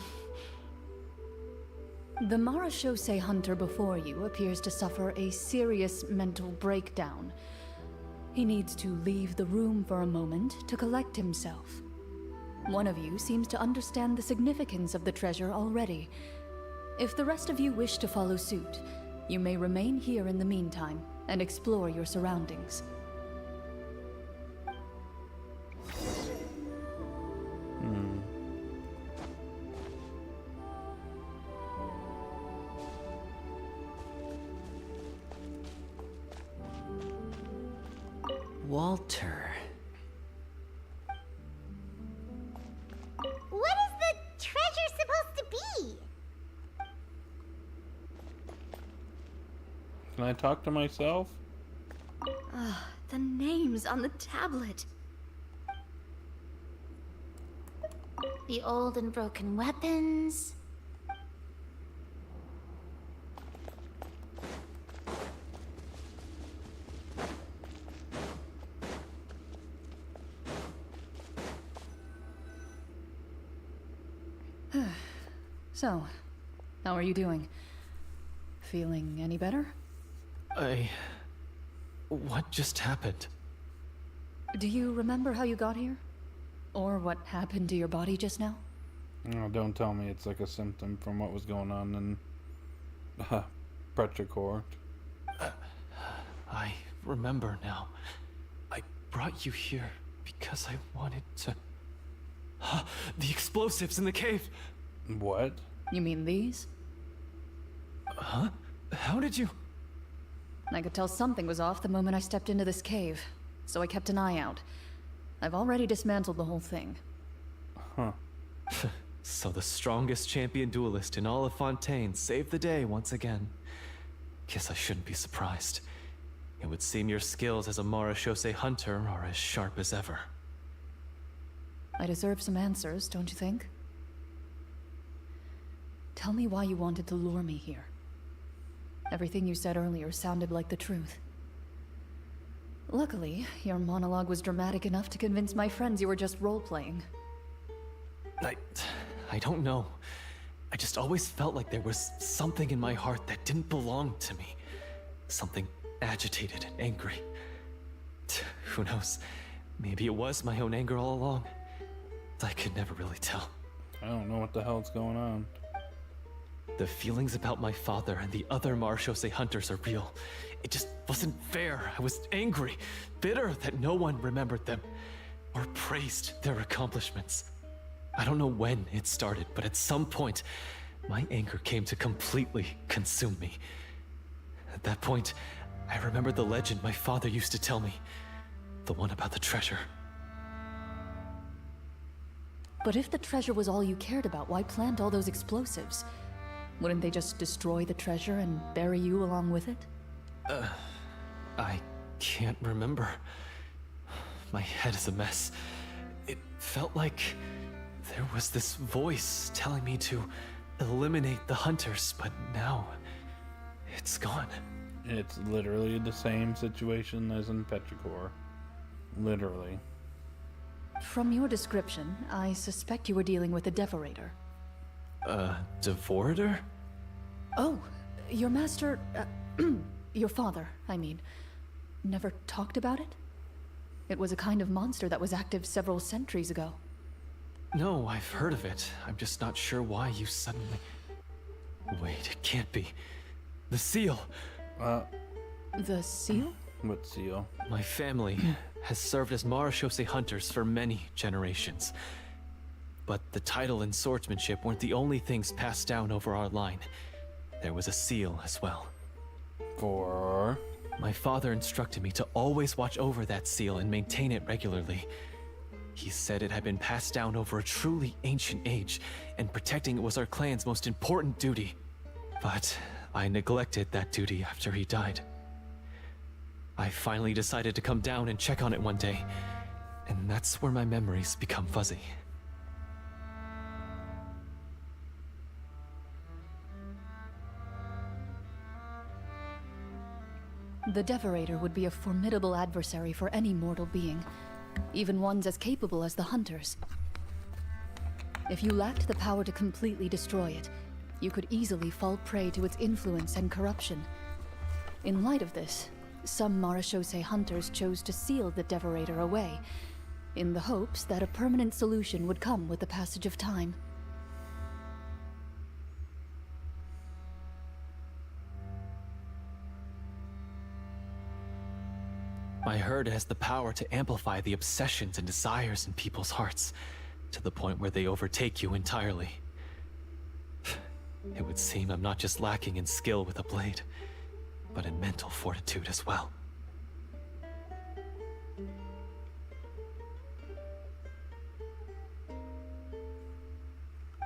The Marashose hunter before you appears to suffer a serious mental breakdown. He needs to leave the room for a moment to collect himself. One of you seems to understand the significance of the treasure already. If the rest of you wish to follow suit, you may remain here in the meantime and explore your surroundings. Walter. What is the treasure supposed to be? Can I talk to myself? The names on the tablet. The old and broken weapons. So, how are you doing? Feeling any better? What just happened? Do you remember how you got here? Or what happened to your body just now? Oh, don't tell me it's like a symptom from what was going on in Petrichor. I remember now. I brought you here because I wanted to... The explosives in the cave! What? You mean these? Huh? How did you... I could tell something was off the moment I stepped into this cave, so I kept an eye out. I've already dismantled the whole thing. Huh. So the strongest champion duelist in all of Fontaine saved the day once again. Guess I shouldn't be surprised. It would seem your skills as a Marashose hunter are as sharp as ever. I deserve some answers, don't you think? Tell me why you wanted to lure me here. Everything you said earlier sounded like the truth. Luckily, your monologue was dramatic enough to convince my friends you were just role-playing. I don't know. I just always felt like there was something in my heart that didn't belong to me. Something agitated and angry. Who knows? Maybe it was my own anger all along. I could never really tell. I don't know what the hell's going on. The feelings about my father and the other Marashose hunters are real. It just wasn't fair. I was angry, bitter that no one remembered them or praised their accomplishments. I don't know when it started, but at some point, my anger came to completely consume me. At that point, I remembered the legend my father used to tell me. The one about the treasure. But if the treasure was all you cared about, why plant all those explosives? Wouldn't they just destroy the treasure and bury you along with it? I can't remember. My head is a mess. It felt like there was this voice telling me to eliminate the hunters, but now it's gone. It's literally the same situation as in Petrichor. Literally. From your description, I suspect you were dealing with a Devorator. Devorator? Oh, your master, your father, I mean, never talked about it? It was a kind of monster that was active several centuries ago. No, I've heard of it. I'm just not sure why you suddenly... Wait, it can't be. The seal! The seal? What seal? My family has served as Marashose hunters for many generations. But the title and swordsmanship weren't the only things passed down over our line. There was a seal as well. For... My father instructed me to always watch over that seal and maintain it regularly. He said it had been passed down over a truly ancient age, and protecting it was our clan's most important duty. But I neglected that duty after he died. I finally decided to come down and check on it one day, and that's where my memories become fuzzy. The Devorator would be a formidable adversary for any mortal being, even ones as capable as the Hunters. If you lacked the power to completely destroy it, you could easily fall prey to its influence and corruption. In light of this, some Marashose hunters chose to seal the Devorator away, in the hopes that a permanent solution would come with the passage of time. I heard it has the power to amplify the obsessions and desires in people's hearts, to the point where they overtake you entirely. It would seem I'm not just lacking in skill with a blade, but in mental fortitude as well.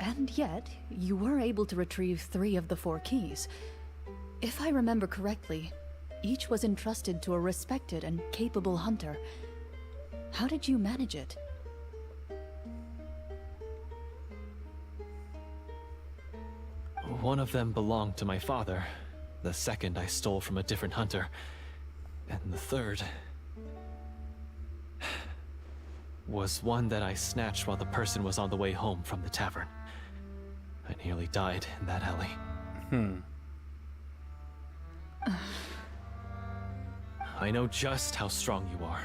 And yet, you were able to retrieve 3 of the 4 keys. If I remember correctly, each was entrusted to a respected and capable hunter. How did you manage it? One of them belonged to my father. The second I stole from a different hunter. And the third... was one that I snatched while the person was on the way home from the tavern. I nearly died in that alley. I know just how strong you are.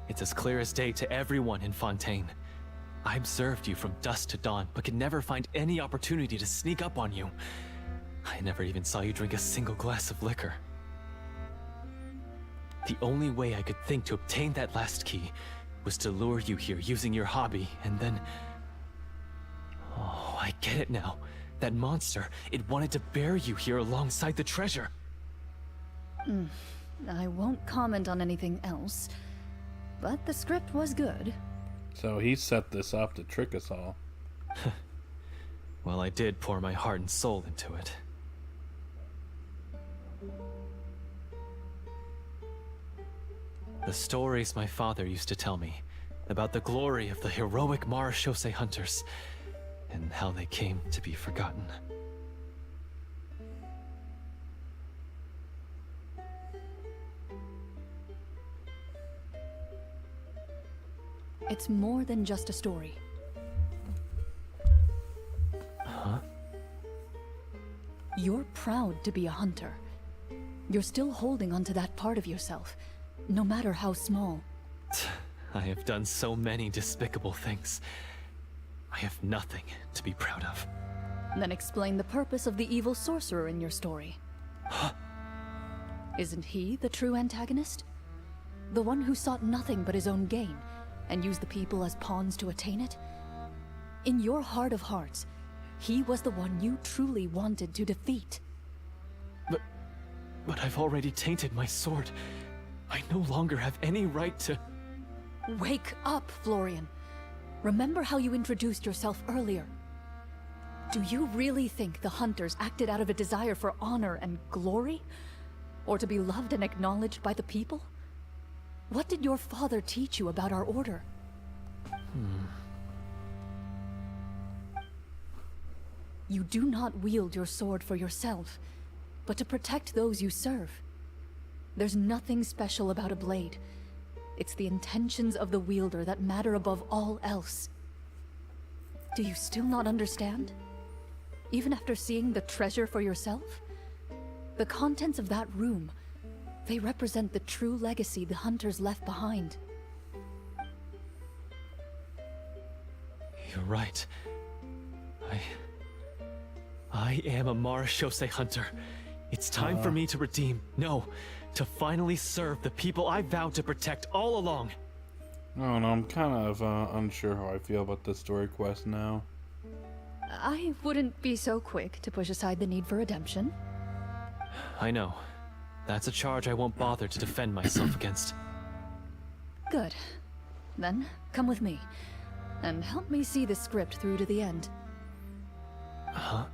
It's as clear as day to everyone in Fontaine. I observed you from dusk to dawn, but could never find any opportunity to sneak up on you. I never even saw you drink a single glass of liquor. The only way I could think to obtain that last key was to lure you here using your hobby, and then... Oh, I get it now. That monster, it wanted to bury you here alongside the treasure. I won't comment on anything else, but the script was good. So he set this up to trick us all. Well, I did pour my heart and soul into it. The stories my father used to tell me about the glory of the heroic Marashose hunters and how they came to be forgotten. It's more than just a story. Huh? You're proud to be a hunter. You're still holding onto that part of yourself, no matter how small. I have done so many despicable things. I have nothing to be proud of. Then explain the purpose of the evil sorcerer in your story. Isn't he the true antagonist? The one who sought nothing but his own gain, and used the people as pawns to attain it? In your heart of hearts, he was the one you truly wanted to defeat. But I've already tainted my sword. I no longer have any right to... Wake up, Florian. Remember how you introduced yourself earlier. Do you really think the hunters acted out of a desire for honor and glory? Or to be loved and acknowledged by the people? What did your father teach you about our order? You do not wield your sword for yourself, but to protect those you serve. There's nothing special about a blade. It's the intentions of the wielder that matter above all else. Do you still not understand? even after seeing the treasure for yourself? The contents of that room, they represent the true legacy the hunters left behind. You're right. I am a Marashose hunter. It's time for me to redeem, no, to finally serve the people I vowed to protect all along. I don't know, I'm kind of unsure how I feel about this story quest now. I wouldn't be so quick to push aside the need for redemption. I know. That's a charge I won't bother to defend myself against. Good. Then, come with me, and help me see the script through to the end. Huh?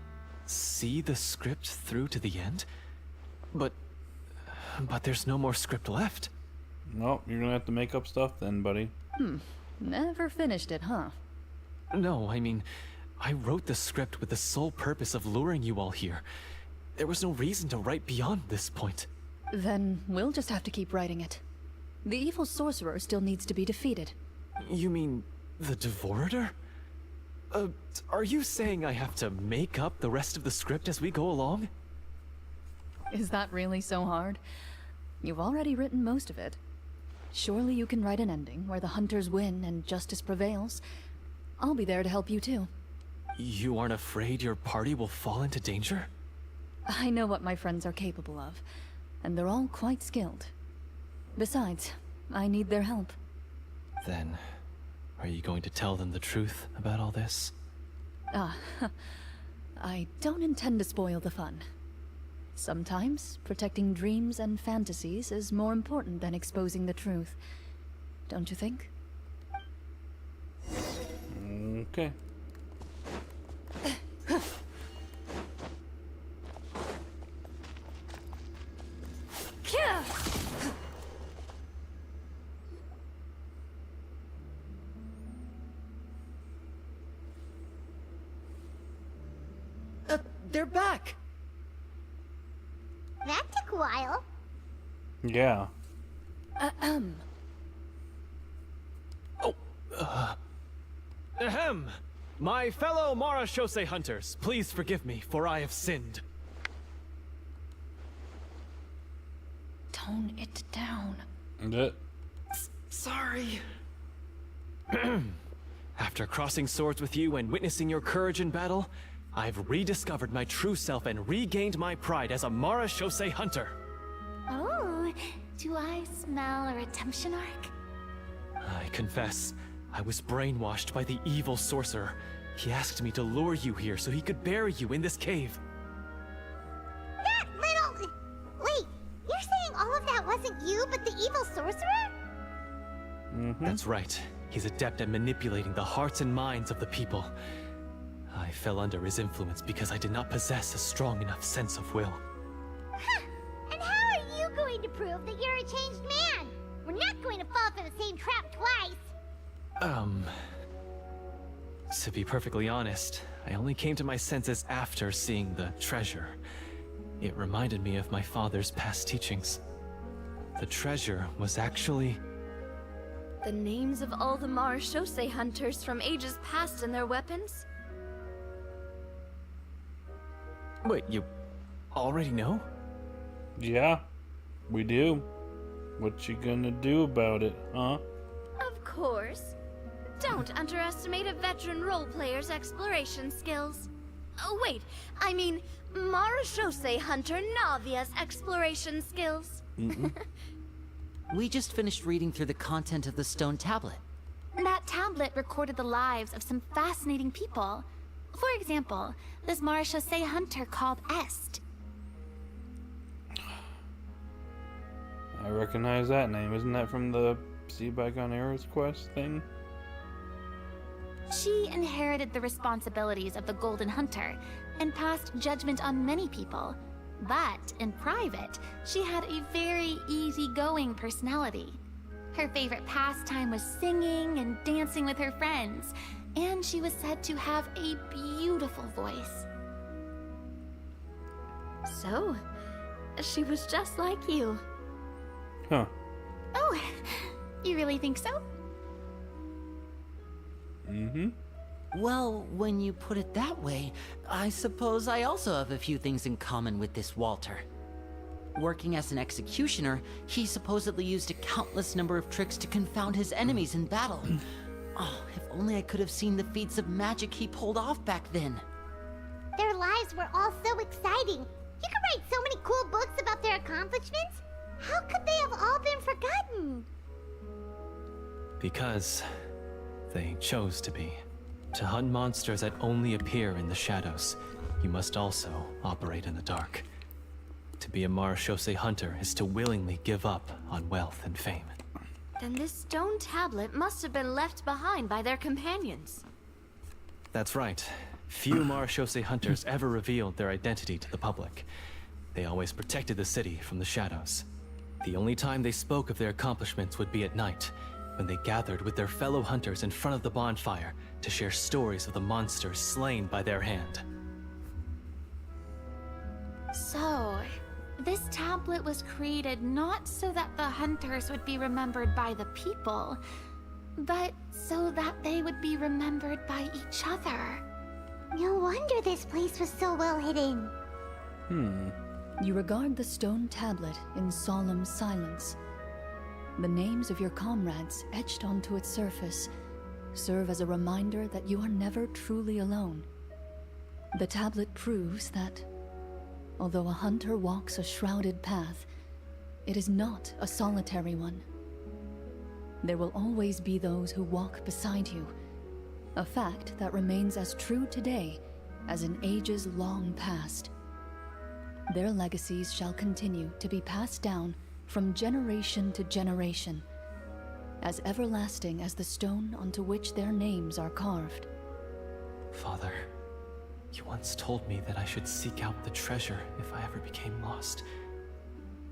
See the script through to the end? But there's no more script left. Nope, you're gonna have to make up stuff then, buddy. Never finished it, huh? No, I mean, I wrote the script with the sole purpose of luring you all here. There was no reason to write beyond this point. Then we'll just have to keep writing it. The evil sorcerer still needs to be defeated. You mean the Devorator? Are you saying I have to make up the rest of the script as we go along? Is that really so hard? You've already written most of it. Surely you can write an ending where the hunters win and justice prevails. I'll be there to help you too. You aren't afraid your party will fall into danger? I know what my friends are capable of, and they're all quite skilled. Besides, I need their help. Then, are you going to tell them the truth about all this? I don't intend to spoil the fun. Sometimes, protecting dreams and fantasies is more important than exposing the truth. Don't you think? Okay. They're back! That took a while. Yeah. Ahem! My fellow Marashose hunters, please forgive me, for I have sinned. Tone it down. Sorry. After crossing swords with you and witnessing your courage in battle, I've rediscovered my true self and regained my pride as a Marashose hunter. Oh, do I smell a redemption arc? I confess, I was brainwashed by the evil sorcerer. He asked me to lure you here so he could bury you in this cave. That little... Wait, you're saying all of that wasn't you, but the evil sorcerer? That's right. He's adept at manipulating the hearts and minds of the people. I fell under his influence because I did not possess a strong enough sense of will. Huh. And how are you going to prove that you're a changed man? We're not going to fall for the same trap twice. To be perfectly honest, I only came to my senses after seeing the treasure. It reminded me of my father's past teachings. The treasure was actually... The names of all the Marashose hunters from ages past and their weapons? Wait, you already know? Yeah, we do. What you gonna do about it, huh? Of course. Don't underestimate a veteran role player's exploration skills. Oh, wait, I mean Marashose hunter Navia's exploration skills. We just finished reading through the content of the stone tablet. That tablet recorded the lives of some fascinating people. For example, this Marashose hunter called Est. I recognize that name. Isn't that from the See Bygone Arrows quest thing? She inherited the responsibilities of the Golden Hunter and passed judgment on many people. But in private, she had a very easygoing personality. Her favorite pastime was singing and dancing with her friends, and she was said to have a beautiful voice. So, she was just like you. Huh. Oh, you really think so? Well, when you put it that way, I suppose I also have a few things in common with this Walter. Working as an executioner, he supposedly used a countless number of tricks to confound his enemies in battle. Oh, if only I could have seen the feats of magic he pulled off back then. Their lives were all so exciting. You could write so many cool books about their accomplishments. How could they have all been forgotten? Because they chose to be. To hunt monsters that only appear in the shadows, you must also operate in the dark. To be a marechaussee hunter is to willingly give up on wealth and fame. Then this stone tablet must have been left behind by their companions. That's right. Few marechaussee hunters ever revealed their identity to the public. They always protected the city from the shadows. The only time they spoke of their accomplishments would be at night, when they gathered with their fellow hunters in front of the bonfire to share stories of the monsters slain by their hand. So, this tablet was created not so that the hunters would be remembered by the people, but so that they would be remembered by each other. No wonder this place was so well hidden. You regard the stone tablet in solemn silence. The names of your comrades etched onto its surface serve as a reminder that you are never truly alone. The tablet proves that, although a hunter walks a shrouded path, it is not a solitary one. There will always be those who walk beside you, a fact that remains as true today as in ages long past. Their legacies shall continue to be passed down from generation to generation, as everlasting as the stone onto which their names are carved. Father, you once told me that I should seek out the treasure if I ever became lost.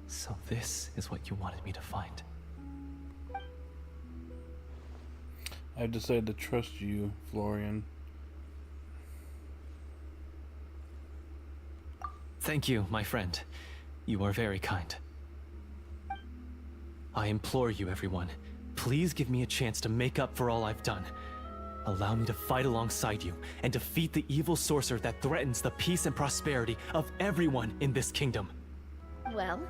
So this is what you wanted me to find. I've decided to trust you, Florian. Thank you, my friend. You are very kind. I implore you, everyone, please give me a chance to make up for all I've done. Allow me to fight alongside you and defeat the evil sorcerer that threatens the peace and prosperity of everyone in this kingdom. Well,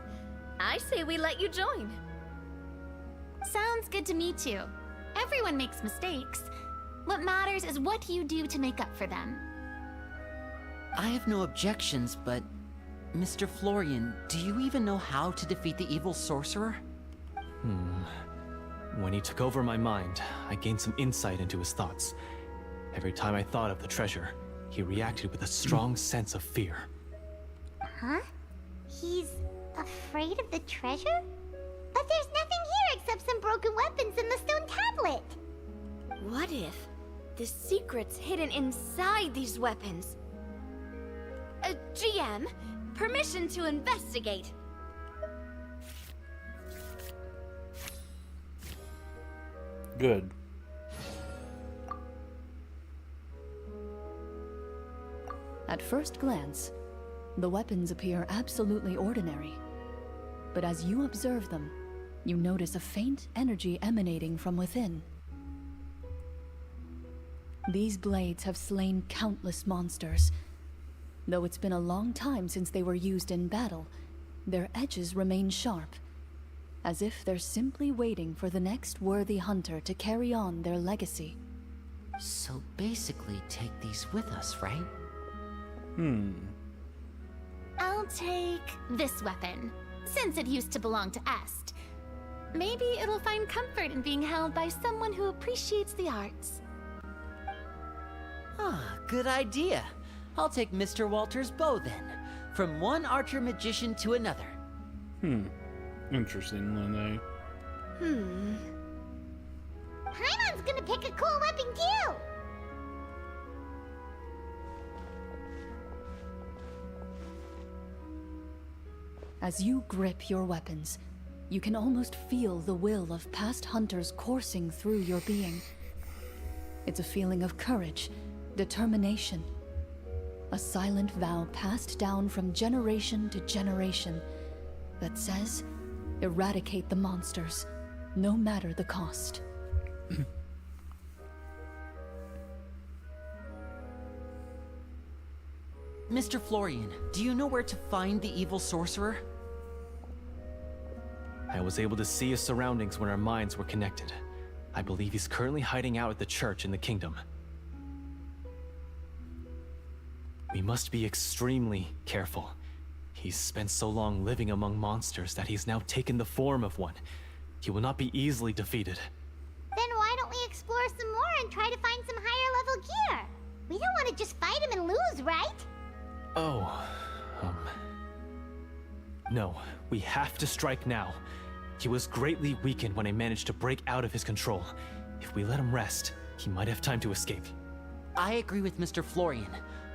I say we let you join. Sounds good to me too. Everyone makes mistakes. What matters is what you do to make up for them. I have no objections, but Mr. Florian, do you even know how to defeat the evil sorcerer? When he took over my mind, I gained some insight into his thoughts. Every time I thought of the treasure, he reacted with a strong sense of fear. Huh? He's afraid of the treasure? But there's nothing here except some broken weapons and the stone tablet. What if the secret's hidden inside these weapons? GM, permission to investigate. Good. At first glance, the weapons appear absolutely ordinary. But as you observe them, you notice a faint energy emanating from within. These blades have slain countless monsters. Though it's been a long time since they were used in battle, their edges remain sharp, as if they're simply waiting for the next worthy hunter to carry on their legacy. So basically take these with us, right? I'll take this weapon, since it used to belong to Est. Maybe it'll find comfort in being held by someone who appreciates the arts. Ah, good idea. I'll take Mr. Walter's bow then. From one archer magician to another. Interesting, Lene. Paimon's gonna pick a cool weapon too! As you grip your weapons, you can almost feel the will of past hunters coursing through your being. It's a feeling of courage, determination, a silent vow passed down from generation to generation that says, eradicate the monsters, no matter the cost. Mr. Florian, do you know where to find the evil sorcerer? I was able to see his surroundings when our minds were connected. I believe he's currently hiding out at the church in the kingdom. We must be extremely careful. He's spent so long living among monsters that he's now taken the form of one. He will not be easily defeated. Then why don't we explore some more and try to find some higher level gear? We don't want to just fight him and lose, right? Oh, no, we have to strike now. He was greatly weakened when I managed to break out of his control. If we let him rest, he might have time to escape. I agree with Mr. Florian.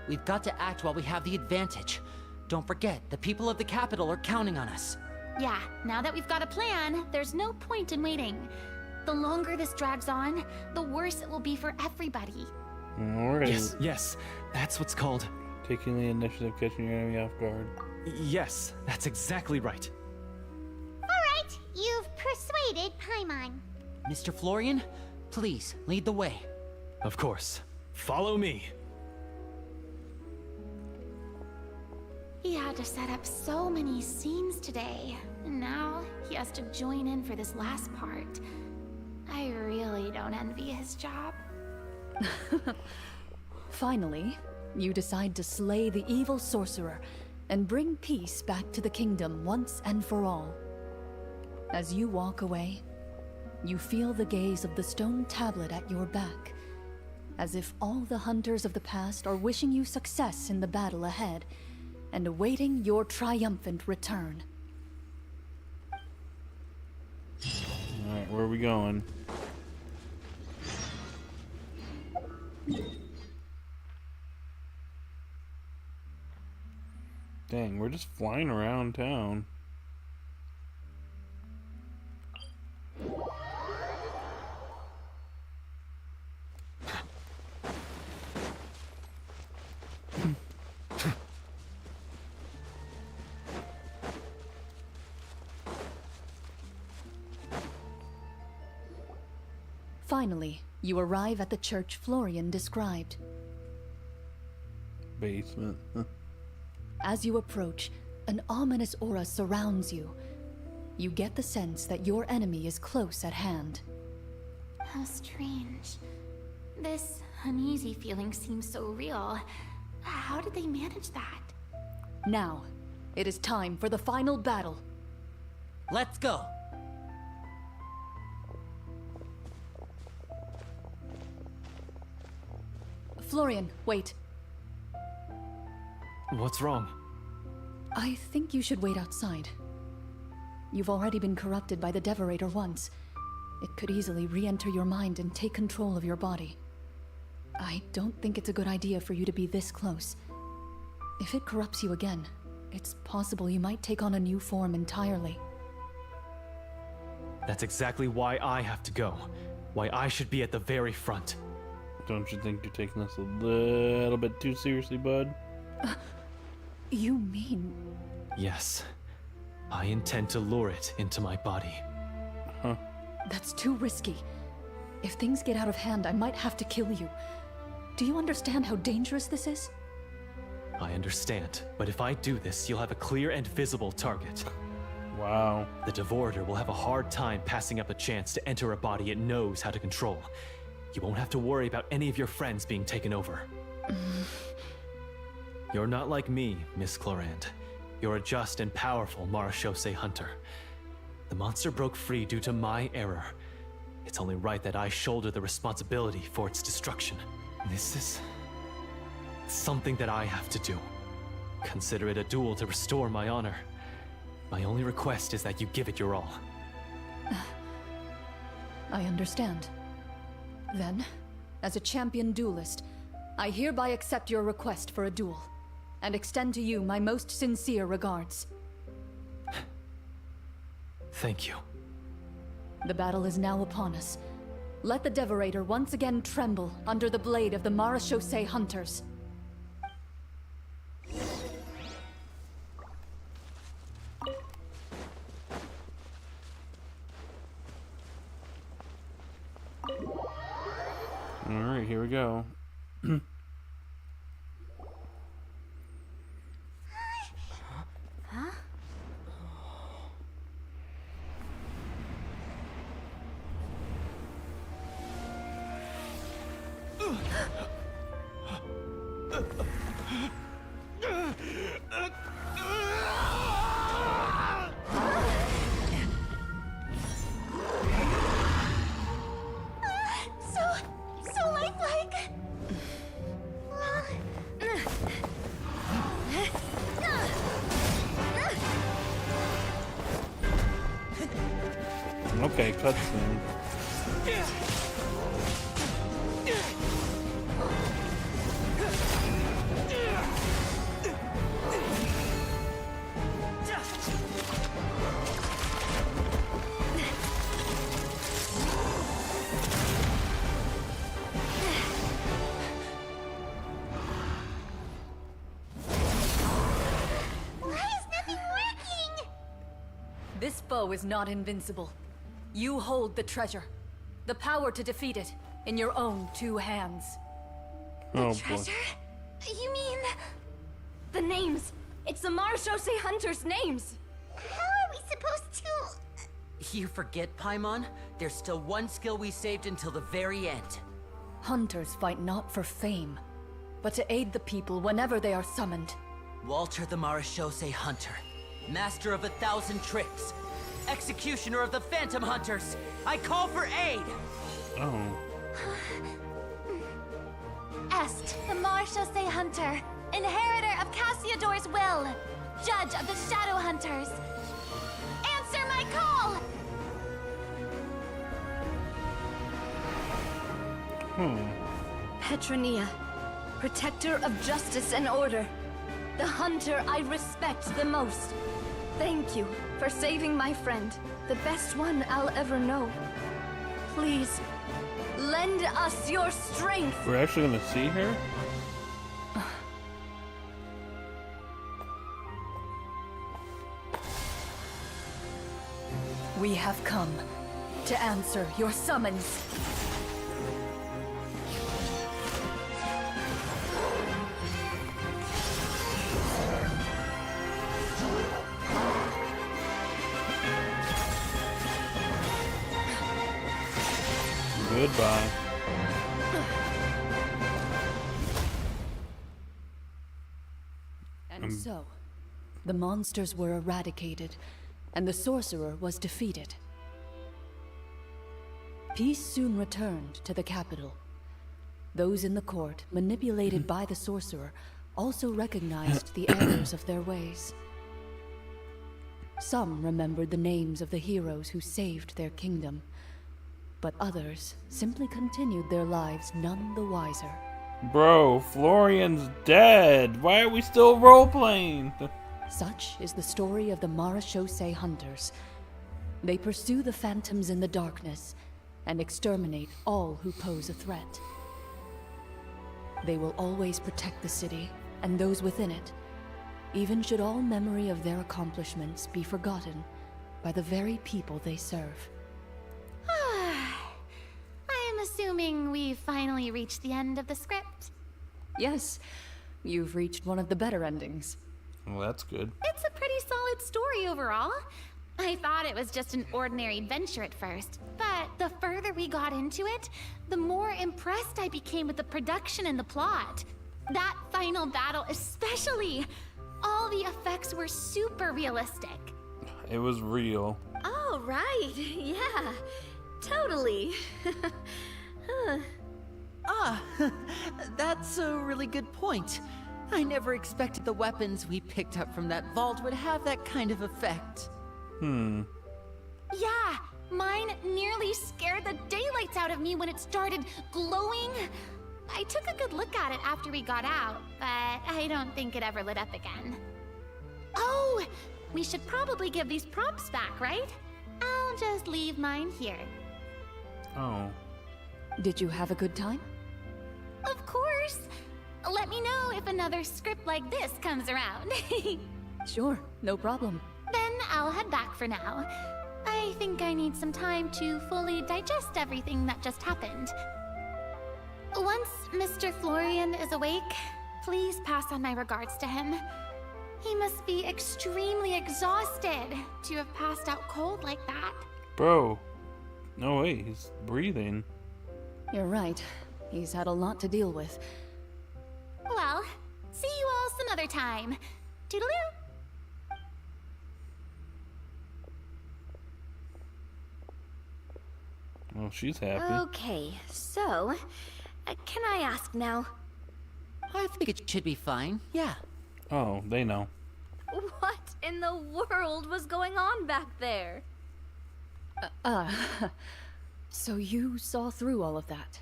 We've got to act while we have the advantage. Don't forget, the people of the capital are counting on us. Yeah, now that we've got a plan, there's no point in waiting. The longer this drags on, the worse it will be for everybody. Alright. Yes, that's what's called... Taking the initiative, catching your enemy off guard. Yes, that's exactly right. Alright, you've persuaded Paimon. Mr. Florian, please, lead the way. Of course. Follow me. He had to set up so many scenes today, and now he has to join in for this last part. I really don't envy his job. Finally, you decide to slay the evil sorcerer and bring peace back to the kingdom once and for all. As you walk away, you feel the gaze of the stone tablet at your back, as if all the hunters of the past are wishing you success in the battle ahead and awaiting your triumphant return. Alright, where are we going? Dang, we're just flying around town. Finally, you arrive at the church Florian described. Basement. As you approach, an ominous aura surrounds you. You get the sense that your enemy is close at hand. How strange. This uneasy feeling seems so real. How did they manage that? Now, it is time for the final battle. Let's go! Florian, wait. What's wrong? I think you should wait outside. You've already been corrupted by the Devorator once. It could easily re-enter your mind and take control of your body. I don't think it's a good idea for you to be this close. If it corrupts you again, it's possible you might take on a new form entirely. That's exactly why I have to go. Why I should be at the very front. Don't you think you're taking this a little bit too seriously, bud? You mean... Yes. I intend to lure it into my body. Huh. That's too risky. If things get out of hand, I might have to kill you. Do you understand how dangerous this is? I understand, but if I do this, you'll have a clear and visible target. Wow. The Devorator will have a hard time passing up a chance to enter a body it knows how to control. You won't have to worry about any of your friends being taken over. You're not like me, Miss Clorinde. You're a just and powerful Marechaussee hunter. The monster broke free due to my error. It's only right that I shoulder the responsibility for its destruction. This is... something that I have to do. Consider it a duel to restore my honor. My only request is that you give it your all. I understand. Then, as a champion duelist, I hereby accept your request for a duel, and extend to you my most sincere regards. Thank you. The battle is now upon us. Let the Devorator once again tremble under the blade of the Marechaussee hunters. Alright, here we go. So lifelike. Okay, cutscene. Why is nothing working? This foe is not invincible. You hold the treasure, the power to defeat it, in your own 2 hands. Oh boy. Treasure? You mean... The names. It's the Marechaussee Hunters' names. How are we supposed to... You forget, Paimon? There's still one skill we saved until the very end. Hunters fight not for fame, but to aid the people whenever they are summoned. Walter the Marechaussee Hunter, master of 1,000 tricks, executioner of the Phantom Hunters. I call for aid! Oh. Est, the Marechaussee Hunter, inheritor of Cassiodor's will, judge of the Shadow Hunters. Answer my call! Petronia, protector of justice and order. The hunter I respect the most. Thank you for saving my friend, the best one I'll ever know. Please, lend us your strength. We're actually gonna see her? We have come to answer your summons. Goodbye. And so, the monsters were eradicated, and the sorcerer was defeated. Peace soon returned to the capital. Those in the court, manipulated by the sorcerer, also recognized the errors of their ways. Some remembered the names of the heroes who saved their kingdom, but others simply continued their lives none the wiser. Bro, Florian's dead. Why are we still role-playing? Such is the story of the Marechaussee Hunters. They pursue the phantoms in the darkness and exterminate all who pose a threat. They will always protect the city and those within it, even should all memory of their accomplishments be forgotten by the very people they serve. I am assuming we've finally reached the end of the script. Yes, you've reached one of the better endings. Well, that's good. It's a pretty solid story overall. I thought it was just an ordinary adventure at first, but the further we got into it, the more impressed I became with the production and the plot. That final battle especially. All the effects were super realistic. It was real. Oh, right. Yeah, totally. That's a really good point. I never expected the weapons we picked up from that vault would have that kind of effect. Yeah, mine nearly scared the daylights out of me when it started glowing. I took a good look at it after we got out, but I don't think it ever lit up again. Oh, we should probably give these props back, right? I'll just leave mine here. Oh. Did you have a good time? Of course. Let me know if another script like this comes around. Sure, no problem. Then I'll head back for now. I think I need some time to fully digest everything that just happened. Once Mr. Florian is awake, please pass on my regards to him. He must be extremely exhausted to have passed out cold like that. Bro. No, wait, he's breathing. You're right. He's had a lot to deal with. Well, other time. Toodaloo! Well, she's happy. Okay, so, can I ask now? I think it should be fine, yeah. Oh, they know. What in the world was going on back there? So you saw through all of that?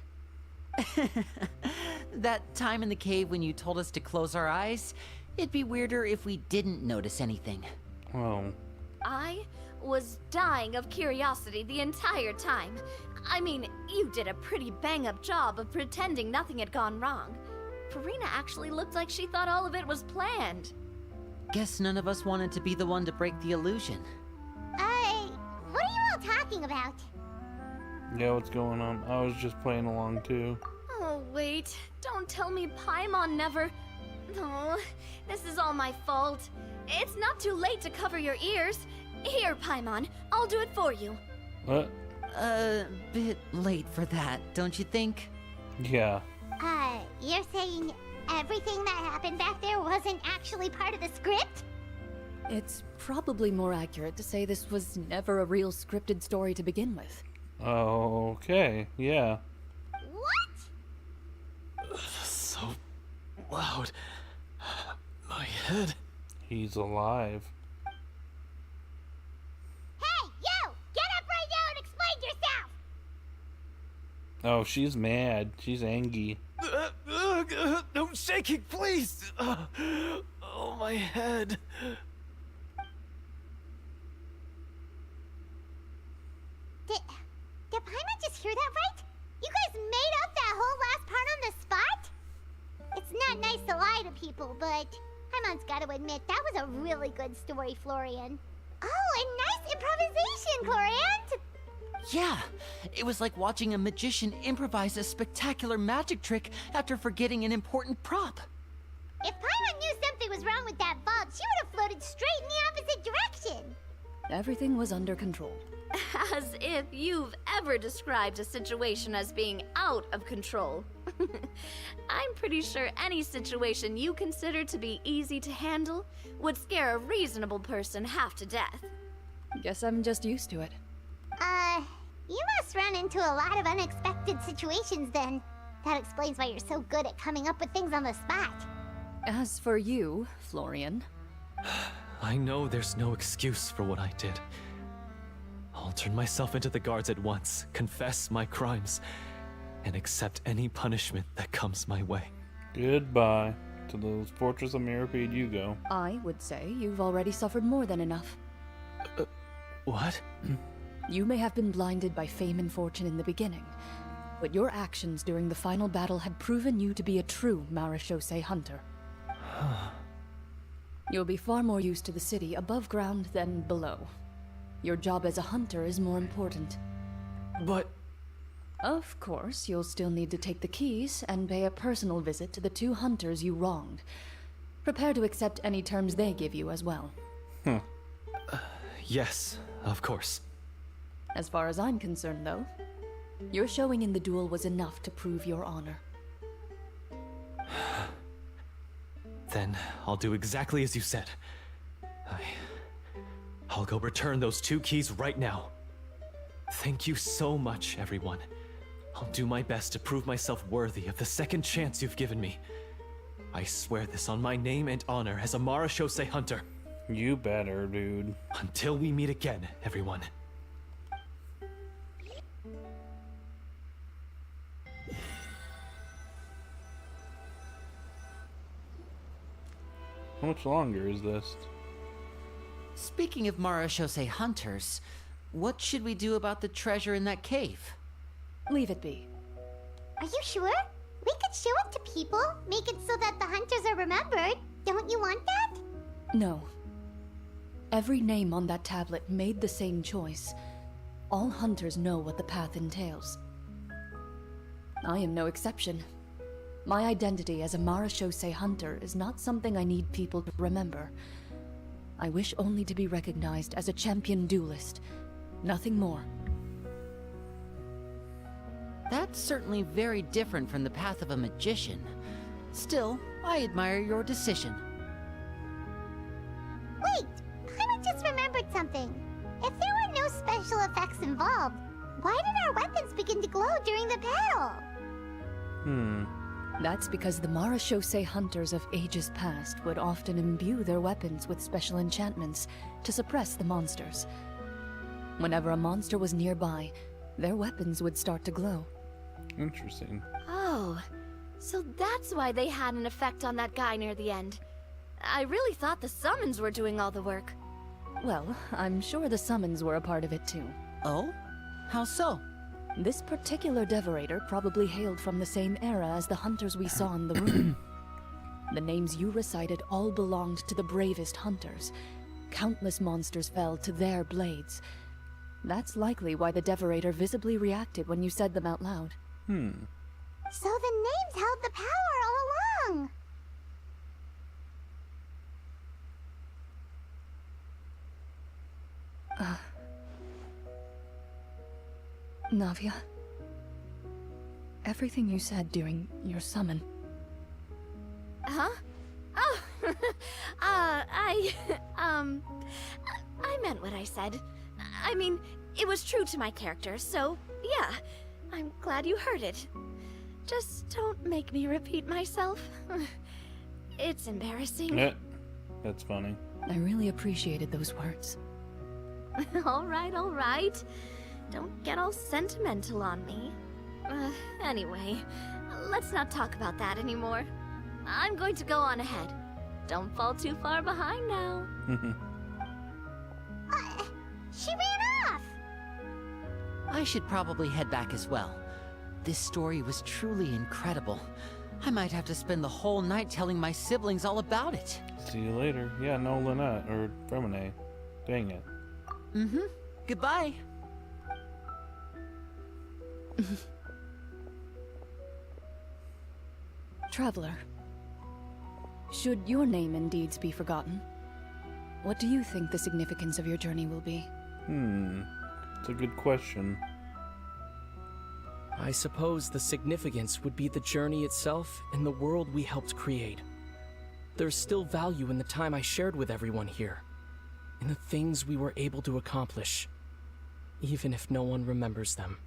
That time in the cave when you told us to close our eyes, it'd be weirder if we didn't notice anything. Oh. I was dying of curiosity the entire time. I mean, you did a pretty bang-up job of pretending nothing had gone wrong. Farina actually looked like she thought all of it was planned. Guess none of us wanted to be the one to break the illusion. What are you all talking about? Yeah, what's going on? I was just playing along too. Oh, wait. Don't tell me Paimon never... Oh, this is all my fault. It's not too late to cover your ears. Here, Paimon. I'll do it for you. What? A bit late for that, don't you think? Yeah. You're saying everything that happened back there wasn't actually part of the script? It's probably more accurate to say this was never a real scripted story to begin with. Oh, okay. Yeah. What? So loud. My head. He's alive. Hey, you! Get up right now and explain yourself! Oh, she's mad. She's angry. No shaking, please! Oh, my head. Did Paimon just hear that right? You guys made up that whole last part on the spot? It's not nice to lie to people, but Paimon's gotta admit, that was a really good story, Florian. Oh, and nice improvisation, Clorinde! Yeah, it was like watching a magician improvise a spectacular magic trick after forgetting an important prop. If Paimon knew something was wrong with that vault, she would have floated straight in the opposite direction. Everything was under control. As if you've ever described a situation as being out of control. I'm pretty sure any situation you consider to be easy to handle would scare a reasonable person half to death. Guess I'm just used to it. You must run into a lot of unexpected situations then. That explains why you're so good at coming up with things on the spot. As for you, Florian, I know there's no excuse for what I did. I'll turn myself into the guards at once, confess my crimes, and accept any punishment that comes my way. Goodbye. To those Fortress of Mirapede you go. I would say you've already suffered more than enough. What? You may have been blinded by fame and fortune in the beginning, but your actions during the final battle had proven you to be a true Marechaussee hunter. You'll be far more used to the city above ground than below. Your job as a hunter is more important. But... Of course, you'll still need to take the keys and pay a personal visit to the 2 hunters you wronged. Prepare to accept any terms they give you as well. yes, of course. As far as I'm concerned, though, your showing in the duel was enough to prove your honor. Then I'll do exactly as you said. I'll go return those 2 keys right now. Thank you so much, everyone. I'll do my best to prove myself worthy of the second chance you've given me. I swear this on my name and honor as a Marechaussee hunter. You better, dude. Until we meet again, everyone. How much longer is this? Speaking of Marechaussee hunters, what should we do about the treasure in that cave? Leave it be. Are you sure? We could show it to people, make it so that the hunters are remembered. Don't you want that? No. Every name on that tablet made the same choice. All hunters know what the path entails. I am no exception. My identity as a Marechaussee hunter is not something I need people to remember. I wish only to be recognized as a champion duelist. Nothing more. That's certainly very different from the path of a magician. Still, I admire your decision. sparks involved. Why did our weapons begin to glow during the battle? That's because the Marachose hunters of ages past would often imbue their weapons with special enchantments to suppress the monsters. Whenever a monster was nearby, their weapons would start to glow. Interesting. Oh, so that's why they had an effect on that guy near the end. I really thought the summons were doing all the work. Well, I'm sure the summons were a part of it too. Oh? How so? This particular devorator probably hailed from the same era as the hunters we saw in the room. The names you recited all belonged to the bravest hunters. Countless monsters fell to their blades. That's likely why the devorator visibly reacted when you said them out loud. So the names held the power all along. Navia, everything you said during your summon. Huh? Oh, I meant what I said. I mean, it was true to my character, so yeah, I'm glad you heard it. Just don't make me repeat myself. It's embarrassing. Yeah, that's funny. I really appreciated those words. All right. Don't get all sentimental on me. Anyway, let's not talk about that anymore. I'm going to go on ahead. Don't fall too far behind now. She ran off. I should probably head back as well. This story was truly incredible. I might have to spend the whole night telling my siblings all about it. See you later. Yeah, no, Lynette, or Fremine. Dang it. Goodbye. Traveler, should your name and deeds be forgotten, what do you think the significance of your journey will be? It's a good question. I suppose the significance would be the journey itself and the world we helped create. There's still value in the time I shared with everyone here, in the things we were able to accomplish, even if no one remembers them.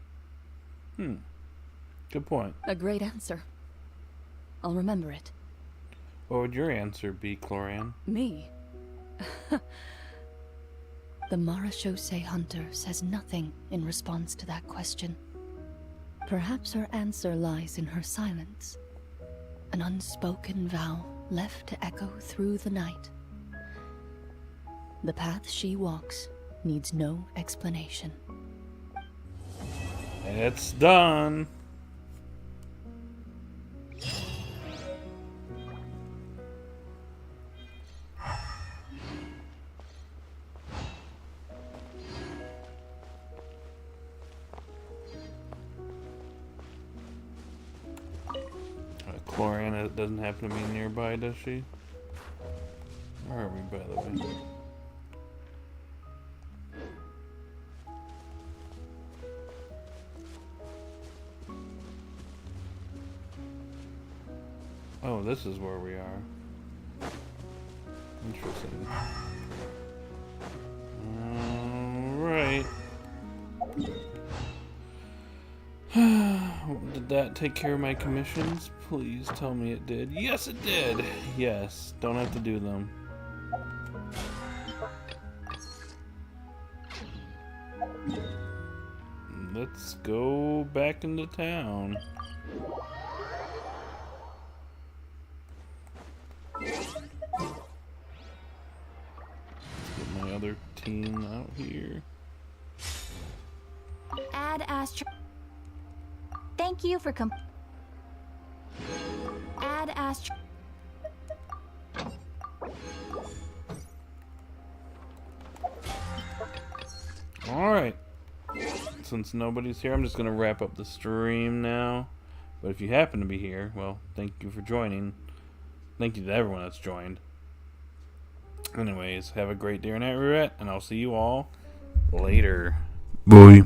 Good point. A great answer. I'll remember it. What would your answer be, Clorinde? Me? The Marachose hunter says nothing in response to that question. Perhaps her answer lies in her silence. An unspoken vow left to echo through the night. The path she walks needs no explanation. It's done. Clorinde doesn't happen to be nearby, does she? Where are we, by the way? Oh, this is where we are. Interesting. Alright. Did that take care of my commissions? Please tell me it did. Yes, it did! Yes, don't have to do them. Let's go back into town. Let's get my other team out here. Ad Astra. Thank you for Ad Astra. Alright. Since nobody's here, I'm just going to wrap up the stream now. But if you happen to be here, well, thank you for joining. Thank you to everyone that's joined. Anyways, have a great day or night, Roulette, and I'll see you all later. Bye.